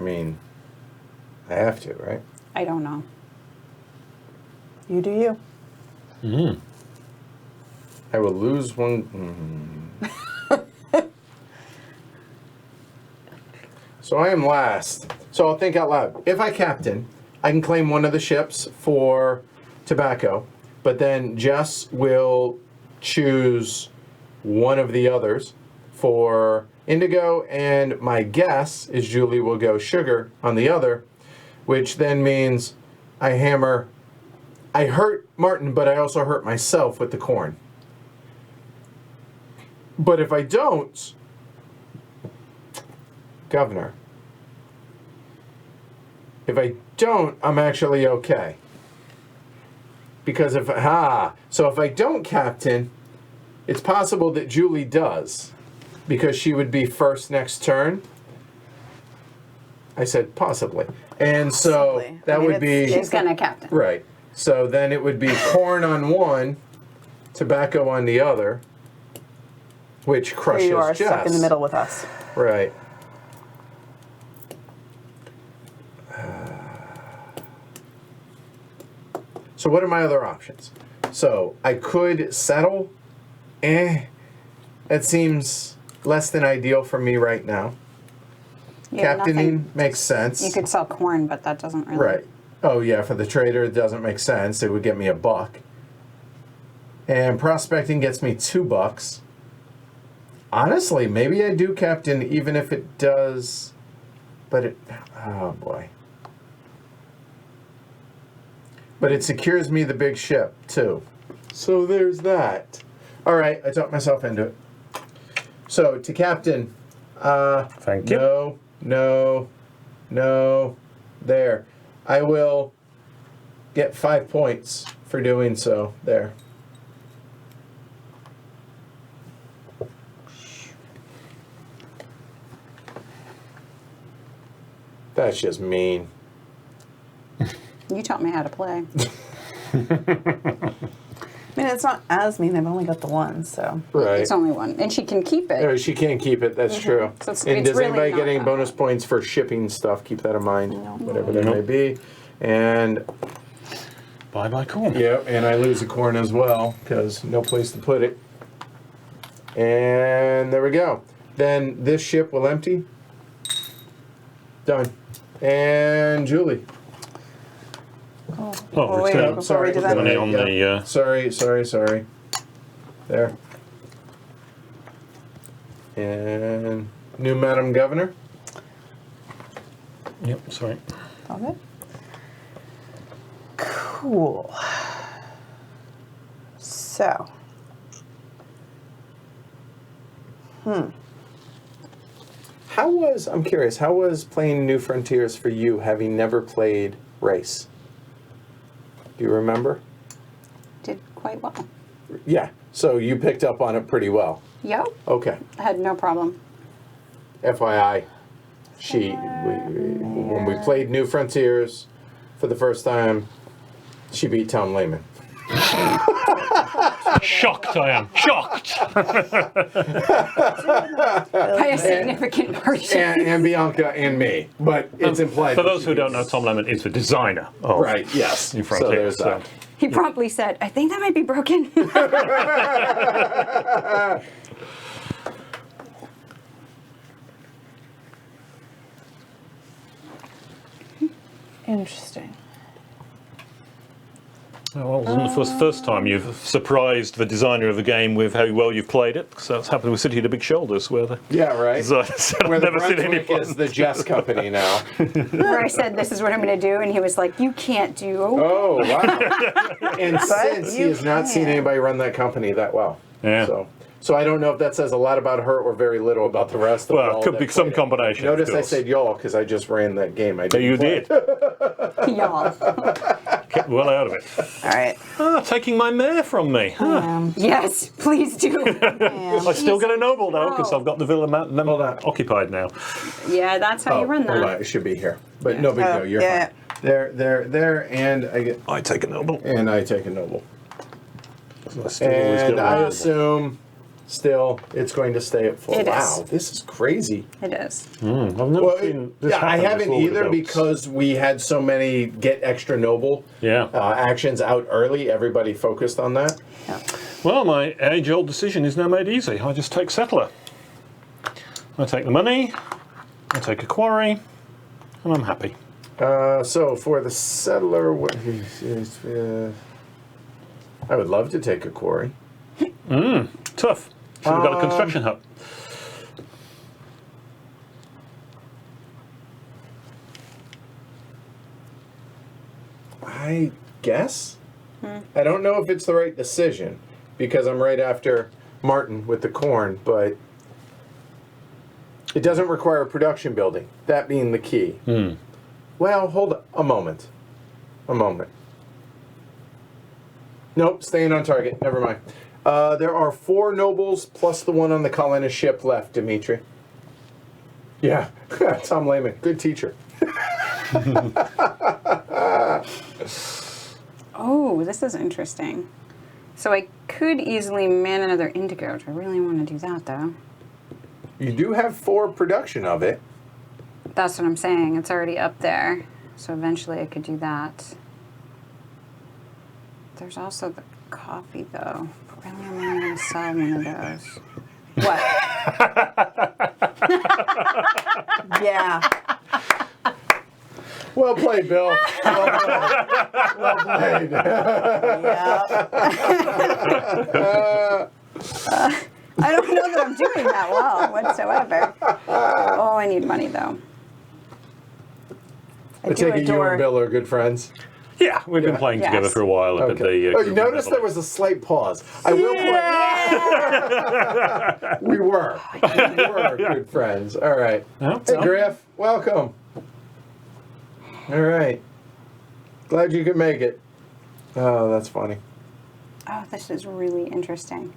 Speaker 1: mean, I have to, right?
Speaker 2: I don't know.
Speaker 3: You do you.
Speaker 1: I will lose one. So I am last. So I'll think out loud. If I captain, I can claim one of the ships for tobacco, but then Jess will choose one of the others for indigo, and my guess is Julie will go sugar on the other, which then means I hurt Martin, but I also hurt myself with the corn. But if I don't, Governor, if I don't, I'm actually okay. Because if I don't captain, it's possible that Julie does, because she would be first next turn. I said possibly. And so
Speaker 3: Possibly.
Speaker 1: that
Speaker 3: I mean,
Speaker 1: would be...
Speaker 2: She's gonna captain.
Speaker 1: Right. So then it would be corn on one, tobacco on the other, which
Speaker 3: Here
Speaker 1: crushes
Speaker 3: you are
Speaker 1: Jess.
Speaker 3: stuck in the middle with us.
Speaker 1: Right. So what are my other options? So I could settle. That seems less than ideal for me right now.
Speaker 2: Yeah,
Speaker 1: Captaining
Speaker 2: nothing.
Speaker 1: makes sense.
Speaker 2: You could sell corn, but that doesn't really.
Speaker 1: Right. Oh yeah, for the trader it doesn't make sense. It would get me $1. And prospecting gets me $2. Honestly, maybe I do captain even if it does, but it, oh boy. But it secures me the big ship too. So there's that. All right, I talked myself into it. So to captain,
Speaker 4: Thank you.
Speaker 1: no, there. I will get 5 points for doing so. There. That's just mean.
Speaker 2: You taught me how to play.
Speaker 3: I mean, it's not as mean. I've only got the one, so.
Speaker 1: Right.
Speaker 2: It's only one, and she can keep it.
Speaker 1: No, she can't keep it. That's true.
Speaker 2: So it's-
Speaker 1: and
Speaker 2: it's
Speaker 1: does
Speaker 2: really
Speaker 1: anybody
Speaker 2: not
Speaker 1: get any
Speaker 2: that
Speaker 1: bonus
Speaker 2: bad.
Speaker 1: points for shipping stuff? Keep that in mind.
Speaker 3: No.
Speaker 1: Whatever that
Speaker 4: No.
Speaker 1: may be. And
Speaker 4: Bye corn.
Speaker 1: yep, and I lose a corn as well because no place to put it. And there we go. Then this ship will empty. Done. And Julie.
Speaker 4: Oh,
Speaker 3: wait,
Speaker 4: return
Speaker 3: before we do that.
Speaker 4: money on
Speaker 1: Yeah.
Speaker 4: the.
Speaker 1: Sorry. There. And new Madam Governor.
Speaker 4: Yep, sorry.
Speaker 3: All good. Cool. So.
Speaker 1: I'm curious, how was playing New Frontiers for you, having never played Race? Do you remember?
Speaker 2: Did quite well.
Speaker 1: Yeah, so you picked up on it pretty well.
Speaker 2: Yep.
Speaker 1: Okay.
Speaker 2: I had no problem.
Speaker 1: FYI, when we played New Frontiers for the first time, she beat Tom Lehman.
Speaker 4: Shocked I am. Shocked!
Speaker 2: By a significant margin.
Speaker 1: And Bianca and me, but it's implied.
Speaker 4: For
Speaker 1: that
Speaker 4: those
Speaker 1: she
Speaker 4: who don't know,
Speaker 1: beats-
Speaker 4: Tom Lemon is the designer of
Speaker 1: Right, yes.
Speaker 4: New
Speaker 1: So
Speaker 4: Frontiers.
Speaker 1: there's that.
Speaker 2: He promptly said, I think that might be broken.
Speaker 3: Interesting.
Speaker 4: Well, it wasn't the first time you've surprised the designer of the game with how well you've played it. So it's happened with City of the Big Shoulders, where the
Speaker 1: Yeah, right.
Speaker 4: designer said,
Speaker 1: Where
Speaker 4: I've
Speaker 1: the
Speaker 4: never seen
Speaker 1: Brunswick
Speaker 4: anyone.
Speaker 1: is the Jess company now.
Speaker 2: Where I said, this is what I'm going to do. And he was like, you can't do.
Speaker 1: Oh, wow. And since he
Speaker 3: you
Speaker 1: has not seen
Speaker 3: can.
Speaker 1: anybody run that company that well.
Speaker 4: Yeah.
Speaker 1: So I don't know if that says a lot about her or very little about the rest of
Speaker 4: Well,
Speaker 1: y'all
Speaker 4: it could
Speaker 1: that
Speaker 4: be some
Speaker 1: played it.
Speaker 4: combination, of
Speaker 1: Notice I
Speaker 4: course.
Speaker 1: said y'all because I just ran that game. I
Speaker 4: Yeah,
Speaker 1: didn't
Speaker 4: you
Speaker 1: play.
Speaker 4: did.
Speaker 2: Y'all.
Speaker 4: Kept well out of it.
Speaker 3: All right.
Speaker 4: Taking my mare from me.
Speaker 2: Yes, please do.
Speaker 4: I still get a noble, though, because
Speaker 2: Oh.
Speaker 4: I've got the villa
Speaker 1: Hold on.
Speaker 4: occupied now.
Speaker 2: Yeah, that's how you run
Speaker 1: Hold on.
Speaker 2: that.
Speaker 1: It should be here. But no big
Speaker 3: Oh,
Speaker 1: deal. You're
Speaker 3: yeah.
Speaker 1: fine. There, and I get,
Speaker 4: I take a noble.
Speaker 1: and I take a noble.
Speaker 4: I still always get
Speaker 1: And
Speaker 4: one
Speaker 1: I
Speaker 4: noble.
Speaker 1: assume still, it's going to stay at full.
Speaker 2: It is.
Speaker 1: Wow, this is crazy.
Speaker 2: It is.
Speaker 4: I've never
Speaker 1: Well,
Speaker 4: seen this
Speaker 1: yeah, I
Speaker 4: happen
Speaker 1: haven't
Speaker 4: before with
Speaker 1: either
Speaker 4: adults.
Speaker 1: because we had so many get extra noble
Speaker 4: Yeah.
Speaker 1: actions out early. Everybody focused on that.
Speaker 3: Yeah.
Speaker 4: Well, my age-old decision is now made easy. I just take settler. I take the money, I take a quarry, and I'm happy.
Speaker 1: So for the settler, I would love to take a quarry.
Speaker 4: Tough. Should have got a construction hut.
Speaker 1: I guess. I don't know if it's the right decision because I'm right after Martin with the corn, but it doesn't require a production building. That being the key. Well, hold on a moment. A moment. Nope, staying on target. Never mind. There are 4 nobles plus the one on the colonist ship left, Dimitri. Yeah, Tom Lehman, good teacher.
Speaker 2: Oh, this is interesting. So I could easily man another indigo. Do I really want to do that, though?
Speaker 1: You do have 4 production of it.
Speaker 2: That's what I'm saying. It's already up there. So eventually I could do that. There's also the coffee, though. Really, I'm only going to sell one of those. What?
Speaker 3: Yeah.
Speaker 1: Well played, Bill. Well played. Well played.
Speaker 3: Yeah.
Speaker 2: I don't know that I'm doing that well whatsoever. Oh, I need money, though.
Speaker 3: I
Speaker 1: I
Speaker 3: do
Speaker 1: take it you
Speaker 3: adore.
Speaker 1: and Bill are good friends.
Speaker 4: Yeah, we've been playing together
Speaker 2: Yes.
Speaker 4: for a while up at the...
Speaker 1: Oh, you
Speaker 4: group
Speaker 1: noticed
Speaker 4: level.
Speaker 1: there was a slight pause. I will point. We were good friends. All right.
Speaker 4: Well,
Speaker 1: Hey, Griff, welcome. All right. Glad you could make it. Oh, that's funny.
Speaker 2: Oh, this is really interesting.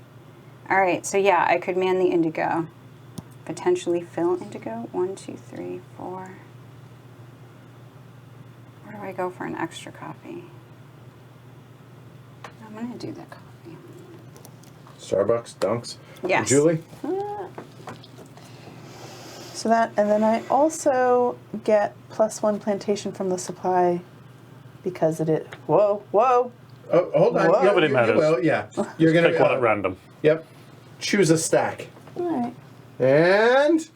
Speaker 2: All right, so yeah, I could man the indigo. Potentially fill indigo. 1, 2, 3, 4. Where do I go for an extra copy? I'm going to do the coffee.
Speaker 1: Starbucks, Dunks.
Speaker 2: Yes.
Speaker 1: Julie?
Speaker 3: So that, and then I also get +1 plantation from the supply because whoa.
Speaker 1: Oh, hold on.
Speaker 3: Whoa.
Speaker 1: Yeah,
Speaker 4: Nobody
Speaker 1: you
Speaker 4: matters.
Speaker 1: will, yeah. You're going
Speaker 4: Take one at random.
Speaker 1: Yep. Choose a stack.
Speaker 3: All right.
Speaker 1: And...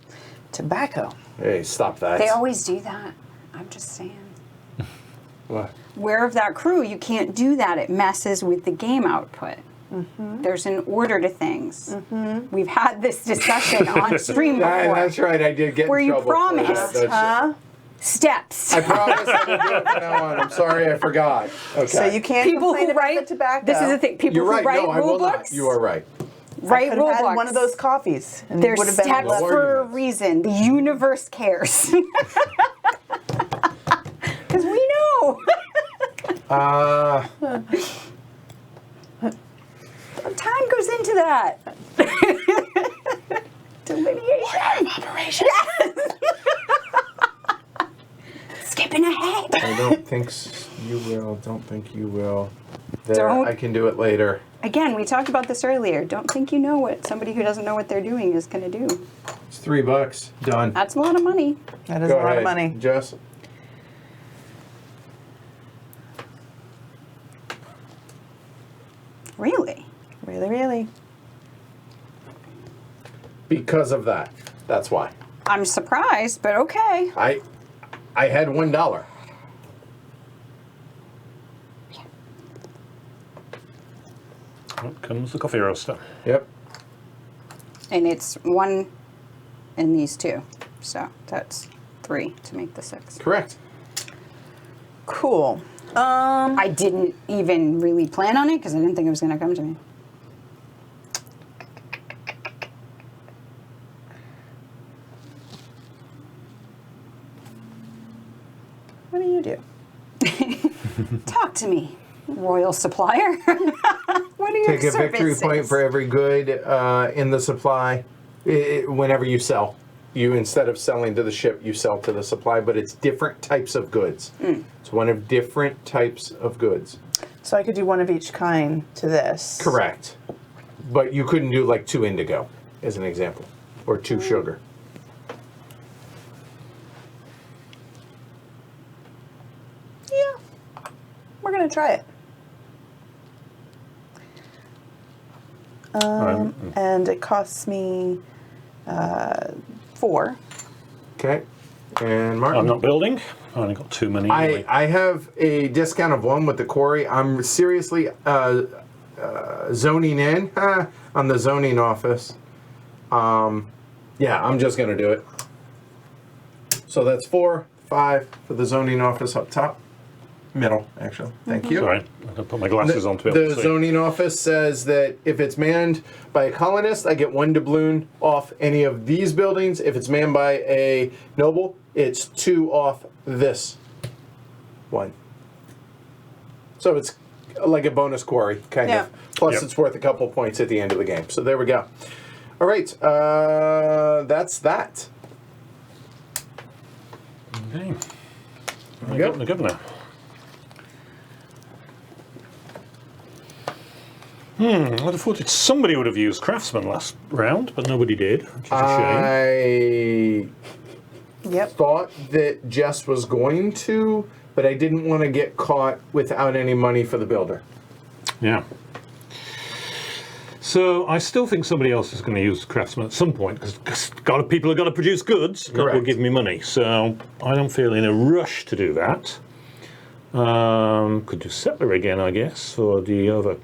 Speaker 3: Tobacco.
Speaker 1: Hey, stop that.
Speaker 2: They always do that. I'm just saying.
Speaker 1: What?
Speaker 2: Where of that crew, you can't do that. It messes with the game output. There's an order to things. We've had this discussion on stream before.
Speaker 1: That's right. I did get
Speaker 2: Where
Speaker 1: in
Speaker 2: you
Speaker 1: trouble for that.
Speaker 2: promised.
Speaker 1: That's-
Speaker 2: Steps.
Speaker 1: I promise I will do it from now on. I'm sorry, I forgot. Okay.
Speaker 3: So you can't
Speaker 2: People
Speaker 3: complain
Speaker 2: who
Speaker 3: about
Speaker 2: write
Speaker 3: the tobacco.
Speaker 2: This is the thing. People
Speaker 1: You're
Speaker 2: who
Speaker 1: right.
Speaker 2: write
Speaker 1: No, I
Speaker 2: rule
Speaker 1: will not.
Speaker 2: books.
Speaker 1: You are right.
Speaker 2: Write
Speaker 3: Could
Speaker 2: rule
Speaker 3: have had
Speaker 2: books.
Speaker 3: one of those coffees. And
Speaker 2: There's
Speaker 3: would have been
Speaker 2: steps
Speaker 1: No
Speaker 2: for a
Speaker 1: arguments.
Speaker 2: reason. The universe cares. Because we know. Time goes into that. Delineation.
Speaker 3: operation.
Speaker 2: Skipping ahead.
Speaker 1: I don't think you will. Don't think you will. There,
Speaker 2: Don't-
Speaker 1: I can do it later.
Speaker 2: Again, we talked about this earlier. Don't think you know what somebody who doesn't know what they're doing is going to do.
Speaker 1: It's $3. Done.
Speaker 2: That's a lot of money.
Speaker 3: That is
Speaker 1: Go
Speaker 3: a lot
Speaker 1: ahead,
Speaker 3: of money.
Speaker 1: Jess.
Speaker 2: Really?
Speaker 3: Really, really.
Speaker 1: Because of that. That's why.
Speaker 2: I'm surprised, but okay.
Speaker 1: I had $1.
Speaker 4: Out comes the coffee roaster.
Speaker 1: Yep.
Speaker 2: And it's 1 and these 2. So that's 3 to make the 6.
Speaker 1: Correct.
Speaker 3: Cool.
Speaker 2: I didn't even really plan on it because I didn't think it was going to come to me.
Speaker 3: What do you do?
Speaker 2: Talk to me, royal supplier. What are your
Speaker 1: Take a victory
Speaker 2: services?
Speaker 1: point for every good in the supply whenever you sell. You, instead of selling to the ship, you sell to the supply, but it's different types of goods. It's one of different types of goods.
Speaker 3: So I could do one of each kind to this.
Speaker 1: Correct. But you couldn't do like 2 indigo, as an example, or 2 sugar.
Speaker 3: Yeah. We're going to try it. And it costs me 4.
Speaker 1: Okay. And Martin?
Speaker 4: I'm not building. I only got too many. Anyway.
Speaker 1: I have a discount of 1 with the quarry. I'm seriously zoning in on the zoning office. Yeah, I'm just going to do it. So that's 4, 5 for the zoning office up top. Middle, actually. Thank you.
Speaker 4: Sorry, I can put my glasses on to be able
Speaker 1: The
Speaker 4: to see.
Speaker 1: zoning office says that if it's manned by a colonist, I get 1 doubloon off any of these buildings. If it's manned by a noble, it's 2 off this one. So it's like a bonus quarry, kind of. Plus,
Speaker 4: Yep.
Speaker 1: it's worth a couple points at the end of the game. So there we go. All right, that's that.
Speaker 4: Okay.
Speaker 1: There we go.
Speaker 4: The governor. I'd have thought somebody would have used Craftsman last round, but nobody did, which is a shame.
Speaker 1: I thought that Jess was going to, but I didn't want to get caught without any money for the builder.
Speaker 4: Yeah. So I still think somebody else is going to use Craftsman at some point, because people are going to produce goods that will
Speaker 1: Correct.
Speaker 4: give me money. So I don't feel in a rush to do that. Could do settler again, I guess, for another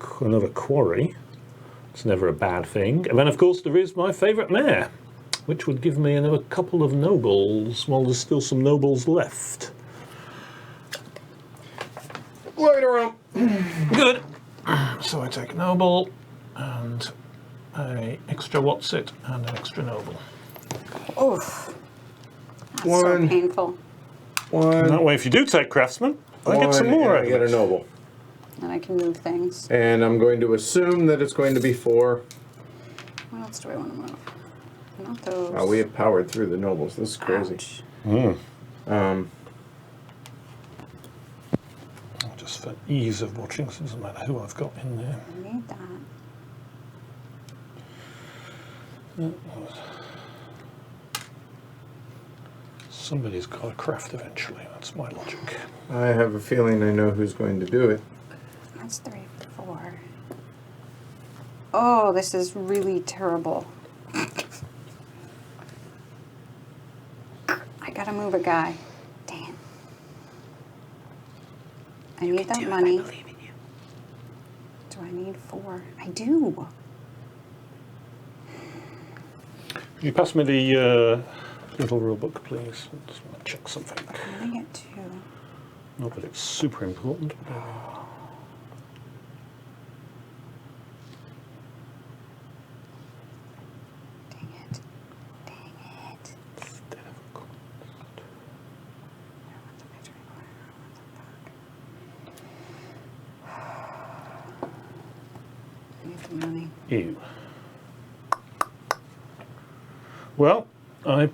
Speaker 4: quarry. It's never a bad thing. And then, of course, there is my favourite mare, which would give me another couple of nobles, while there's still some nobles left.
Speaker 1: Later on.
Speaker 4: Good. So I take a noble, and a extra Whatsit, and an extra noble.
Speaker 2: Oof. That's
Speaker 1: 1,
Speaker 2: so painful.
Speaker 1: 1.
Speaker 4: And that way, if you do take Craftsman, I get some more.
Speaker 1: I get a noble.
Speaker 2: And I can move things.
Speaker 1: And I'm going to assume that it's going to be 4.
Speaker 2: What else do I want to move? Not those.
Speaker 1: Oh, we have powered through the nobles. This is crazy.
Speaker 2: Ouch.
Speaker 4: Just for ease of watching, so it doesn't matter who I've got in there.
Speaker 2: I need that.
Speaker 4: Somebody's got to craft eventually. That's my logic.
Speaker 1: I have a feeling I know who's going to do it.
Speaker 2: That's 3, 4. Oh, this is really terrible. I gotta move a guy. Damn. I need that money.
Speaker 3: I believe in you.
Speaker 2: Do I need 4? I do.
Speaker 4: Can you pass me the little rule book, please? I just want to check something.
Speaker 2: I only get 2.
Speaker 4: Not that it's super important. But
Speaker 2: Dang it. Dang it.
Speaker 4: instead of a column.
Speaker 2: I don't want the victory point. I need the money.
Speaker 4: Ew. Well, I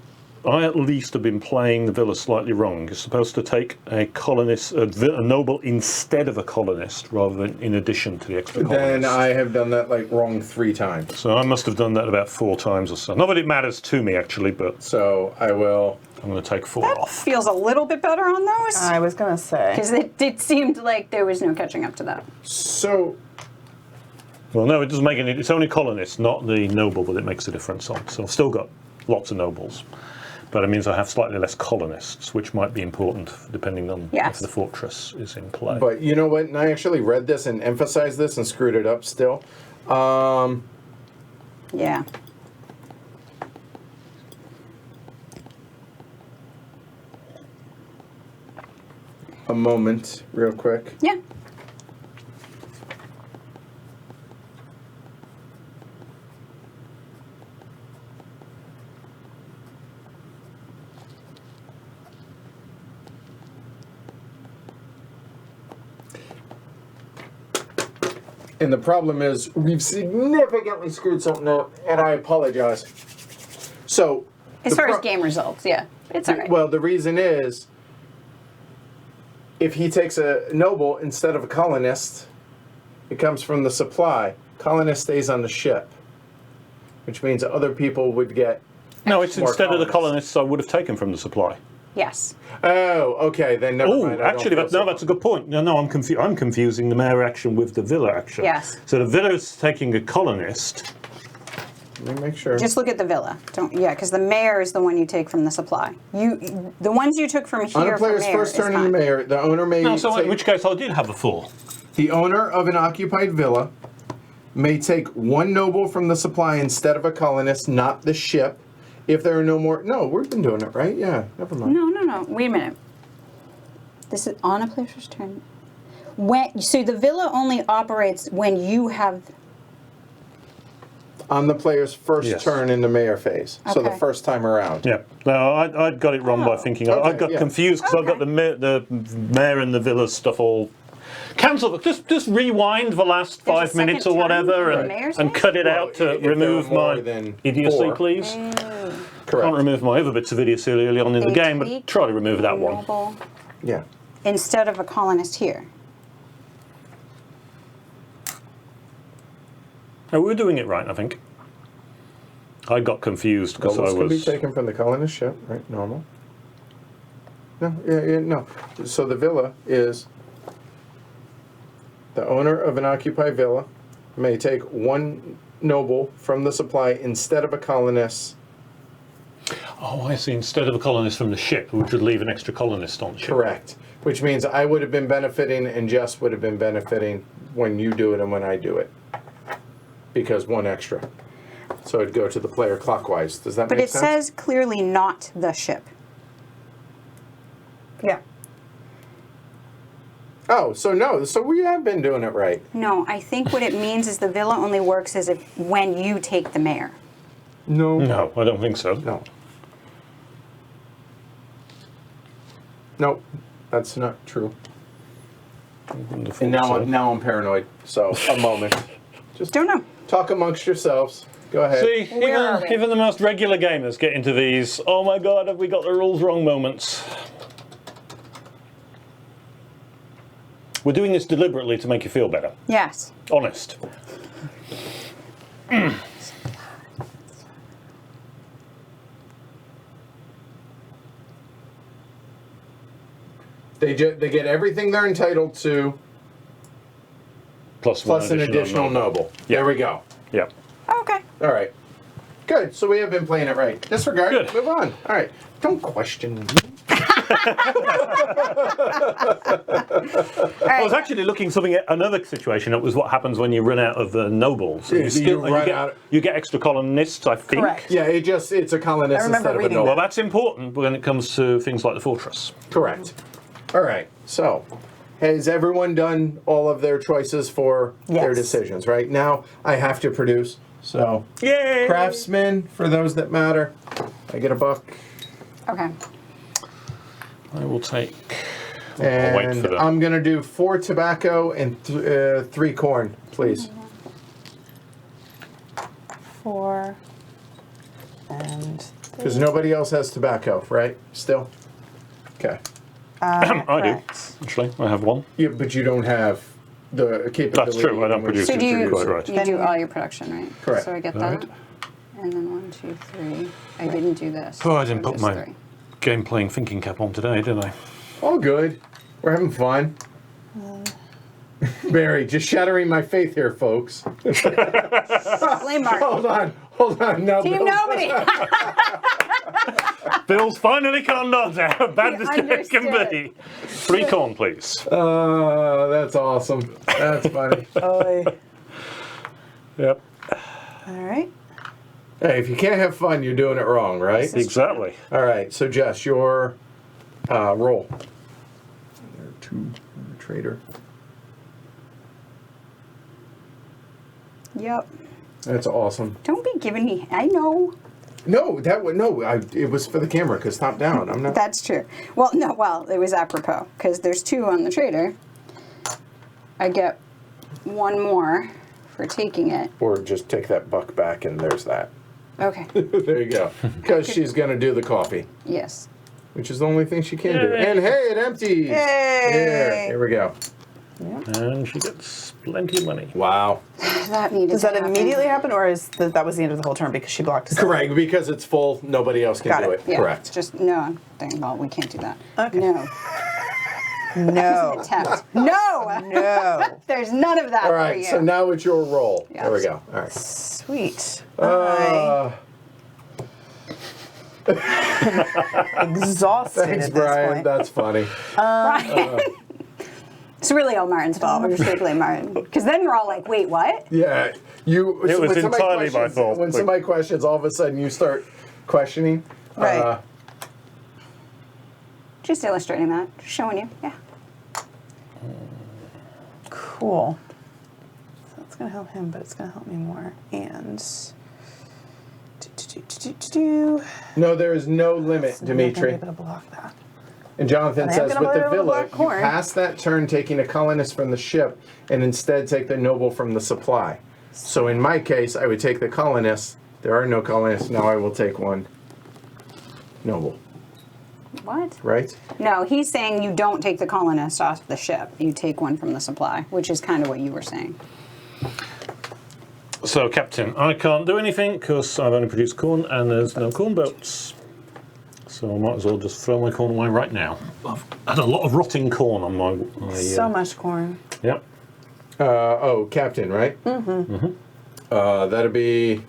Speaker 4: at least have been playing the villa slightly wrong. You're supposed to take a colonist, a noble instead of a colonist, rather than in addition to the extra colonist.
Speaker 1: Then I have done that like wrong 3 times.
Speaker 4: So I must have done that about 4 times or so. Not that it matters to me, actually, but
Speaker 1: So I will.
Speaker 4: I'm going to take 4 off.
Speaker 2: Feels a little bit better on those.
Speaker 3: I was going to say.
Speaker 2: Because it seemed like there was no catching up to that.
Speaker 1: So
Speaker 4: Well, no, it doesn't make any. It's only colonists, not the noble, that it makes a difference on. So I've still got lots of nobles. But it means I have slightly less colonists, which might be important depending on
Speaker 2: Yes.
Speaker 4: if the fortress is in play.
Speaker 1: But you know what? And I actually read this and emphasized this and screwed it up still.
Speaker 2: Yeah.
Speaker 1: A moment, real quick.
Speaker 2: Yeah.
Speaker 1: And the problem is we've significantly screwed something up, and I apologize. So,
Speaker 2: As
Speaker 1: the
Speaker 2: far as
Speaker 1: pro-
Speaker 2: game results, yeah. It's all right.
Speaker 1: Well, the reason is, if he takes a noble instead of a colonist, it comes from the supply. colonist stays on the ship, which means other people would get.
Speaker 4: No, it's
Speaker 1: more
Speaker 4: instead of the
Speaker 1: colonists.
Speaker 4: colonists I would have taken from the supply.
Speaker 2: Yes.
Speaker 1: Oh, okay, then never
Speaker 4: Oh,
Speaker 1: mind. I don't
Speaker 4: actually,
Speaker 1: feel so
Speaker 4: that's a good point. No, I'm confusing the mayor action with the villa action.
Speaker 2: Yes.
Speaker 4: So the villa is taking a colonist.
Speaker 1: Let me make sure.
Speaker 2: Just look at the villa. Don't, yeah, because the mayor is the one you take from the supply. The ones you took from
Speaker 1: on
Speaker 2: here
Speaker 1: a player's
Speaker 2: from mayor
Speaker 1: first
Speaker 2: is
Speaker 1: turn in the
Speaker 2: fine.
Speaker 1: mayor, the owner may
Speaker 4: No, so
Speaker 1: take,
Speaker 4: in which case I did have a 4.
Speaker 1: the owner of an occupied villa may take one noble from the supply instead of a colonist, not the ship. If there are no more, no, we've been doing it right. Yeah, never mind.
Speaker 2: No. Wait a minute. This is on a player's first turn. So the villa only operates when you have.
Speaker 1: On the player's first
Speaker 4: Yes.
Speaker 1: turn in the mayor phase, so the
Speaker 2: Okay.
Speaker 1: first time around.
Speaker 4: Yeah, no, I got it wrong by thinking. I
Speaker 1: Okay,
Speaker 4: got
Speaker 1: yeah.
Speaker 4: confused because I've got the mayor and the villa stuff all cancelled. Just rewind the last
Speaker 2: There's a
Speaker 4: 5 minutes
Speaker 2: second
Speaker 4: or
Speaker 2: turn
Speaker 4: whatever
Speaker 2: in the
Speaker 4: and,
Speaker 2: mayor's
Speaker 4: and
Speaker 2: phase?
Speaker 4: cut it
Speaker 1: Well,
Speaker 4: out to
Speaker 1: if there
Speaker 4: remove
Speaker 1: are more
Speaker 4: my
Speaker 1: than
Speaker 4: idiocy,
Speaker 1: 4.
Speaker 4: please.
Speaker 1: Correct.
Speaker 4: Can't remove my other bits of idiocy early on in the
Speaker 2: They
Speaker 4: game, but
Speaker 2: take
Speaker 4: try to remove that one.
Speaker 2: noble
Speaker 1: Yeah.
Speaker 2: instead of a colonist here.
Speaker 4: No, we were doing it right, I think. I got confused because I
Speaker 1: Nobles can be
Speaker 4: was.
Speaker 1: taken from the colonist ship, right? Normal. No, no. So the villa is the owner of an occupied villa may take one noble from the supply instead of a colonist.
Speaker 4: Oh, I see. Instead of a colonist from the ship, which would leave an extra colonist on the ship.
Speaker 1: Correct. Which means I would have been benefiting and Jess would have been benefiting when you do it and when I do it. Because one extra. So it'd go to the player clockwise. Does that
Speaker 2: But
Speaker 1: make
Speaker 2: it
Speaker 1: sense?
Speaker 2: says clearly not the ship.
Speaker 3: Yeah.
Speaker 1: Oh, so no. So we have been doing it right.
Speaker 2: No, I think what it means is the villa only works as if when you take the mayor.
Speaker 1: No.
Speaker 4: No, I don't think so.
Speaker 1: No. Nope. That's not true.
Speaker 4: Wouldn't have
Speaker 1: And
Speaker 4: thought so.
Speaker 1: now I'm paranoid. So a moment. Just
Speaker 2: Don't know.
Speaker 1: talk amongst yourselves. Go ahead.
Speaker 4: See,
Speaker 2: Where are we?
Speaker 4: even the most regular gamers get into these, oh my god, have we got the rules wrong moments. We're doing this deliberately to make you feel better.
Speaker 2: Yes.
Speaker 4: Honest.
Speaker 1: They get everything they're entitled to,
Speaker 4: Plus
Speaker 1: an additional noble.
Speaker 4: Yeah.
Speaker 1: There we go.
Speaker 4: Yeah.
Speaker 2: Okay.
Speaker 1: All right. Good. So we have been playing it right. Disregard.
Speaker 4: Good.
Speaker 1: Move on. All right. Don't question me.
Speaker 4: I was actually looking something at another situation. It was what happens when you run out of nobles.
Speaker 1: Yeah,
Speaker 4: You get extra colonists, I think.
Speaker 3: Correct.
Speaker 1: Yeah, it's a colonist
Speaker 3: I remember
Speaker 1: instead of a
Speaker 3: reading
Speaker 1: noble.
Speaker 4: Well, that's important when it comes to things like the fortress.
Speaker 1: Correct. All right. So, has everyone done all of their choices for their
Speaker 3: Yes.
Speaker 1: decisions? Right now, I have to produce. So,
Speaker 4: Yay!
Speaker 1: Craftsmen, for those that matter, I get a buck.
Speaker 2: Okay.
Speaker 4: I will take. I'll wait
Speaker 1: And
Speaker 4: for the.
Speaker 1: I'm going to do 4 tobacco and 3 corn, please.
Speaker 3: 4 and
Speaker 1: Because nobody else has tobacco, right? Still? Okay.
Speaker 4: I do.
Speaker 3: correct.
Speaker 4: Actually, I have one.
Speaker 1: Yeah, but you don't have the capability.
Speaker 4: That's true, I don't
Speaker 1: in which
Speaker 4: produce
Speaker 1: to
Speaker 2: So do you,
Speaker 4: Quite right.
Speaker 2: you do all your production, right?
Speaker 1: Correct.
Speaker 2: So I get
Speaker 4: All
Speaker 2: that.
Speaker 4: right.
Speaker 2: And then 1, 2, 3. I didn't do this.
Speaker 4: Oh, I didn't
Speaker 2: so
Speaker 4: put
Speaker 2: just
Speaker 4: my
Speaker 2: 3.
Speaker 4: game playing thinking cap on today, did I?
Speaker 1: All good. We're having fun. Barry, just shattering my faith here, folks.
Speaker 2: Blame Mark.
Speaker 1: Hold on. Now,
Speaker 2: Team
Speaker 1: Bill.
Speaker 2: nobody.
Speaker 4: Bill's finally conned on to how bad
Speaker 2: He
Speaker 4: this game can
Speaker 2: understood.
Speaker 4: be. 3 corn, please.
Speaker 1: That's awesome. That's funny.
Speaker 3: Oy.
Speaker 4: Yep.
Speaker 3: All right.
Speaker 1: Hey, if you can't have fun, you're doing it wrong, right?
Speaker 4: Exactly.
Speaker 1: All right. So, Jess, your roll. There are 2 trader.
Speaker 2: Yep.
Speaker 1: That's awesome.
Speaker 2: Don't be giving me. I know.
Speaker 1: No, it was for the camera because top down. I'm not.
Speaker 2: That's true. Well, no, it was apropos because there's 2 on the trader. I get 1 more for taking it.
Speaker 1: Or just take that buck back and there's that.
Speaker 2: Okay.
Speaker 1: There you go. Because she's going to do the coffee,
Speaker 2: Yes.
Speaker 1: which is the only thing she can do.
Speaker 4: Yay.
Speaker 1: And hey, it empties.
Speaker 3: Yay.
Speaker 1: Here we go.
Speaker 4: And she gets plenty of money.
Speaker 1: Wow.
Speaker 2: That needed
Speaker 3: Does
Speaker 2: to
Speaker 3: that
Speaker 2: happen.
Speaker 3: immediately happen, or is that was the end of the whole turn because she blocked us?
Speaker 1: Correct, because it's full, nobody else can
Speaker 3: Got
Speaker 1: do
Speaker 3: it.
Speaker 1: it.
Speaker 2: Yeah,
Speaker 1: Correct.
Speaker 2: Just no. Well, we can't do that.
Speaker 3: Okay.
Speaker 2: No.
Speaker 3: No.
Speaker 2: Attempt. No.
Speaker 3: No.
Speaker 2: There's none of that
Speaker 1: All
Speaker 2: for
Speaker 1: right,
Speaker 2: you.
Speaker 1: so now it's your roll.
Speaker 2: Yes.
Speaker 1: There we go. All right.
Speaker 3: Sweet. Exhausted
Speaker 1: Thanks,
Speaker 3: at this
Speaker 1: Brian.
Speaker 3: point.
Speaker 1: That's funny.
Speaker 2: Brian. It's really all Martin's fault. We're just going to blame Martin. Because then we're all like, wait, what?
Speaker 1: Yeah, you.
Speaker 4: It was
Speaker 1: when somebody
Speaker 4: entirely my
Speaker 1: questions-
Speaker 4: fault.
Speaker 1: When somebody questions, all of a sudden you start questioning.
Speaker 3: Right.
Speaker 2: Just illustrating that. Just showing you. Yeah.
Speaker 3: Cool. So it's going to help him, but it's going to help me more. And...
Speaker 1: No, there is no limit,
Speaker 3: I'm not gonna be
Speaker 1: Dimitri.
Speaker 3: able to block that.
Speaker 1: And Jonathan
Speaker 3: I am
Speaker 1: says,
Speaker 3: gonna
Speaker 1: with the
Speaker 3: be able to
Speaker 1: villa,
Speaker 3: block
Speaker 1: you
Speaker 3: corn.
Speaker 1: pass that turn taking a colonist from the ship and instead take the noble from the supply. So in my case, I would take the colonist. There are no colonists. Now I will take one noble.
Speaker 2: What?
Speaker 1: Right?
Speaker 2: No, he's saying you don't take the colonist off the ship. You take one from the supply, which is kind of what you were saying.
Speaker 4: So, Captain, I can't do anything because I've only produced corn and there's no corn boats. So I might as well just throw my corn away right now. I've had a lot of rotting corn on my
Speaker 3: So much corn.
Speaker 4: Yep.
Speaker 1: Oh, Captain, right? Mm-hmm. That'd be...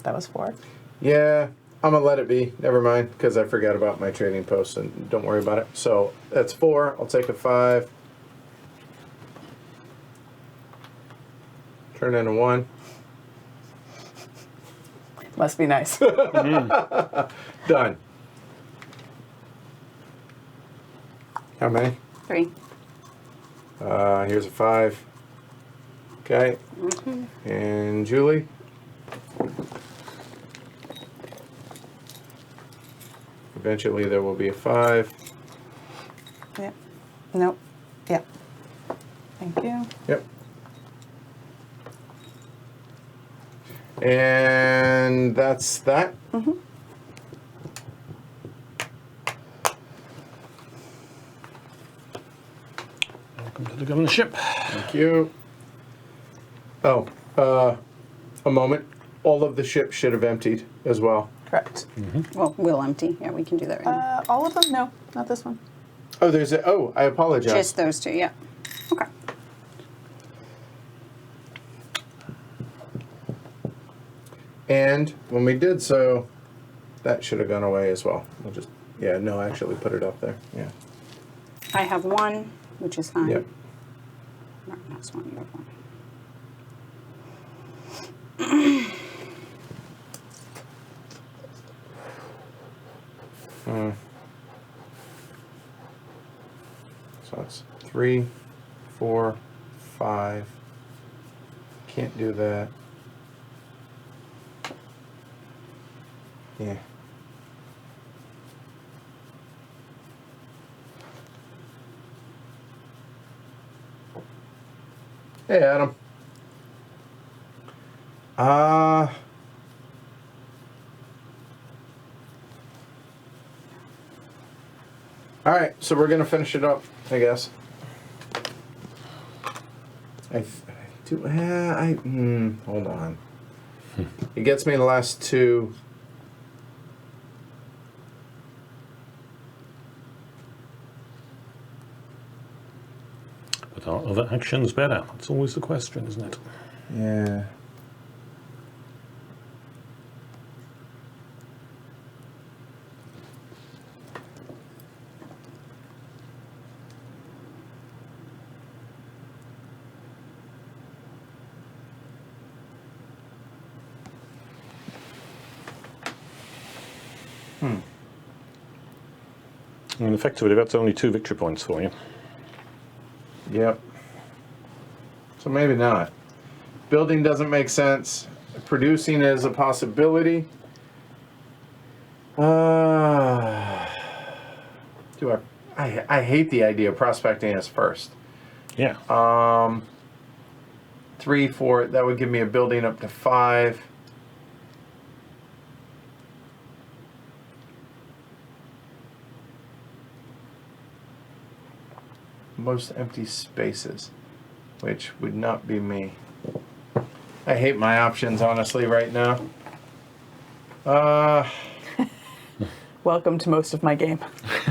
Speaker 3: That was 4.
Speaker 1: Yeah, I'm going to let it be. Never mind, because I forgot about my trading post, and don't worry about it. So that's 4. I'll take a 5. Turn in a 1.
Speaker 3: Must be nice.
Speaker 1: Done. How many?
Speaker 2: 3.
Speaker 1: Here's a 5. Okay. And Julie? Eventually there will be a 5.
Speaker 3: Yep. Nope. Yep. Thank you.
Speaker 1: Yep. And that's that.
Speaker 4: Welcome to the government ship.
Speaker 1: Thank you. Oh, a moment. All of the ships should have emptied as well.
Speaker 3: Correct.
Speaker 2: Well, we'll empty. Yeah, we can do that right now.
Speaker 3: All of them? No, not this one.
Speaker 1: Oh, there's a... Oh, I apologize.
Speaker 2: Just those 2, yeah. Okay.
Speaker 1: And when we did so, that should have gone away as well. We'll just... Yeah, no, actually put it up there. Yeah.
Speaker 2: I have 1, which is fine.
Speaker 1: Yep.
Speaker 2: No, that's 1. You have 1.
Speaker 1: So that's 3, 4, 5. Can't do that. Yeah. Hey, Adam. All right, so we're gonna finish it up, I guess. Hold on. It gets me the last 2.
Speaker 4: But are other actions better? That's always the question, isn't it?
Speaker 1: Yeah.
Speaker 4: I mean, effectively, that's only 2 victory points for you.
Speaker 1: Yep. So maybe not. Building doesn't make sense. Producing is a possibility. I hate the idea of prospecting as first.
Speaker 4: Yeah.
Speaker 1: 3, 4. That would give me a building up to 5. Most empty spaces, which would not be me. I hate my options, honestly, right now.
Speaker 3: Welcome to most of my game.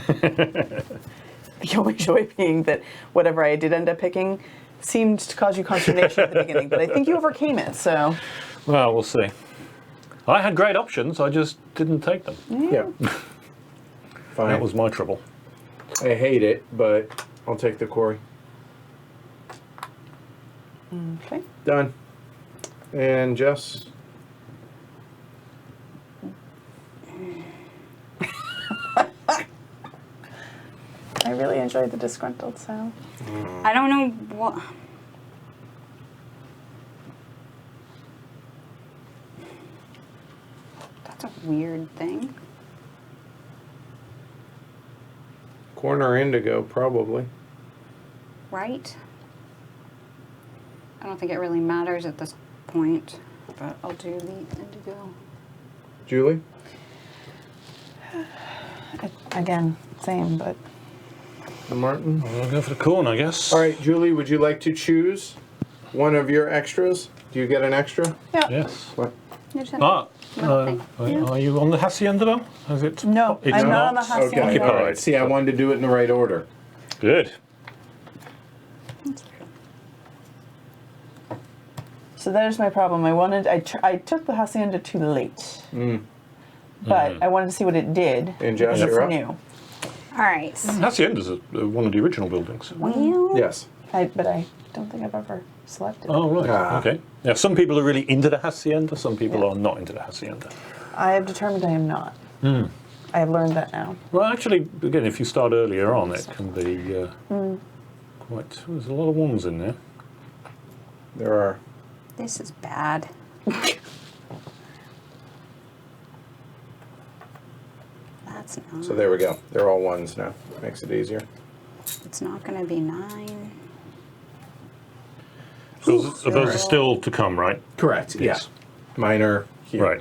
Speaker 3: The only joy being that whatever I did end up picking seemed to cause you consternation at the beginning, but I think you overcame it, so.
Speaker 4: Well, we'll see. I had great options, I just didn't take them.
Speaker 1: Yeah. Fine.
Speaker 4: That was my trouble.
Speaker 1: I hate it, but I'll take the quarry.
Speaker 3: Okay.
Speaker 1: Done. And Jess?
Speaker 3: I really enjoyed the disgruntled sound.
Speaker 2: I don't know what. That's a weird thing.
Speaker 1: Corner indigo, probably.
Speaker 2: Right? I don't think it really matters at this point, but I'll do the indigo.
Speaker 1: Julie?
Speaker 3: Again, same, but
Speaker 1: Martin?
Speaker 4: I'll go for the corn, I guess.
Speaker 1: All right, Julie, would you like to choose one of your extras? Do you get an extra?
Speaker 3: yeah.
Speaker 4: Yes.
Speaker 1: What?
Speaker 2: You just have
Speaker 4: Ah,
Speaker 2: little thing.
Speaker 4: are you on the hacienda though? Has it?
Speaker 3: No,
Speaker 4: it's
Speaker 3: I'm not on the hacienda.
Speaker 1: Okay, all
Speaker 4: Occupied.
Speaker 1: right. See, I wanted to do it in the right order.
Speaker 4: Good.
Speaker 3: So there's my problem. I took the hacienda too late, but I wanted to see what it did.
Speaker 1: And Jess,
Speaker 3: because it's
Speaker 1: you're up.
Speaker 3: new.
Speaker 2: All right.
Speaker 4: Hacienda's one of the original buildings.
Speaker 2: Well,
Speaker 1: Yes.
Speaker 3: But I don't think I've ever selected.
Speaker 4: Oh, right.
Speaker 1: Ah.
Speaker 4: Okay. Yeah, some people are really into the hacienda, some people
Speaker 3: Yeah.
Speaker 4: are not into the hacienda.
Speaker 3: I have determined I am not. I have learned that now.
Speaker 4: Well, actually, again, if you start earlier on, it can be quite. There's a lot of ones in there.
Speaker 1: There are.
Speaker 2: this is bad. That's not.
Speaker 1: So there we go. They're all ones now. Makes it easier.
Speaker 2: It's not going to be 9.
Speaker 4: Those are still to come, right?
Speaker 1: Correct.
Speaker 4: Yes.
Speaker 1: Yeah. Minor. Here.
Speaker 4: Right.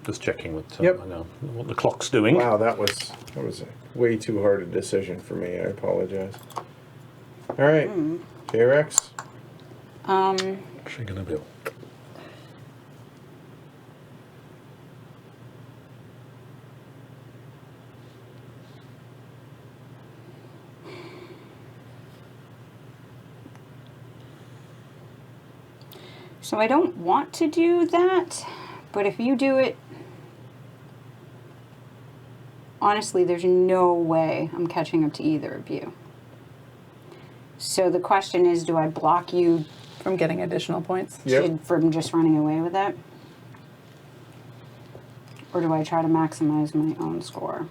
Speaker 4: Just checking what,
Speaker 1: Yep.
Speaker 4: I know what the clock's doing.
Speaker 1: Wow, that was a way too hard a decision for me. I apologize. All right, J-Rex.
Speaker 4: Actually going to build.
Speaker 2: So I don't want to do that, but if you do it, honestly, there's no way I'm catching up to either of you. So the question is, do I block you
Speaker 3: From getting additional points.
Speaker 1: Yep.
Speaker 2: from just running away with it? Or do I try to maximize my own score?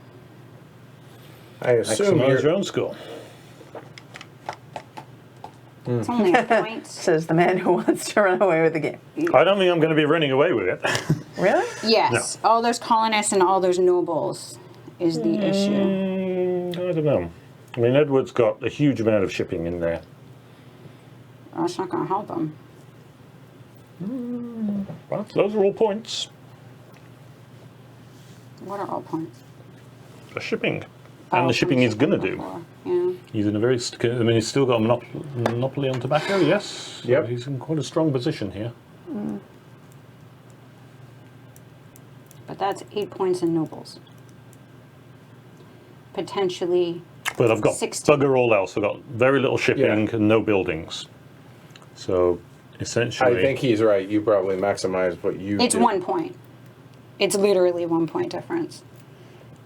Speaker 1: I assume
Speaker 4: Maximize your
Speaker 1: you're.
Speaker 4: own score.
Speaker 2: It's only a point.
Speaker 3: Says the man who wants to run away with the game.
Speaker 4: I don't think I'm going to be running away with it.
Speaker 3: Really?
Speaker 2: Yes, all those colonists and all those nobles is the issue.
Speaker 4: I don't know. I mean, Edward's got a huge amount of shipping in there.
Speaker 2: That's not going to help them.
Speaker 4: Well, those are all points
Speaker 2: What are all points?
Speaker 4: for shipping.
Speaker 2: Oh,
Speaker 4: And the shipping he's going to do.
Speaker 2: before. Yeah.
Speaker 4: He's in a very, I mean, he's still got a monopoly on tobacco, yes. So
Speaker 1: Yep.
Speaker 4: he's in quite a strong position here.
Speaker 2: But that's 8 points in nobles. Potentially,
Speaker 4: But I've got
Speaker 2: 16.
Speaker 4: bugger all else. I've got very little shipping
Speaker 1: Yeah.
Speaker 4: and no buildings. So essentially,
Speaker 1: I think he's right. You probably maximize what you.
Speaker 2: it's
Speaker 1: did.
Speaker 2: 1 point. It's literally 1 point difference.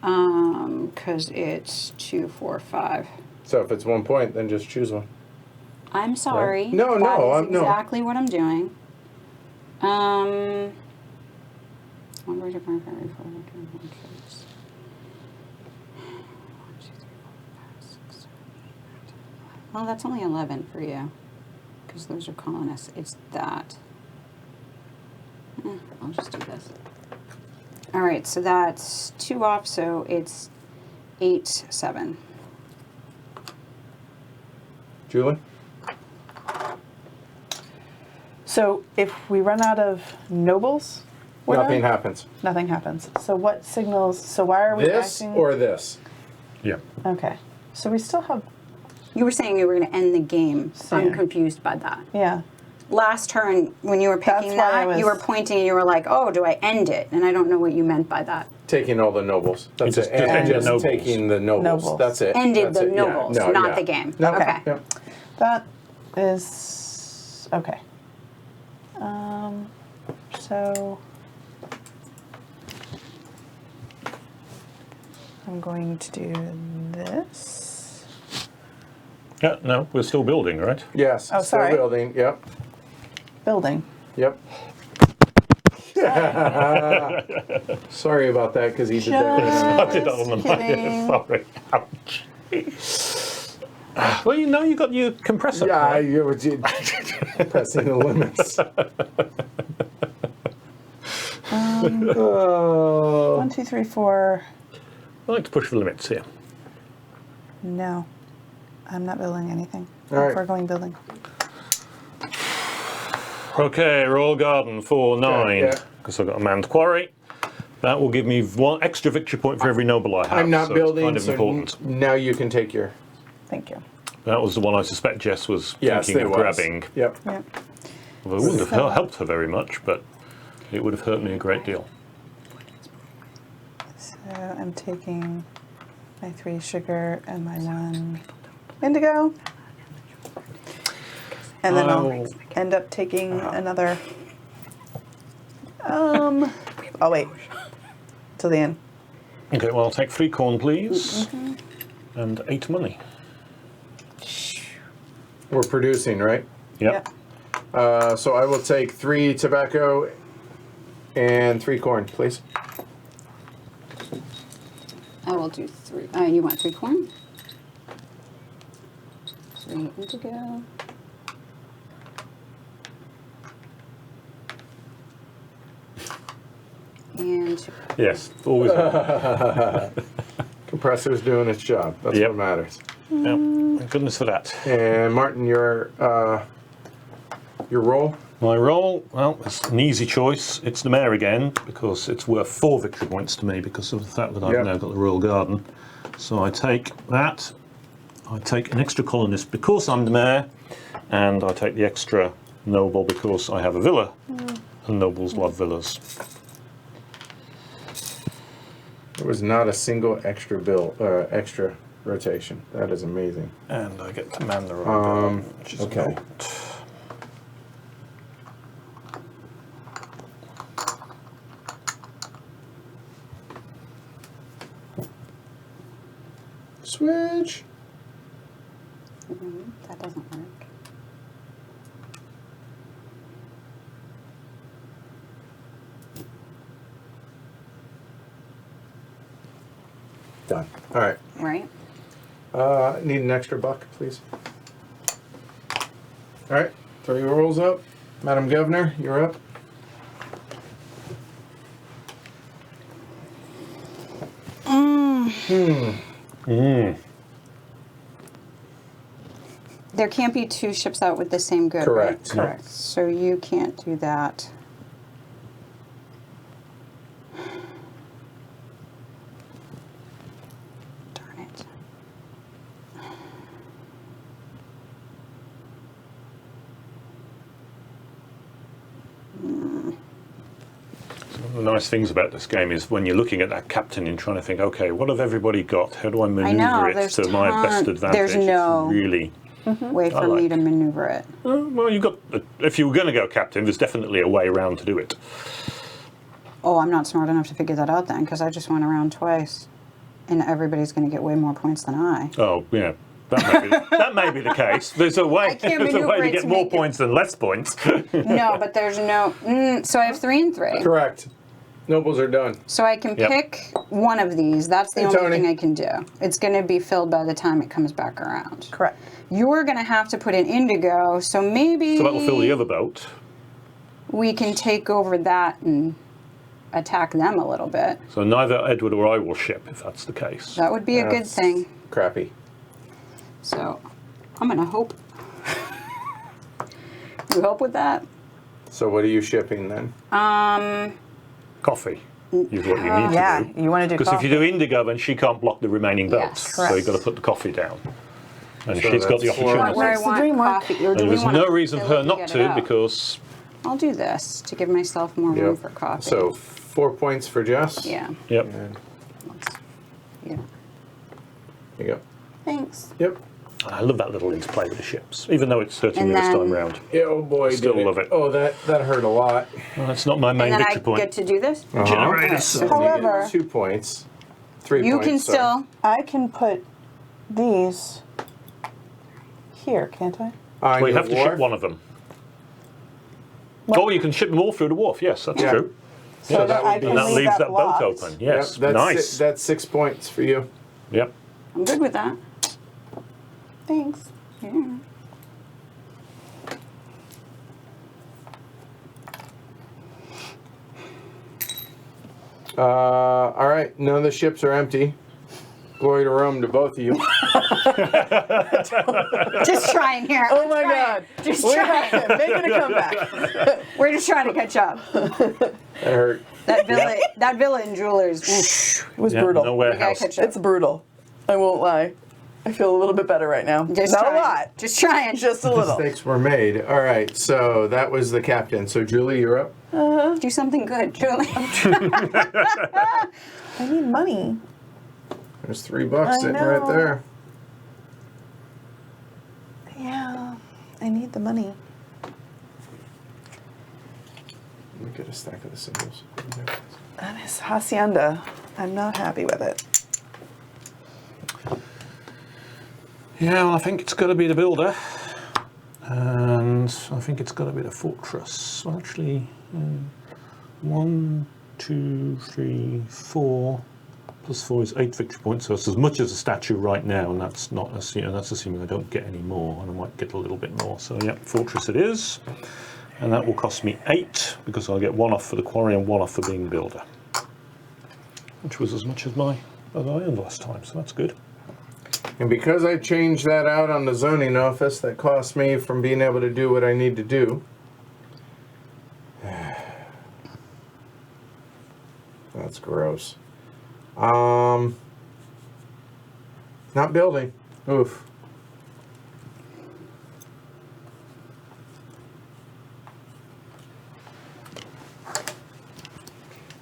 Speaker 2: Because it's 2, 4, 5.
Speaker 1: So if it's 1 point, then just choose one.
Speaker 2: I'm sorry.
Speaker 1: No, no,
Speaker 2: That is
Speaker 1: I'm- no.
Speaker 2: exactly what I'm doing. One bridge of fire, fire, fire, fire, fire, six. 1, 2, 3, 4, 5, 6, 7, 8, 9, 10, 11. Well, that's only 11 for you. Because those are colonists. It's that. I'll just do this. All right, so that's 2 off, so it's 8, 7.
Speaker 1: Julie?
Speaker 3: So if we run out of nobles, we're
Speaker 1: Nothing
Speaker 3: done?
Speaker 1: happens.
Speaker 3: Nothing happens. So what signals? So why are we
Speaker 1: This
Speaker 3: acting?
Speaker 1: or this?
Speaker 4: Yeah.
Speaker 3: Okay. So we still have.
Speaker 2: You were saying you were going to end the game. I'm
Speaker 3: Soon.
Speaker 2: confused by that.
Speaker 3: Yeah.
Speaker 2: Last turn, when you were picking
Speaker 3: That's why I
Speaker 2: that, you were
Speaker 3: was-
Speaker 2: pointing and you were like, oh, do I end it? And I don't know what you meant by that.
Speaker 1: Taking all the nobles. That's
Speaker 4: Just-
Speaker 1: it.
Speaker 4: just
Speaker 1: And
Speaker 4: ended
Speaker 1: just
Speaker 4: nobles.
Speaker 1: taking the nobles.
Speaker 3: Nobles.
Speaker 1: That's it.
Speaker 2: Ended
Speaker 1: That's
Speaker 2: the
Speaker 1: it. Yeah.
Speaker 2: nobles,
Speaker 1: No,
Speaker 2: not
Speaker 1: yeah.
Speaker 2: the game.
Speaker 1: No.
Speaker 2: Okay.
Speaker 1: Yeah.
Speaker 3: That is okay. So I'm going to do this.
Speaker 4: Yeah, no, we're still building, right?
Speaker 1: Yes.
Speaker 3: Oh,
Speaker 1: still
Speaker 3: sorry.
Speaker 1: building. Yep.
Speaker 3: Building.
Speaker 1: Yep. Sorry about that because he did that.
Speaker 4: I did that on the
Speaker 3: kidding.
Speaker 4: Sorry. Ouch. Well, you know, you got your compressor.
Speaker 1: Yeah,
Speaker 4: right?
Speaker 1: you were pressing the limits. Oh.
Speaker 3: 1, 2, 3, 4.
Speaker 4: I like to push the limits here.
Speaker 3: No, I'm not building anything.
Speaker 1: All right.
Speaker 3: I'm foregoing building.
Speaker 4: Okay, roll garden 4, 9.
Speaker 1: yeah.
Speaker 4: Because I've got a manned quarry. That will give me 1 extra victory point for every noble I have.
Speaker 1: I'm not
Speaker 4: so
Speaker 1: building,
Speaker 4: It's kind of important.
Speaker 1: now you can take your.
Speaker 3: Thank you.
Speaker 4: That was the one I suspect Jess was
Speaker 1: Yes,
Speaker 4: thinking
Speaker 1: it
Speaker 4: of
Speaker 1: was.
Speaker 4: grabbing.
Speaker 1: Yep.
Speaker 3: Yep.
Speaker 4: Well, it wouldn't have helped her very much, but it would have hurt me a great deal.
Speaker 3: So I'm taking my 3 sugar and my 1 indigo. And then I'll end up taking another. Oh wait, till the end.
Speaker 4: Okay, well, I'll take 3 corn, please. And 8 money.
Speaker 1: We're producing, right?
Speaker 4: Yep.
Speaker 1: So I will take 3 tobacco and 3 corn, please.
Speaker 2: I will do 3. You want 3 corn? 3 indigo. And
Speaker 4: Yes, always.
Speaker 1: Compressor's doing its job. That's
Speaker 4: Yep.
Speaker 1: what matters.
Speaker 4: Yep. Thank goodness for that.
Speaker 1: And Martin, your roll.
Speaker 4: My roll, well, it's an easy choice. It's the mayor again, because it's worth 4 victory points to me because of the fact that I've
Speaker 1: Yep.
Speaker 4: now got the royal garden. So I take that. I take an extra colonist because I'm the mayor, and I take the extra noble because I have a villa, and nobles love villas.
Speaker 1: There was not a single extra extra rotation. That is amazing.
Speaker 4: And I get to man the royal garden, which is
Speaker 1: okay.
Speaker 4: important.
Speaker 1: Switch.
Speaker 2: that doesn't work.
Speaker 1: Done. All right.
Speaker 2: Right?
Speaker 1: Need an extra buck, please. All right. Throw your rolls up. Madam Governor, you're up.
Speaker 2: There can't be 2 ships out with the same good,
Speaker 1: Correct.
Speaker 2: right?
Speaker 3: Correct.
Speaker 2: So you can't do that. Darn it.
Speaker 4: One of the nice things about this game is when you're looking at that captain and trying to think, okay, what have everybody got? How do I maneuver
Speaker 2: know,
Speaker 4: it
Speaker 2: there's
Speaker 4: to my best advantage?
Speaker 2: there's no-
Speaker 4: It's really.
Speaker 2: Way for me
Speaker 4: like.
Speaker 2: to maneuver it.
Speaker 4: Well, you got. If you were going to go captain, there's definitely a way around to do it.
Speaker 2: Oh, I'm not smart enough to figure that out then, because I just went around twice. And everybody's going to get way more points than I.
Speaker 4: Oh, yeah. That may be the case. There's a way.
Speaker 2: can't
Speaker 4: There's a
Speaker 2: maneuver
Speaker 4: way to
Speaker 2: it
Speaker 4: get
Speaker 2: to
Speaker 4: more
Speaker 2: make it-
Speaker 4: points than less points.
Speaker 2: No, but there's no... so I have 3 and 3.
Speaker 1: Correct. Nobles are done.
Speaker 2: So I can
Speaker 4: Yep.
Speaker 2: pick one of these. That's the
Speaker 1: Hey,
Speaker 2: only
Speaker 1: Tony.
Speaker 2: thing I can do. It's going to be filled by the time it comes back around.
Speaker 3: Correct.
Speaker 2: You're going to have to put in indigo, so maybe
Speaker 4: So that will fill the other boat.
Speaker 2: we can take over that and attack them a little bit.
Speaker 4: So neither Edward or I will ship, if that's the case.
Speaker 2: That would be a good
Speaker 1: That's
Speaker 2: thing.
Speaker 1: Crappy.
Speaker 2: So I'm going to hope. You help with that?
Speaker 1: So what are you shipping then?
Speaker 4: Coffee is what you need
Speaker 3: Yeah,
Speaker 4: to do.
Speaker 3: you want to do
Speaker 4: Because if
Speaker 3: coffee.
Speaker 4: you do indigo, then she can't block the remaining boats.
Speaker 2: Yes.
Speaker 4: So you've got to
Speaker 3: Correct.
Speaker 4: put the coffee down. And
Speaker 1: So
Speaker 4: she's got the
Speaker 1: that's four.
Speaker 4: opportunity.
Speaker 2: Where I
Speaker 3: Makes the
Speaker 2: want
Speaker 3: dream work.
Speaker 2: coffee. Or do
Speaker 4: And
Speaker 2: we
Speaker 4: there's
Speaker 2: wanna
Speaker 4: no reason for her
Speaker 2: fill it
Speaker 4: not
Speaker 2: get it
Speaker 4: to
Speaker 2: out?
Speaker 4: because
Speaker 2: I'll do this to give myself more room
Speaker 1: Yep.
Speaker 2: for coffee.
Speaker 1: So 4 points for Jess.
Speaker 2: yeah.
Speaker 4: yep.
Speaker 1: And
Speaker 2: Yeah.
Speaker 1: you go.
Speaker 3: Thanks.
Speaker 1: Yep.
Speaker 4: I love that little interplay with the ships, even though it's hurting
Speaker 2: And
Speaker 4: me this
Speaker 2: then-
Speaker 4: time round.
Speaker 1: Yeah, oh boy,
Speaker 4: Still
Speaker 1: did
Speaker 4: love it.
Speaker 1: Oh, that hurt a lot.
Speaker 4: Well, that's not my main
Speaker 2: And then I
Speaker 4: victory point.
Speaker 2: get to do this.
Speaker 4: Generators.
Speaker 1: So you get
Speaker 3: However-
Speaker 1: 2 points. 3
Speaker 2: You
Speaker 1: points.
Speaker 2: can
Speaker 1: sorry.
Speaker 2: still.
Speaker 3: I can put these here, can't I?
Speaker 1: On
Speaker 4: Well, you
Speaker 1: your
Speaker 4: have to
Speaker 1: wharf?
Speaker 4: ship one of them.
Speaker 3: What?
Speaker 4: Or you can ship them all through the wharf. Yes, that's
Speaker 1: Yeah.
Speaker 4: true.
Speaker 3: So
Speaker 1: that
Speaker 3: that
Speaker 1: would
Speaker 3: I
Speaker 1: be-
Speaker 3: can
Speaker 4: And that
Speaker 3: leave
Speaker 4: leaves
Speaker 3: that
Speaker 4: that boat
Speaker 3: blocked.
Speaker 4: open. Yes,
Speaker 1: Yep,
Speaker 4: nice.
Speaker 1: That's 6 points for you.
Speaker 4: Yep.
Speaker 2: I'm good with that.
Speaker 3: Thanks.
Speaker 2: Yeah.
Speaker 1: All right, none of the ships are empty. Glory to Rome to both of you.
Speaker 2: Just trying here.
Speaker 3: Oh my God.
Speaker 2: Just
Speaker 3: We
Speaker 2: trying.
Speaker 3: have making a comeback.
Speaker 2: We're just trying to catch up.
Speaker 1: That hurt.
Speaker 2: That villa in Jewelers.
Speaker 3: It was
Speaker 4: Yeah,
Speaker 3: brutal.
Speaker 4: no
Speaker 2: We gotta
Speaker 4: warehouse.
Speaker 2: catch up.
Speaker 3: It's brutal. I won't lie. I feel a little bit better right now.
Speaker 2: Just
Speaker 3: Not
Speaker 2: trying.
Speaker 3: a lot.
Speaker 2: Just trying.
Speaker 3: Just a little.
Speaker 1: Mistakes were made. All right, so that was the captain. So Julie, you're up.
Speaker 2: Do something good, Julie.
Speaker 3: I need money.
Speaker 1: There's $3 sitting
Speaker 3: know.
Speaker 1: right there.
Speaker 3: Yeah, I need the money.
Speaker 1: Let me get a stack of the symbols.
Speaker 3: That is Hacienda. I'm not happy with it.
Speaker 4: Yeah, well, I think it's got to be the builder. And I think it's got to be the fortress. Well, actually, 1, 2, 3, 4. Plus 4 is 8 victory points, so it's as much as a statue right now, and that's not assuming, that's assuming I don't get any more, and I might get a little bit more. So yeah, fortress it is, and that will cost me 8 because I'll get 1 off for the quarry and 1 off for being builder, which was as much as I earned last time. So that's good.
Speaker 1: And because I changed that out on the zoning office, that cost me from being able to do what I need to do. That's gross. Not building. Oof.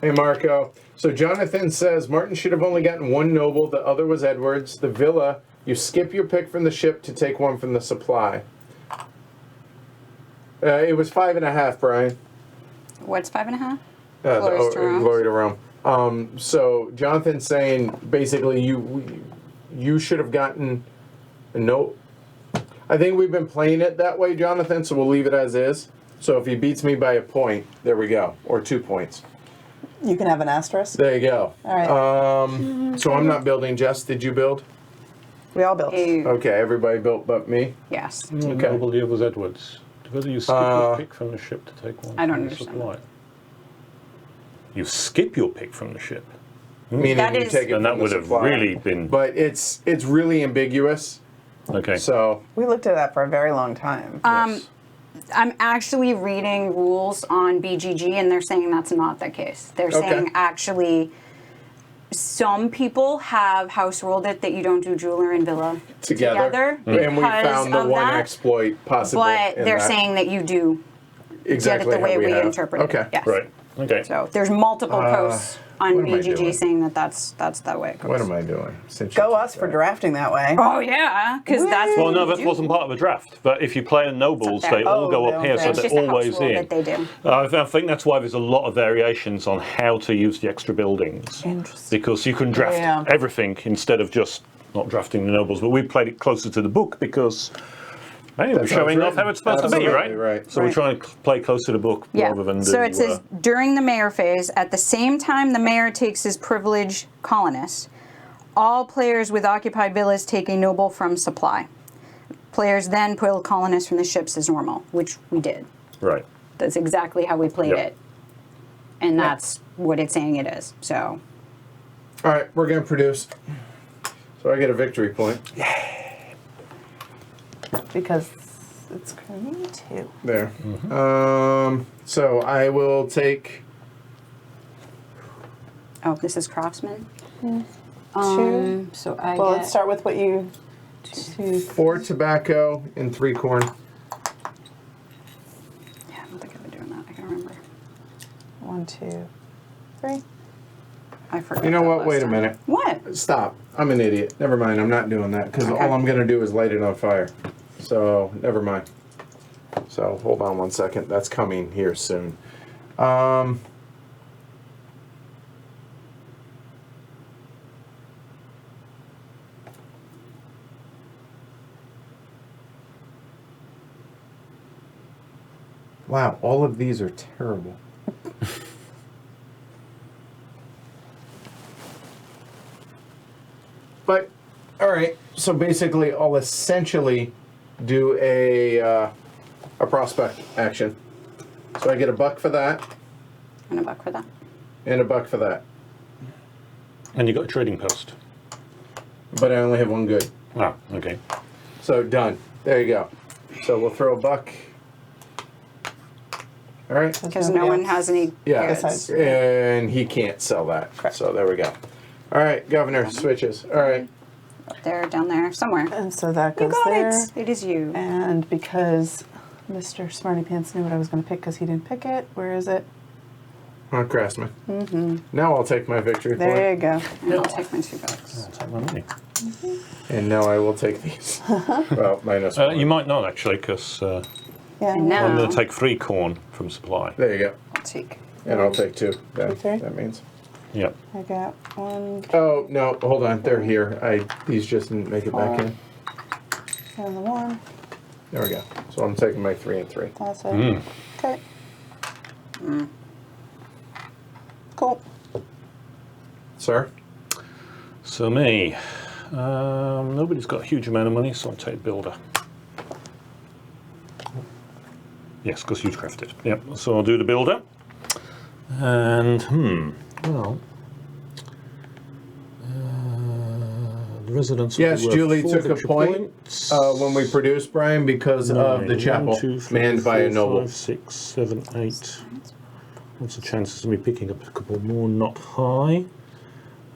Speaker 1: Hey Marco. So Jonathan says Martin should have only gotten 1 noble, the other was Edwards. The villa, you skip your pick from the ship to take 1 from the supply. It was 5.5, Brian.
Speaker 2: What's 5.5?
Speaker 1: Glory
Speaker 2: Glory to Rome.
Speaker 1: to Rome. So Jonathan's saying basically you should have gotten a note. I think we've been playing it that way, Jonathan, so we'll leave it as is. So if he beats me by a point, there we go, or 2 points.
Speaker 3: You can have an asterisk.
Speaker 1: There you go.
Speaker 3: All right.
Speaker 1: So I'm not building. Jess, did you build?
Speaker 3: We all built.
Speaker 1: Okay, everybody built but me.
Speaker 2: Yes.
Speaker 1: Okay.
Speaker 4: Noble the others Edwards. Whether you skip your pick from the ship to take 1
Speaker 2: I don't
Speaker 4: from the
Speaker 2: understand
Speaker 4: supply. You skip your pick from the ship.
Speaker 1: Meaning
Speaker 2: That
Speaker 1: you
Speaker 2: is-
Speaker 1: take it
Speaker 4: And
Speaker 1: from
Speaker 4: that
Speaker 1: the
Speaker 4: would have
Speaker 1: supply.
Speaker 4: really been...
Speaker 1: But it's really ambiguous.
Speaker 4: Okay.
Speaker 1: So
Speaker 3: We looked at that for a very long time.
Speaker 4: Yes.
Speaker 2: I'm actually reading rules on BGG, and they're saying that's not the case. They're
Speaker 1: Okay.
Speaker 2: saying actually, some people have house ruled it that you don't do jeweler and villa
Speaker 1: together.
Speaker 2: because
Speaker 1: And we found the
Speaker 2: of
Speaker 1: one
Speaker 2: that,
Speaker 1: exploit possible.
Speaker 2: but
Speaker 1: in
Speaker 2: they're
Speaker 1: that.
Speaker 2: saying that you do
Speaker 1: exactly
Speaker 2: get it the
Speaker 1: how
Speaker 2: way we
Speaker 1: have.
Speaker 2: interpret
Speaker 1: Okay.
Speaker 2: it. Yes.
Speaker 4: Right. Okay.
Speaker 2: So there's multiple posts on
Speaker 1: what am I
Speaker 2: BGG
Speaker 1: doing?
Speaker 2: saying that that's that way it goes.
Speaker 1: What am I doing? Since you
Speaker 3: Go
Speaker 1: took
Speaker 3: us for
Speaker 1: that.
Speaker 3: drafting that way.
Speaker 2: Oh yeah, because that's
Speaker 4: Well,
Speaker 2: what
Speaker 4: no,
Speaker 2: you
Speaker 4: that
Speaker 2: do.
Speaker 4: wasn't part of a draft. But if you play in nobles,
Speaker 2: It's up
Speaker 4: they
Speaker 2: there.
Speaker 4: all
Speaker 3: Oh,
Speaker 4: go
Speaker 3: they
Speaker 4: up
Speaker 3: don't
Speaker 4: here,
Speaker 3: care.
Speaker 4: so
Speaker 2: It's
Speaker 4: they're
Speaker 2: just a house
Speaker 4: always
Speaker 2: rule
Speaker 4: in.
Speaker 2: that they do.
Speaker 4: I think that's why there's a lot of variations on how to use the extra buildings.
Speaker 3: Interesting.
Speaker 4: Because you can draft
Speaker 3: Yeah.
Speaker 4: everything instead of just not drafting the nobles. But we played it closer to the book because hey, we're
Speaker 1: That's how it's
Speaker 4: showing off
Speaker 1: written.
Speaker 4: how it's supposed to be,
Speaker 1: Absolutely
Speaker 4: right?
Speaker 1: right.
Speaker 4: So we're
Speaker 3: Right.
Speaker 4: trying to play closer to the book
Speaker 2: Yeah.
Speaker 4: rather than do...
Speaker 2: So it says during the mayor phase, at the same time the mayor takes his privileged colonists, all players with occupied villas take a noble from supply. Players then pull colonists from the ships as normal, which we did.
Speaker 4: Right.
Speaker 2: That's exactly how we played
Speaker 4: Yeah.
Speaker 2: it. And that's what it's saying it is. So
Speaker 1: All right, we're gonna produce. So I get a victory point.
Speaker 3: Because it's currently 2.
Speaker 1: There. So I will take
Speaker 2: Oh, this is Craftsman.
Speaker 3: 2.
Speaker 2: So I
Speaker 3: Well,
Speaker 2: get
Speaker 3: let's start with what you. 2.
Speaker 1: 4 tobacco and 3 corn.
Speaker 2: Yeah, I don't think I've been doing that. I can't remember.
Speaker 3: 1, 2, 3.
Speaker 2: I forgot.
Speaker 1: You know
Speaker 2: that
Speaker 1: what?
Speaker 2: last
Speaker 1: Wait a
Speaker 2: time.
Speaker 1: minute.
Speaker 2: What?
Speaker 1: Stop. I'm an idiot. Never mind. I'm not doing that because
Speaker 2: Okay.
Speaker 1: all I'm going to do is light it on fire. So, never mind. So, hold on one second. That's coming here soon. Wow, all of these are terrible. But, all right. So basically, I'll essentially do a prospect action. So I get $1 for that,
Speaker 2: And $1 for that.
Speaker 1: and $1 for that.
Speaker 4: And you got a trading post.
Speaker 1: But I only have 1 good.
Speaker 4: Ah, okay.
Speaker 1: So done. There you go. So we'll throw $1. All right.
Speaker 2: Because no one has any
Speaker 1: Yeah,
Speaker 2: goods.
Speaker 1: and he can't sell that.
Speaker 2: Correct.
Speaker 1: So there we go. All right, Governor switches. All right.
Speaker 2: Up there, down there, somewhere.
Speaker 3: And so that
Speaker 2: You
Speaker 3: goes
Speaker 2: got
Speaker 3: there.
Speaker 2: it. It is you.
Speaker 3: And because Mr. Smarty Pants knew what I was going to pick because he didn't pick it, where is it?
Speaker 1: Craftsman. Now I'll take my victory
Speaker 3: There you
Speaker 1: point.
Speaker 3: go.
Speaker 2: And I'll take my $2.
Speaker 4: I'll take my money.
Speaker 1: And now I will take these. Well, minus 1.
Speaker 4: You might not actually, because
Speaker 3: Yeah.
Speaker 2: And now
Speaker 4: I'm going to take 3 corn from supply.
Speaker 1: There you go.
Speaker 2: I'll take.
Speaker 1: And I'll take 2.
Speaker 3: Okay.
Speaker 1: That means.
Speaker 4: Yep.
Speaker 3: I got 1
Speaker 1: Oh, no, hold on. They're here. These just didn't make it back in.
Speaker 3: and the 1.
Speaker 1: There we go. So I'm taking my 3 and 3.
Speaker 3: That's it. Okay. Cool.
Speaker 1: Sir?
Speaker 4: So me. Nobody's got a huge amount of money, so I'll take builder. Yes, because huge crafted. Yep. So I'll do the builder. And well, the residents. will
Speaker 1: Yes,
Speaker 4: be worth
Speaker 1: Julie
Speaker 4: 4
Speaker 1: took a
Speaker 4: victory
Speaker 1: point
Speaker 4: points.
Speaker 1: when we produced Brian because of the
Speaker 4: 9,
Speaker 1: chapel
Speaker 4: 1, 2, 3,
Speaker 1: manned by a
Speaker 4: 4,
Speaker 1: noble.
Speaker 4: 5, 6, 7, 8. What's the chances of me picking up a couple more? Not high.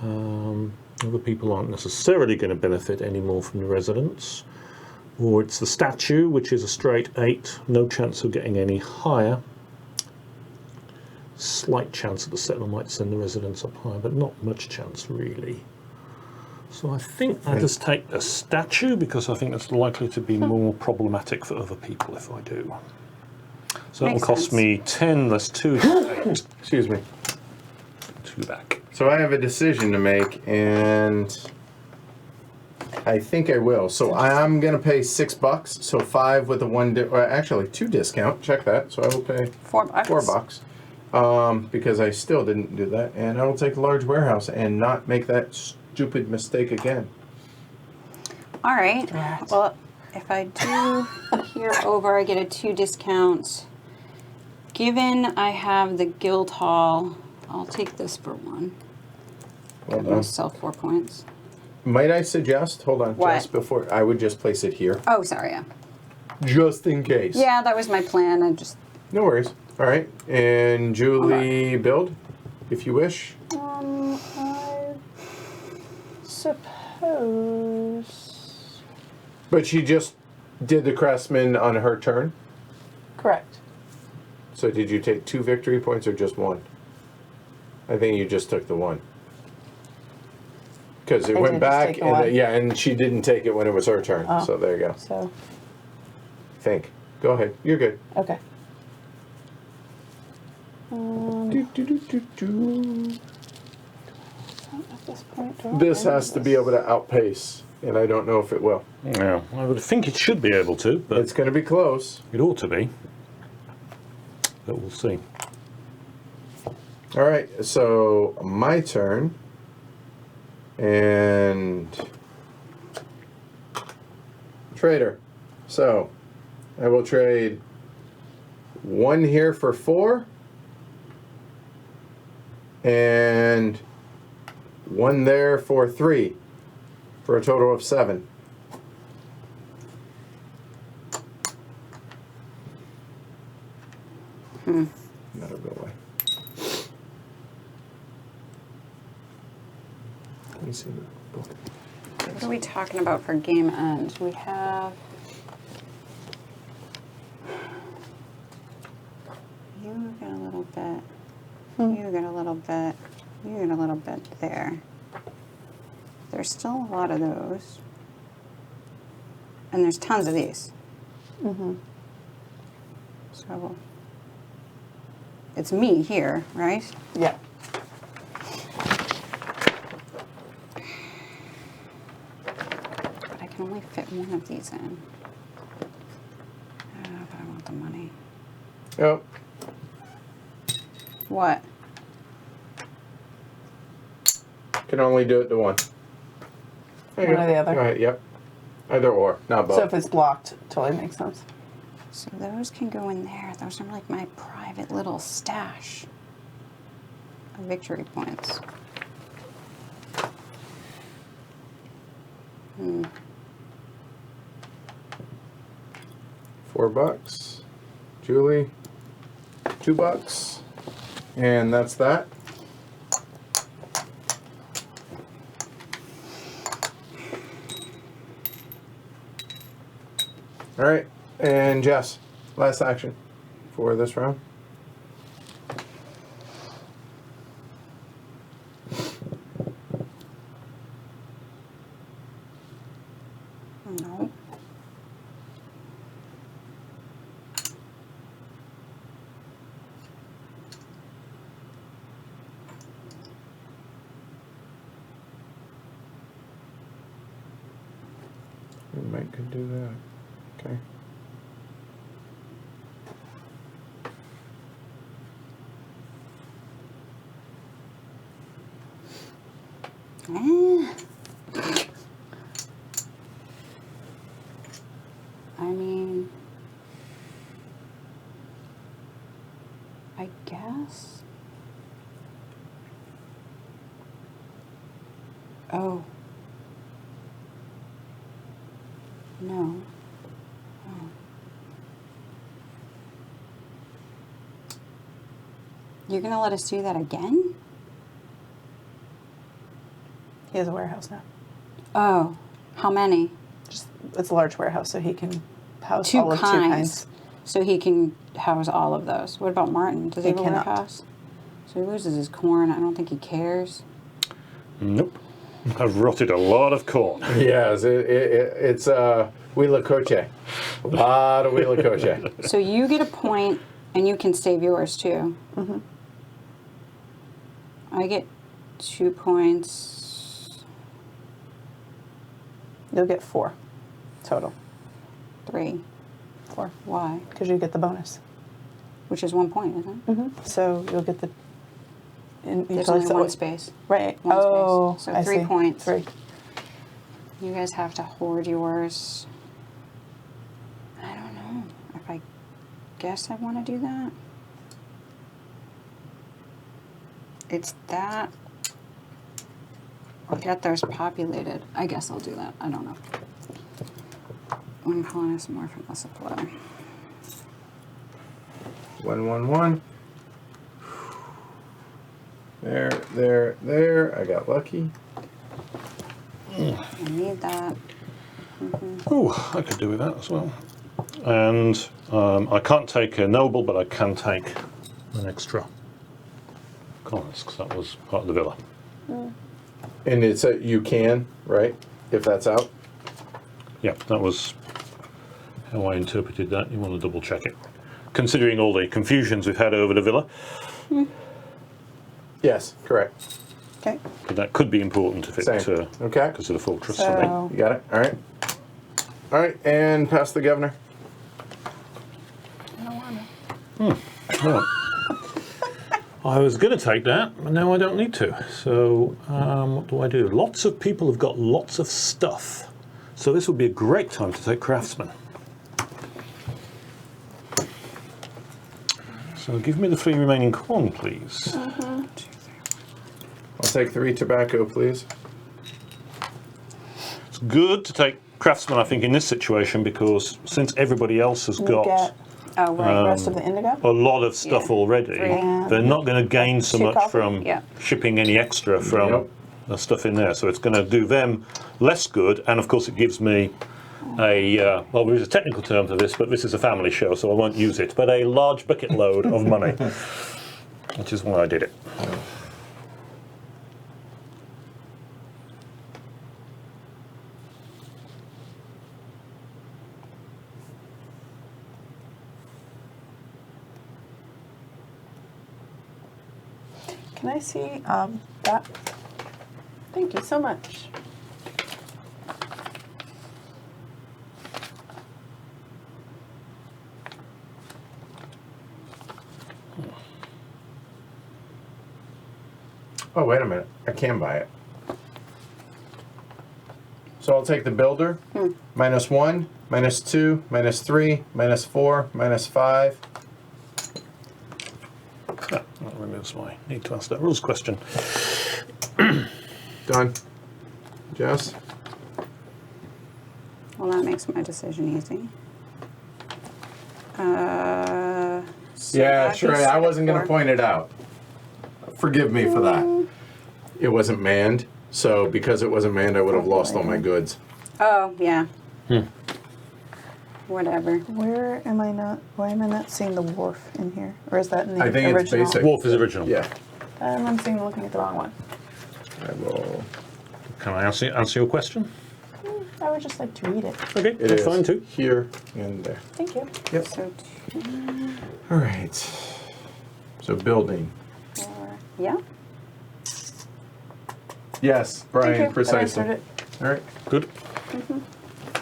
Speaker 4: Other people aren't necessarily going to benefit any more from the residents. Or it's the statue, which is a straight 8. No chance of getting any higher. Slight chance that the settler might send the residents up higher, but not much chance really. So I think I just take the statue because I think that's likely to be more problematic for other people if I do. So that will
Speaker 2: Makes
Speaker 4: cost
Speaker 2: sense.
Speaker 4: me 10 less 2. 8.
Speaker 1: Excuse me.
Speaker 4: 2 back.
Speaker 1: So I have a decision to make, and I think I will. So I'm gonna pay $6. So 5 with a 1, actually 2 discount. Check that. So I will pay
Speaker 2: $4.
Speaker 1: $4. Because I still didn't do that, and I will take a large warehouse and not make that stupid mistake again.
Speaker 2: All right. Well, if I do here over, I get a 2 discount. Given I have the guild hall, I'll take this for 1.
Speaker 1: Well
Speaker 2: I'm
Speaker 1: done.
Speaker 2: gonna sell 4 points.
Speaker 1: Might I suggest? Hold on,
Speaker 2: What?
Speaker 1: Jess. Before I would just place it here,
Speaker 2: Oh, sorry. Yeah.
Speaker 1: just in case.
Speaker 2: Yeah, that was my plan. I just.
Speaker 1: No worries. All right, and Julie, build, if you wish.
Speaker 3: I suppose.
Speaker 1: But she just did the craftsman on her turn.
Speaker 3: Correct.
Speaker 1: So did you take 2 victory points or just 1? I think you just took the 1. Because it
Speaker 3: I
Speaker 1: went
Speaker 3: did just
Speaker 1: back,
Speaker 3: take the
Speaker 1: and
Speaker 3: 1.
Speaker 1: yeah, and she didn't take it when it was her turn.
Speaker 3: Oh.
Speaker 1: So there you go.
Speaker 3: So,
Speaker 1: Think. Go ahead. You're good.
Speaker 3: okay.
Speaker 1: Do, do, do, do, do.
Speaker 3: At this point, do I
Speaker 1: This
Speaker 3: have
Speaker 1: has to be able to outpace, and I don't know if it will.
Speaker 4: Yeah, I would think it should be able to, but
Speaker 1: It's going to be close.
Speaker 4: it ought to be. But we'll see.
Speaker 1: All right, so my turn, and trader. So I will trade 1 here for 4, and 1 there for 3, for a total of 7. That'll go away. Let me see the book.
Speaker 2: What are we talking about for game end? We have. You get a little bit. You get a little bit. You get a little bit there. There's still a lot of those. And there's tons of these. So it's me here, right?
Speaker 3: Yeah.
Speaker 2: But I can only fit one of these in. But I want the money.
Speaker 1: Oh,
Speaker 2: What?
Speaker 1: can only do it to one. There you
Speaker 3: One or
Speaker 1: go.
Speaker 3: the other.
Speaker 1: All right, yep. Either or, not both.
Speaker 3: So if it's blocked, totally makes sense.
Speaker 2: So those can go in there. Those are like my private little stash of victory points.
Speaker 1: $4. Julie, $2. And that's that. All right, and Jess, last action for this round.
Speaker 2: No.
Speaker 1: We might could do that. Okay.
Speaker 2: I mean, I guess. Oh. No. Oh. You're gonna let us do that again?
Speaker 3: He has a warehouse now.
Speaker 2: Oh, how many?
Speaker 3: Just it's a large warehouse, so he can house
Speaker 2: Two
Speaker 3: all of
Speaker 2: kinds.
Speaker 3: two kinds.
Speaker 2: So he can house all of those. What about Martin? Does he
Speaker 3: He
Speaker 2: have a
Speaker 3: cannot.
Speaker 2: warehouse? So he loses his corn. I don't think he cares.
Speaker 4: Nope. I've rotted a lot of corn.
Speaker 1: Yes, it's Huila Coche. A lot of Huila Coche.
Speaker 2: So you get a point, and you can save yours too. I get 2 points.
Speaker 3: You'll get 4 total.
Speaker 2: 3.
Speaker 3: 4.
Speaker 2: Why?
Speaker 3: Because you get the bonus.
Speaker 2: Which is 1 point, isn't it?
Speaker 3: So you'll get the. You
Speaker 2: There's
Speaker 3: probably
Speaker 2: only
Speaker 3: said
Speaker 2: one
Speaker 3: what-
Speaker 2: space.
Speaker 3: Right.
Speaker 2: One
Speaker 3: Oh,
Speaker 2: space. So
Speaker 3: I
Speaker 2: 3
Speaker 3: see.
Speaker 2: points.
Speaker 3: 3.
Speaker 2: You guys have to hoard yours. I don't know if I guess I want to do that. It's that or get those populated. I guess I'll do that. I don't know. One colonist more from the supply.
Speaker 1: 111. There. I got lucky.
Speaker 2: I need that.
Speaker 4: Oh, I could do with that as well. And I can't take a noble, but I can take an extra colonist, because that was part of the villa.
Speaker 1: And it's a you can, right? If that's out.
Speaker 4: Yeah, that was how I interpreted that. You want to double check it. Considering all the confusions we've had over the villa,
Speaker 1: Yes, correct.
Speaker 3: Okay.
Speaker 4: but that could be important if it,
Speaker 1: Same. Okay.
Speaker 4: because of the fortress.
Speaker 3: So
Speaker 1: You got it? All right. All right, and pass the governor.
Speaker 3: I don't want to.
Speaker 4: Right. I was going to take that, but now I don't need to. So what do? Lots of people have got lots of stuff. So this would be a great time to take craftsmen. So give me the 3 remaining corn, please.
Speaker 1: I'll take 3 tobacco, please.
Speaker 4: It's good to take craftsmen, I think, in this situation, because since everybody else has
Speaker 3: You
Speaker 4: got
Speaker 3: get
Speaker 2: Oh, right.
Speaker 3: Rest of the indigo?
Speaker 4: a lot of stuff
Speaker 2: Yeah.
Speaker 4: already.
Speaker 3: Yeah.
Speaker 4: They're not going to gain so
Speaker 3: Two
Speaker 4: much
Speaker 3: coffee?
Speaker 4: from
Speaker 2: Yeah.
Speaker 4: shipping any extra from
Speaker 1: Yep.
Speaker 4: the stuff in there. So it's going to do them less good. And of course, it gives me well, there is a technical term for this, but this is a family show, so I won't use it. But a large bucket load of money, which is why I did it.
Speaker 3: Can I see that? Thank you so much.
Speaker 1: Oh, wait a minute. I can buy it. So I'll take the builder. -1, -2, -3, -4, -5.
Speaker 4: That removes my need to ask that rules question.
Speaker 1: Done. Jess?
Speaker 2: Well, that makes my decision easy. So
Speaker 1: Yeah,
Speaker 2: that'd be
Speaker 1: sure. I
Speaker 2: set
Speaker 1: wasn't going to
Speaker 2: for-
Speaker 1: point it out. Forgive me for that. It wasn't manned. So because it wasn't manned, I would have lost all my goods.
Speaker 2: Oh, yeah. Whatever.
Speaker 3: Where am I not? Why am I not seeing the wharf in here? Or is that in the
Speaker 1: I think it's
Speaker 3: original?
Speaker 1: basic.
Speaker 4: Wolf is original.
Speaker 1: Yeah.
Speaker 3: I'm looking at the wrong one.
Speaker 1: I will.
Speaker 4: Can I answer your question?
Speaker 3: I would just like to read it.
Speaker 4: Okay,
Speaker 1: It
Speaker 4: that's
Speaker 1: is
Speaker 4: fine too.
Speaker 1: here and there.
Speaker 3: Thank you.
Speaker 1: Yep.
Speaker 2: So 2,
Speaker 1: All right. So building.
Speaker 2: 4. Yeah.
Speaker 1: Yes,
Speaker 3: Thank
Speaker 1: Brian,
Speaker 3: you. That
Speaker 1: precisely.
Speaker 3: answered it.
Speaker 1: All right.
Speaker 4: Good.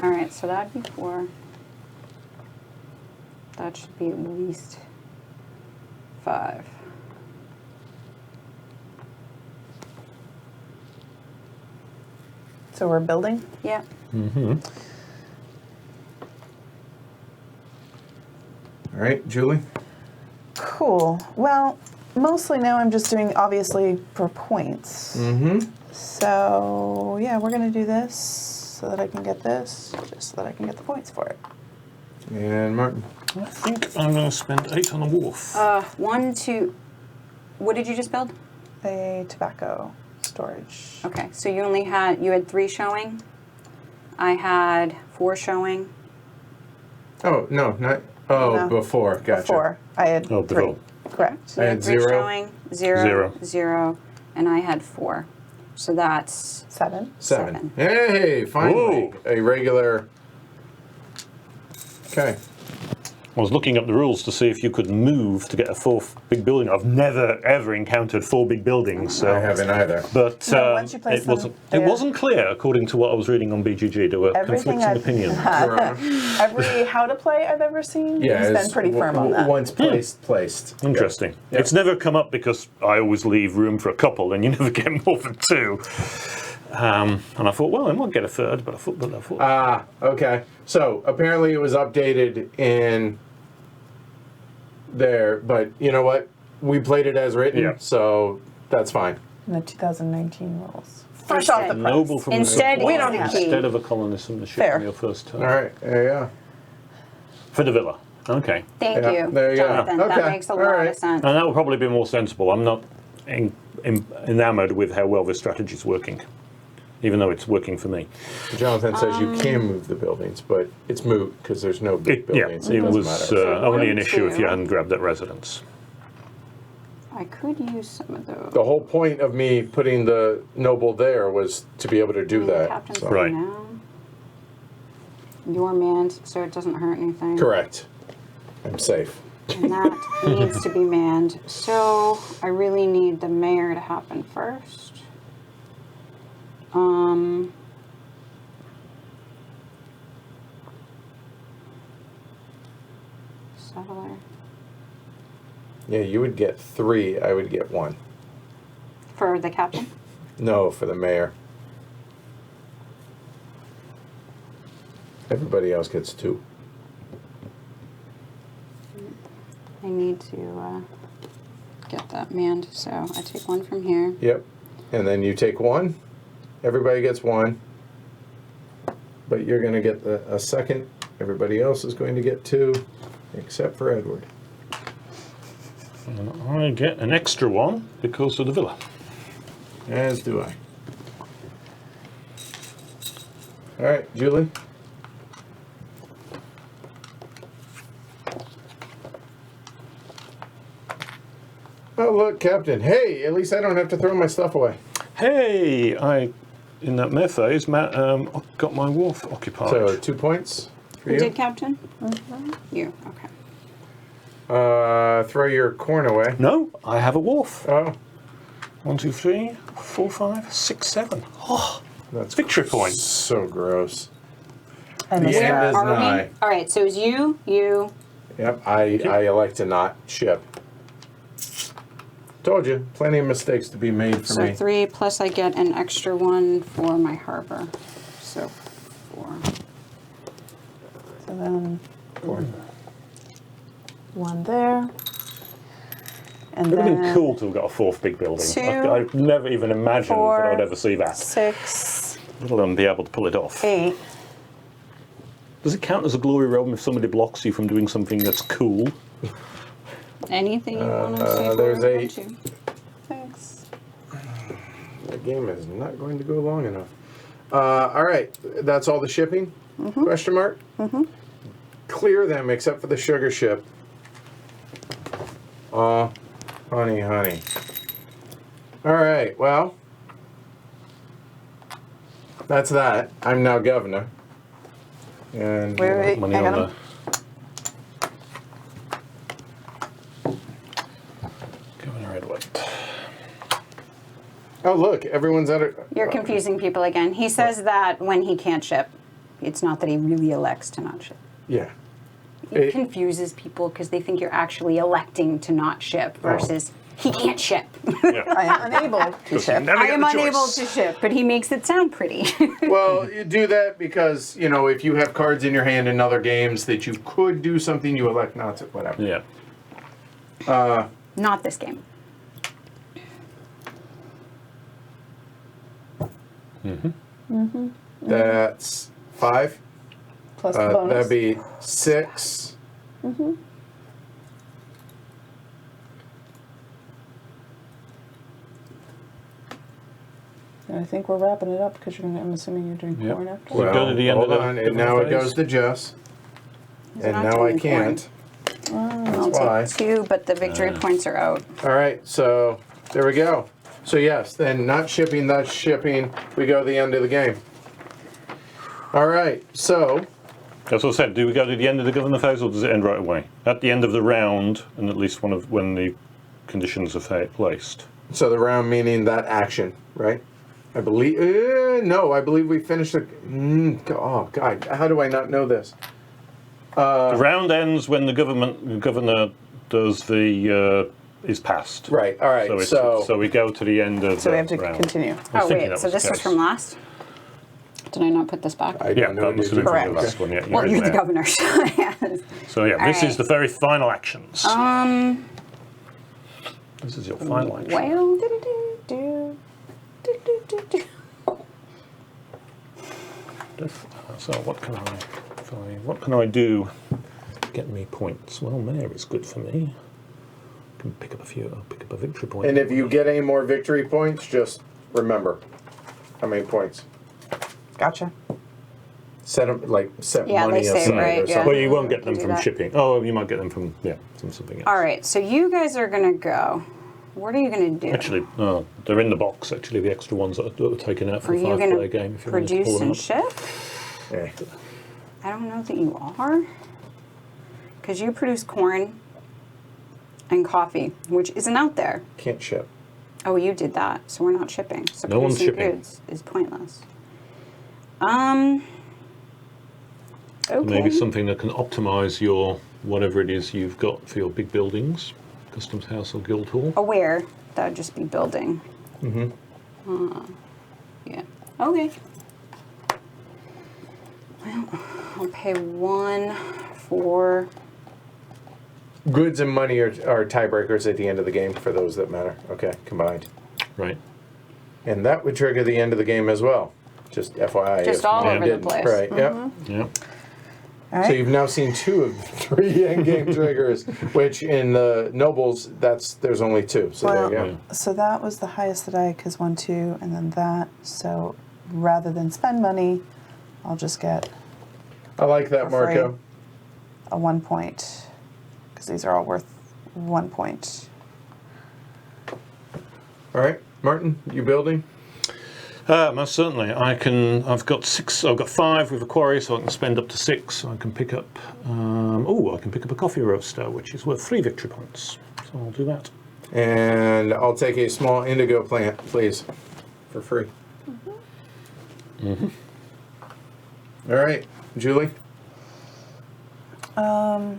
Speaker 2: All right, so that'd be 4. That should be at least 5.
Speaker 3: So we're building?
Speaker 2: Yeah.
Speaker 1: All right, Julie.
Speaker 3: Cool. Well, mostly now I'm just doing, obviously, for points. So, yeah, we're going to do this so that I can get this, just so that I can get the points for it.
Speaker 1: And Martin.
Speaker 4: I think I'm going to spend 8 on a wharf.
Speaker 2: 1, 2. What did you just build?
Speaker 3: A tobacco storage.
Speaker 2: Okay, so you had 3 showing. I had 4 showing.
Speaker 1: Oh, no, not. Oh,
Speaker 3: No.
Speaker 1: before. Gotcha.
Speaker 3: Before, I had
Speaker 4: Oh,
Speaker 3: 3.
Speaker 4: before.
Speaker 3: Correct.
Speaker 1: I had
Speaker 2: 3
Speaker 1: 0.
Speaker 2: showing, 0,
Speaker 4: Zero.
Speaker 2: 0, and I had 4. So that's
Speaker 3: 7.
Speaker 1: 7. Hey, finally.
Speaker 4: Whoa.
Speaker 1: A regular. Okay.
Speaker 4: I was looking up the rules to see if you could move to get a 4th big building. I've never ever encountered 4 big buildings, so
Speaker 1: I haven't either.
Speaker 4: But
Speaker 3: No, once you place
Speaker 4: it
Speaker 3: them,
Speaker 4: wasn't.
Speaker 3: they
Speaker 4: It
Speaker 3: are-
Speaker 4: wasn't clear according to what I was reading on BGG. There were
Speaker 3: Everything
Speaker 4: conflicting
Speaker 3: I've
Speaker 4: opinions.
Speaker 3: Every how to play I've ever seen,
Speaker 1: Yeah,
Speaker 3: he's
Speaker 1: it's
Speaker 3: been pretty firm on that.
Speaker 1: Once placed.
Speaker 4: Interesting.
Speaker 1: Yeah.
Speaker 4: It's never come up because I always leave room for a couple, and you never get more than 2. And I thought, well, I might get a 3rd, but I thought.
Speaker 1: Ah, okay. So apparently it was updated in there, but you know what? We played it as written,
Speaker 4: Yeah.
Speaker 1: so that's fine.
Speaker 3: In the 2019 rules. Fresh off the press.
Speaker 4: Noble from
Speaker 2: Instead,
Speaker 4: the
Speaker 3: we don't have
Speaker 4: instead of a colonist from the ship
Speaker 3: Fair.
Speaker 4: on your first turn.
Speaker 1: All right, there you go.
Speaker 4: For the villa. Okay.
Speaker 2: Thank
Speaker 1: Yeah,
Speaker 2: you,
Speaker 1: there you go.
Speaker 2: Jonathan.
Speaker 1: Okay,
Speaker 2: That makes a
Speaker 1: all
Speaker 2: lot
Speaker 1: right.
Speaker 2: of sense.
Speaker 4: And that would probably be more sensible. I'm not enamored with how well this strategy is working, even though it's working for me.
Speaker 1: Jonathan says you can move the buildings, but it's moot because there's no big
Speaker 4: Yeah,
Speaker 1: buildings.
Speaker 4: it
Speaker 1: doesn't
Speaker 4: was
Speaker 1: matter.
Speaker 4: only an
Speaker 2: 1,
Speaker 4: issue if you
Speaker 2: 2.
Speaker 4: hadn't grabbed that residence.
Speaker 2: I could use some of those.
Speaker 1: The whole point of me putting the noble there was to be able to do that.
Speaker 2: Captain's
Speaker 1: so.
Speaker 4: Right.
Speaker 2: now. You're manned, so it doesn't hurt anything.
Speaker 1: Correct. I'm safe.
Speaker 2: And that needs to be manned. So I really need the mayor to happen first. Settler.
Speaker 1: Yeah, you would get 3. I would get 1.
Speaker 2: For the captain?
Speaker 1: No, for the mayor. Everybody else gets 2.
Speaker 2: I need to get that manned, so I take 1 from here.
Speaker 1: Yep. And then you take 1. Everybody gets 1. But you're going to get a second. Everybody else is going to get 2. except for Edward.
Speaker 4: And I get an extra one because of the villa.
Speaker 1: As do I. All right, Julie. Oh, look, Captain. Hey, at least I don't have to throw my stuff away.
Speaker 4: Hey, in that meth phase, Matt got my wharf occupied.
Speaker 1: So 2 points for
Speaker 2: Who
Speaker 1: you.
Speaker 2: did, Captain? You. Okay.
Speaker 1: Throw your corn away.
Speaker 4: No, I have a wharf.
Speaker 1: Oh,
Speaker 4: 1, 2, 3, 4, 5, 6, 7. Oh,
Speaker 1: that's
Speaker 4: victory points.
Speaker 1: so gross.
Speaker 3: And
Speaker 1: The
Speaker 3: the
Speaker 1: end is
Speaker 2: Are we?
Speaker 1: nigh.
Speaker 2: All right. So it's you.
Speaker 1: Yep, I elect to not ship. Told you, plenty of mistakes to be made for
Speaker 2: So
Speaker 1: me.
Speaker 2: 3 plus I get an extra 1 for my harbor. So 4.
Speaker 3: So then
Speaker 1: Corn.
Speaker 3: 1 there. And
Speaker 4: It would have been
Speaker 3: then
Speaker 4: cool to have got a fourth big building.
Speaker 3: 2,
Speaker 4: I've never even imagined
Speaker 3: 4,
Speaker 4: that I'd ever see that.
Speaker 3: 6,
Speaker 4: Let alone be able to pull it off.
Speaker 3: 8.
Speaker 4: Does it count as a glory realm if somebody blocks you from doing something that's cool?
Speaker 2: Anything you want to say?
Speaker 1: there's
Speaker 2: for
Speaker 1: 8.
Speaker 2: 2?
Speaker 3: Thanks.
Speaker 1: The game is not going to go long enough. All right, that's all the shipping? Question mark? Clear them except for the sugar ship. Oh, honey, honey. All right, well, that's that. I'm now governor. And
Speaker 3: Wait,
Speaker 4: Money
Speaker 3: I got
Speaker 4: on
Speaker 3: him.
Speaker 4: Governor Edward.
Speaker 1: oh, look, everyone's at it.
Speaker 2: You're confusing people again. He says that when he can't ship, it's not that he really elects to not ship.
Speaker 1: Yeah.
Speaker 2: It confuses people because they think you're actually electing to not ship versus he can't ship.
Speaker 3: I am unable to ship.
Speaker 2: I am unable to ship, but he makes it sound pretty.
Speaker 1: Well, you do that because, you know, if you have cards in your hand in other games that you could do something, you elect not to, whatever.
Speaker 4: Yeah.
Speaker 2: Not this game.
Speaker 1: That's 5.
Speaker 3: Plus the bonus.
Speaker 1: That'd be 6.
Speaker 3: And I think we're wrapping it up because I'm assuming you're doing
Speaker 4: Yep.
Speaker 3: corn after.
Speaker 4: Well, go to the end
Speaker 1: hold
Speaker 4: of the
Speaker 1: on, and
Speaker 4: governor
Speaker 1: now it
Speaker 4: phase.
Speaker 1: goes to Jess.
Speaker 2: He's
Speaker 1: And
Speaker 2: not
Speaker 1: now I
Speaker 2: doing
Speaker 1: can't.
Speaker 2: I'll
Speaker 1: why.
Speaker 2: take 2, but the victory points are out.
Speaker 1: All right, so there we go. So yes, then not shipping, that's shipping. We go to the end of the game. All right, so
Speaker 4: That's what I said. Do we go to the end of the governor phase or does it end right away? At the end of the round, and at least one of when the conditions are placed.
Speaker 1: the round meaning that action, right? I believe no, I believe we finished the. Oh God, how do I not know this?
Speaker 4: The round ends when the governor does the is passed.
Speaker 1: Right. All right.
Speaker 4: So we go to the end of
Speaker 3: So
Speaker 4: the
Speaker 3: we have to
Speaker 4: round.
Speaker 3: continue.
Speaker 4: I was
Speaker 2: Oh,
Speaker 4: thinking
Speaker 2: wait,
Speaker 4: that
Speaker 2: so
Speaker 4: was
Speaker 2: this
Speaker 4: the
Speaker 2: was
Speaker 4: case.
Speaker 2: from last? Did I not put this back?
Speaker 1: I
Speaker 4: Yeah,
Speaker 1: don't know.
Speaker 4: that must have been
Speaker 3: Correct.
Speaker 4: from the last one. Yeah,
Speaker 2: Well,
Speaker 4: in
Speaker 2: you're the
Speaker 4: there.
Speaker 2: governor, so yes.
Speaker 4: So yeah, this
Speaker 2: All
Speaker 4: is the very final actions. This is your final action.
Speaker 2: Well,
Speaker 3: Do, do, do, do, do.
Speaker 4: So what can I do to get me points? Well, mayor is good for me. Can pick up a few. I'll pick up a victory point.
Speaker 1: And if you get any more victory points, just remember how many points.
Speaker 3: Gotcha.
Speaker 1: Set them set
Speaker 2: Yeah,
Speaker 1: money
Speaker 2: they say,
Speaker 1: aside
Speaker 2: right,
Speaker 1: or
Speaker 2: yeah.
Speaker 1: something.
Speaker 4: Well, you won't get them
Speaker 2: do
Speaker 4: from
Speaker 2: that.
Speaker 4: shipping. Oh, you might get them from something else.
Speaker 2: all right, so you guys are going to go. What are you going to do?
Speaker 4: Actually, they're in the box. Actually, the extra ones that were taken out
Speaker 2: are
Speaker 4: from a
Speaker 2: you
Speaker 4: 5-player
Speaker 2: going
Speaker 4: game.
Speaker 2: to
Speaker 4: If you wanted to pull
Speaker 2: produce
Speaker 4: them
Speaker 2: and
Speaker 4: up.
Speaker 2: ship?
Speaker 1: Yeah.
Speaker 2: I don't know that you are. Because you produce corn and coffee, which isn't out there.
Speaker 1: Can't ship.
Speaker 2: Oh, you did that, so we're not shipping. So
Speaker 4: No one's
Speaker 2: producing
Speaker 4: shipping.
Speaker 2: goods is pointless. Okay.
Speaker 4: Maybe something that can optimize your whatever it is you've got for your big buildings, customs house or guild hall.
Speaker 2: Aware, that would just be building. Yeah. Okay. Well, I'll pay 1 for.
Speaker 1: Goods and money are tiebreakers at the end of the game for those that matter. Okay, combined.
Speaker 4: Right.
Speaker 1: And that would trigger the end of the game as well. Just FYI.
Speaker 2: Just
Speaker 1: if
Speaker 2: all
Speaker 1: mine
Speaker 2: over the
Speaker 1: didn't.
Speaker 2: place.
Speaker 1: Right, yep.
Speaker 4: Yeah.
Speaker 3: All
Speaker 1: So
Speaker 3: right.
Speaker 1: you've now seen 2 of the 3 endgame triggers, which in the nobles, there's only 2. So there you go.
Speaker 3: So that was the highest that I, because 1, 2, and then that. So rather than spend money, I'll just get
Speaker 1: I like that,
Speaker 3: For free.
Speaker 1: Marco.
Speaker 3: a 1 point, because these are all worth 1 point.
Speaker 1: All right, Martin, you building?
Speaker 4: Most certainly. I've got 6. I've got 5 with a quarry, so I can spend up to 6. I can pick up. I can pick up a coffee roaster, which is worth 3 victory points. So I'll do that.
Speaker 1: And I'll take a small indigo plant, please, for free. All right, Julie. Oh.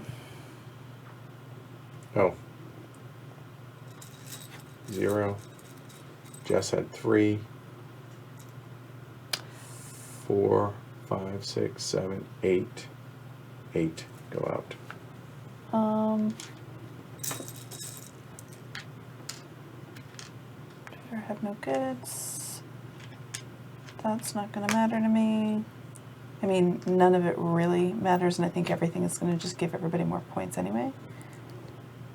Speaker 1: 0. Jess had 3. 4, 5, 6, 7, 8. 8 go out.
Speaker 3: I have no goods. That's not going to matter to me. I mean, none of it really matters, and I think everything is going to just give everybody more points anyway.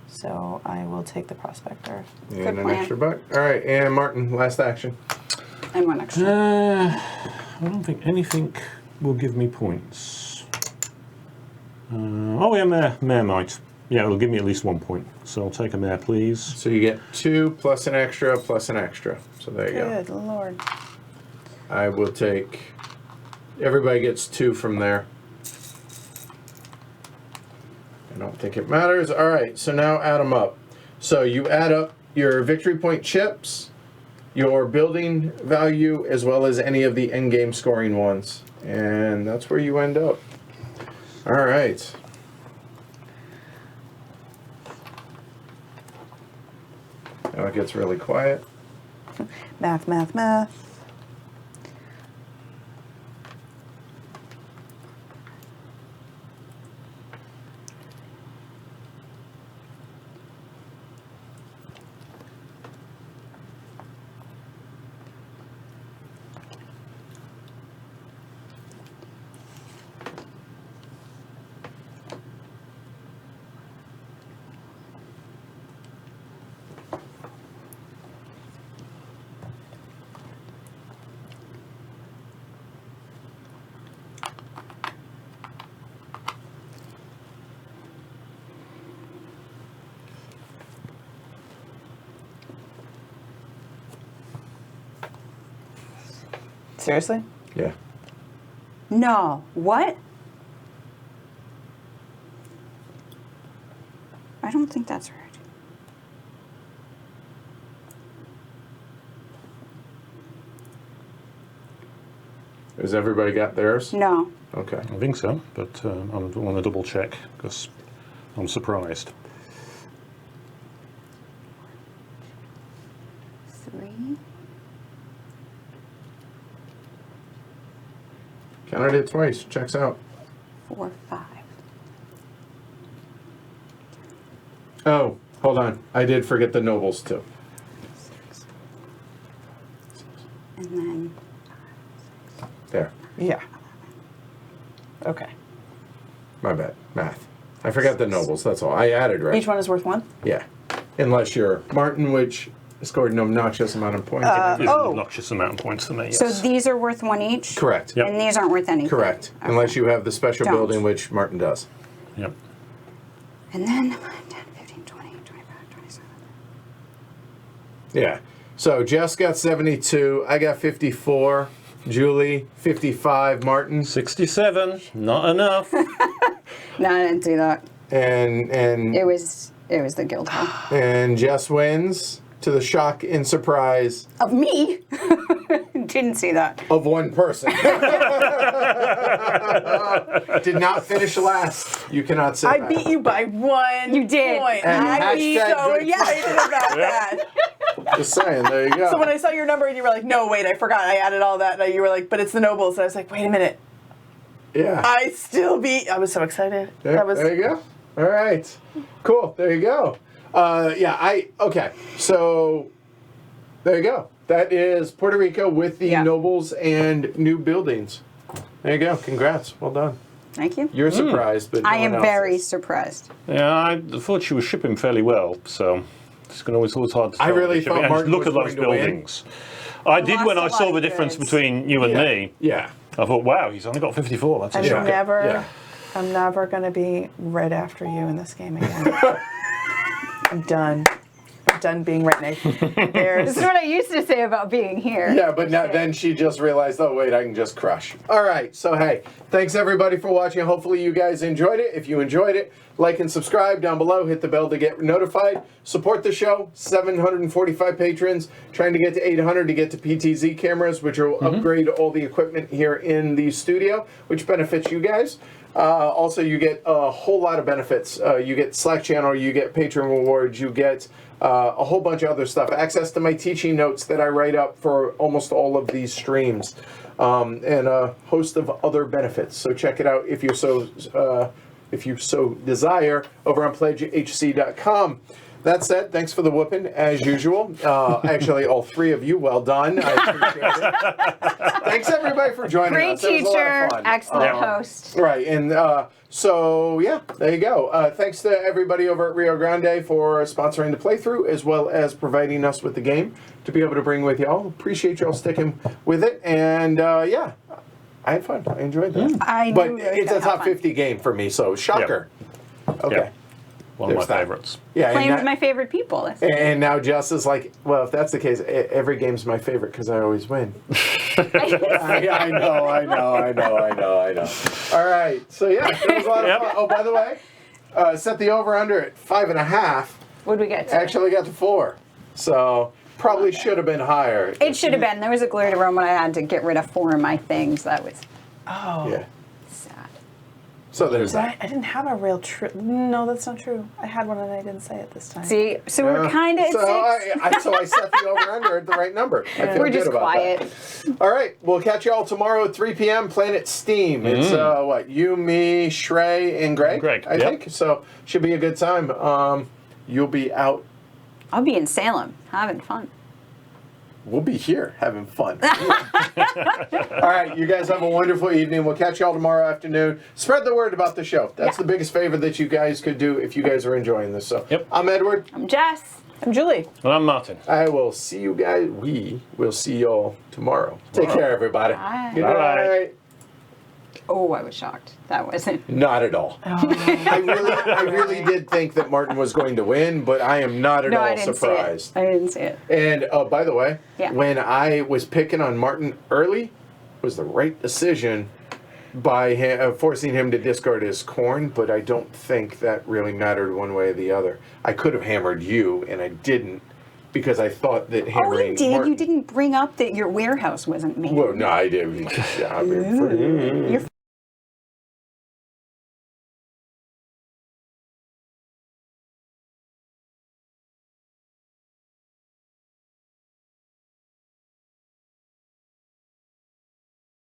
Speaker 3: So I will take the Prospector.
Speaker 1: And
Speaker 2: Good
Speaker 1: an
Speaker 2: plan.
Speaker 1: extra buck. All right, and Martin, last action.
Speaker 2: And 1 extra.
Speaker 4: I don't think anything will give me points. Mare might. Yeah, it'll give me at least 1 point. So I'll take a mare, please.
Speaker 1: So you get 2 plus an extra plus an extra. So there you go.
Speaker 3: Good Lord.
Speaker 1: I will take. Everybody gets 2 from there. I don't think it matters. All right, so now add them up. So you add up your victory point chips, your building value, as well as any of the endgame scoring ones. And that's where you end up. All right. Now it gets really quiet.
Speaker 3: Math, math, math. Seriously?
Speaker 1: Yeah.
Speaker 2: No. What? I don't think that's right.
Speaker 1: Has everybody got theirs?
Speaker 2: No.
Speaker 1: Okay.
Speaker 4: I think so, but I want to double check because I'm surprised.
Speaker 2: 3.
Speaker 1: Counted it twice. Checks out.
Speaker 2: 4, 5.
Speaker 1: Oh, hold on. I did forget the nobles too.
Speaker 2: 6. And then
Speaker 1: There.
Speaker 3: Yeah. Okay.
Speaker 1: My bad. Math. I forgot the nobles. That's all. I added right.
Speaker 3: Each one is worth 1?
Speaker 1: Yeah. Unless you're Martin, which scored an obnoxious amount of points.
Speaker 4: It's an
Speaker 3: Oh.
Speaker 4: obnoxious amount of points for me, yes.
Speaker 2: So these are worth 1 each?
Speaker 1: Correct.
Speaker 4: Yep.
Speaker 2: And these aren't worth anything?
Speaker 1: Correct.
Speaker 2: Okay.
Speaker 1: Unless you have the special
Speaker 2: Don't.
Speaker 1: building, which Martin does.
Speaker 4: Yep.
Speaker 2: And then 10, 15, 20, 25, 27.
Speaker 1: Yeah. So Jess got 72. I got 54. Julie, 55. Martin.
Speaker 4: 67, not enough.
Speaker 2: No, I didn't do that.
Speaker 1: And
Speaker 2: It was the guild hall.
Speaker 1: and Jess wins to the shock and surprise
Speaker 2: Of me? Didn't see that.
Speaker 1: of one person. Did not finish last. You cannot say
Speaker 3: I
Speaker 1: that.
Speaker 3: beat you by 1
Speaker 2: You did.
Speaker 3: point.
Speaker 1: And
Speaker 3: I'd be
Speaker 1: hashtag
Speaker 3: so
Speaker 1: good
Speaker 3: excited about that.
Speaker 1: Just saying. There you go.
Speaker 3: So when I saw your number and you were like, no, wait, I forgot. I added all that. And you were like, but it's the nobles. And I was like, wait a minute.
Speaker 1: yeah.
Speaker 3: I still beat. I was so excited.
Speaker 1: There you go. All right. Cool. There you go. Okay. So there you go. That is Puerto Rico with the
Speaker 2: Yeah.
Speaker 1: nobles and new buildings. There you go. Congrats. Well done.
Speaker 2: Thank you.
Speaker 1: You're surprised, but no
Speaker 2: I am
Speaker 1: one else
Speaker 2: very
Speaker 1: is.
Speaker 2: surprised.
Speaker 4: Yeah, I thought she was shipping fairly well, so it's always hard to tell.
Speaker 1: I really
Speaker 4: Shipping-
Speaker 1: thought
Speaker 4: and
Speaker 1: Martin
Speaker 4: look
Speaker 1: was
Speaker 4: at those
Speaker 1: going to win.
Speaker 4: buildings. I did
Speaker 2: lost
Speaker 4: when
Speaker 2: a
Speaker 4: I
Speaker 2: lot
Speaker 4: saw
Speaker 2: of
Speaker 4: the difference
Speaker 2: goods.
Speaker 4: between you and me.
Speaker 1: Yeah.
Speaker 4: I thought, wow, he's only got 54. That's a
Speaker 3: I'm
Speaker 4: shocker.
Speaker 3: never, I'm never gonna be right after you in this game again. I'm done. I'm done being right next. There's
Speaker 2: This is what I used to say about being here.
Speaker 1: Yeah, but now, then she just realized, oh, wait, I can just crush. All right, so hey, thanks everybody for watching. Hopefully you guys enjoyed it. If you enjoyed it, like and subscribe down below. Hit the bell to get notified. Support the show. 745 patrons. Trying to get to 800 to get to PTZ cameras, which will upgrade all the equipment here in the studio, which benefits you guys. Also, you get a whole lot of benefits. You get Slack channel, you get Patreon rewards, you get a whole bunch of other stuff. Access to my teaching notes that I write up for almost all of these streams, and a host of other benefits. So check it out if you so desire over on pledgehc.com. That said, thanks for the whooping, as usual. Actually, all three of you, well done. I appreciate it. Thanks, everybody, for joining
Speaker 2: Great
Speaker 1: us. It was a lot of
Speaker 2: teacher,
Speaker 1: fun.
Speaker 2: excellent host.
Speaker 1: Right, and so, yeah, there you go. Thanks to everybody over at Rio Grande for sponsoring the playthrough, as well as providing us with the game to be able to bring with y'all. Appreciate y'all sticking with it, and yeah, I had fun. I enjoyed that.
Speaker 2: I
Speaker 1: But
Speaker 2: knew it was
Speaker 1: it's a
Speaker 2: gonna have
Speaker 1: top
Speaker 2: fun.
Speaker 1: 50 game for me, so shocker. Okay.
Speaker 4: Yeah. One of
Speaker 1: There's
Speaker 4: my
Speaker 1: that.
Speaker 4: favorites.
Speaker 1: Yeah, and
Speaker 2: Claimed
Speaker 1: that-
Speaker 2: my favorite people. That's
Speaker 1: and now Jess is like, well, if that's the case, every game's my favorite because I always win. I know. All right, so yeah, it was a lot of fun. Oh, by the way, set the over/under at 5.5.
Speaker 2: What'd we get to?
Speaker 1: Actually got to 4, so probably should have been higher.
Speaker 2: It should have been. There was a glare to room when I had to get rid of 4 of my things. That was
Speaker 1: Yeah.
Speaker 2: sad.
Speaker 1: So there's that.
Speaker 3: I didn't have a real true. No, that's not true. I had one and I didn't say it this time.
Speaker 2: See, so we're kind of at
Speaker 1: So
Speaker 2: 6.
Speaker 1: so I set the over/under at the right number. I feel
Speaker 2: We're
Speaker 1: good
Speaker 2: just
Speaker 1: about
Speaker 2: quiet.
Speaker 1: that. All right, we'll catch you all tomorrow at 3 p.m. Planet Steam. It's what, you, me, Shrey, and Greg.
Speaker 4: Greg,
Speaker 1: I
Speaker 4: yep.
Speaker 1: think so. Should be a good time. You'll be out.
Speaker 2: I'll be in Salem having fun.
Speaker 1: We'll be here having fun. All right, you guys have a wonderful evening. We'll catch y'all tomorrow afternoon. Spread the word about the show. That's the biggest favor that you guys could do if you guys are enjoying this. So,
Speaker 4: Yep.
Speaker 1: I'm Edward.
Speaker 2: I'm Jess.
Speaker 3: I'm Julie.
Speaker 4: And I'm Martin.
Speaker 1: I will see you guys. We will see y'all tomorrow. Take care, everybody.
Speaker 2: Bye.
Speaker 1: Good
Speaker 4: Bye-bye.
Speaker 1: night.
Speaker 2: Oh, I was shocked. That wasn't.
Speaker 1: Not at all. I really did think that Martin was going to win, but I am not at
Speaker 2: No,
Speaker 1: all
Speaker 2: I didn't
Speaker 1: surprised.
Speaker 2: see it. I didn't see it.
Speaker 1: And by the way,
Speaker 2: Yeah.
Speaker 1: when I was picking on Martin early, was the right decision by forcing him to discard his corn, but I don't think that really mattered one way or the other. I could have hammered you, and I didn't, because I thought that
Speaker 2: Oh,
Speaker 1: hammering
Speaker 2: you did.
Speaker 1: Martin...
Speaker 2: You didn't bring up that your warehouse wasn't made.
Speaker 1: Well, no, I did. Yeah, I mean, for-
Speaker 2: You're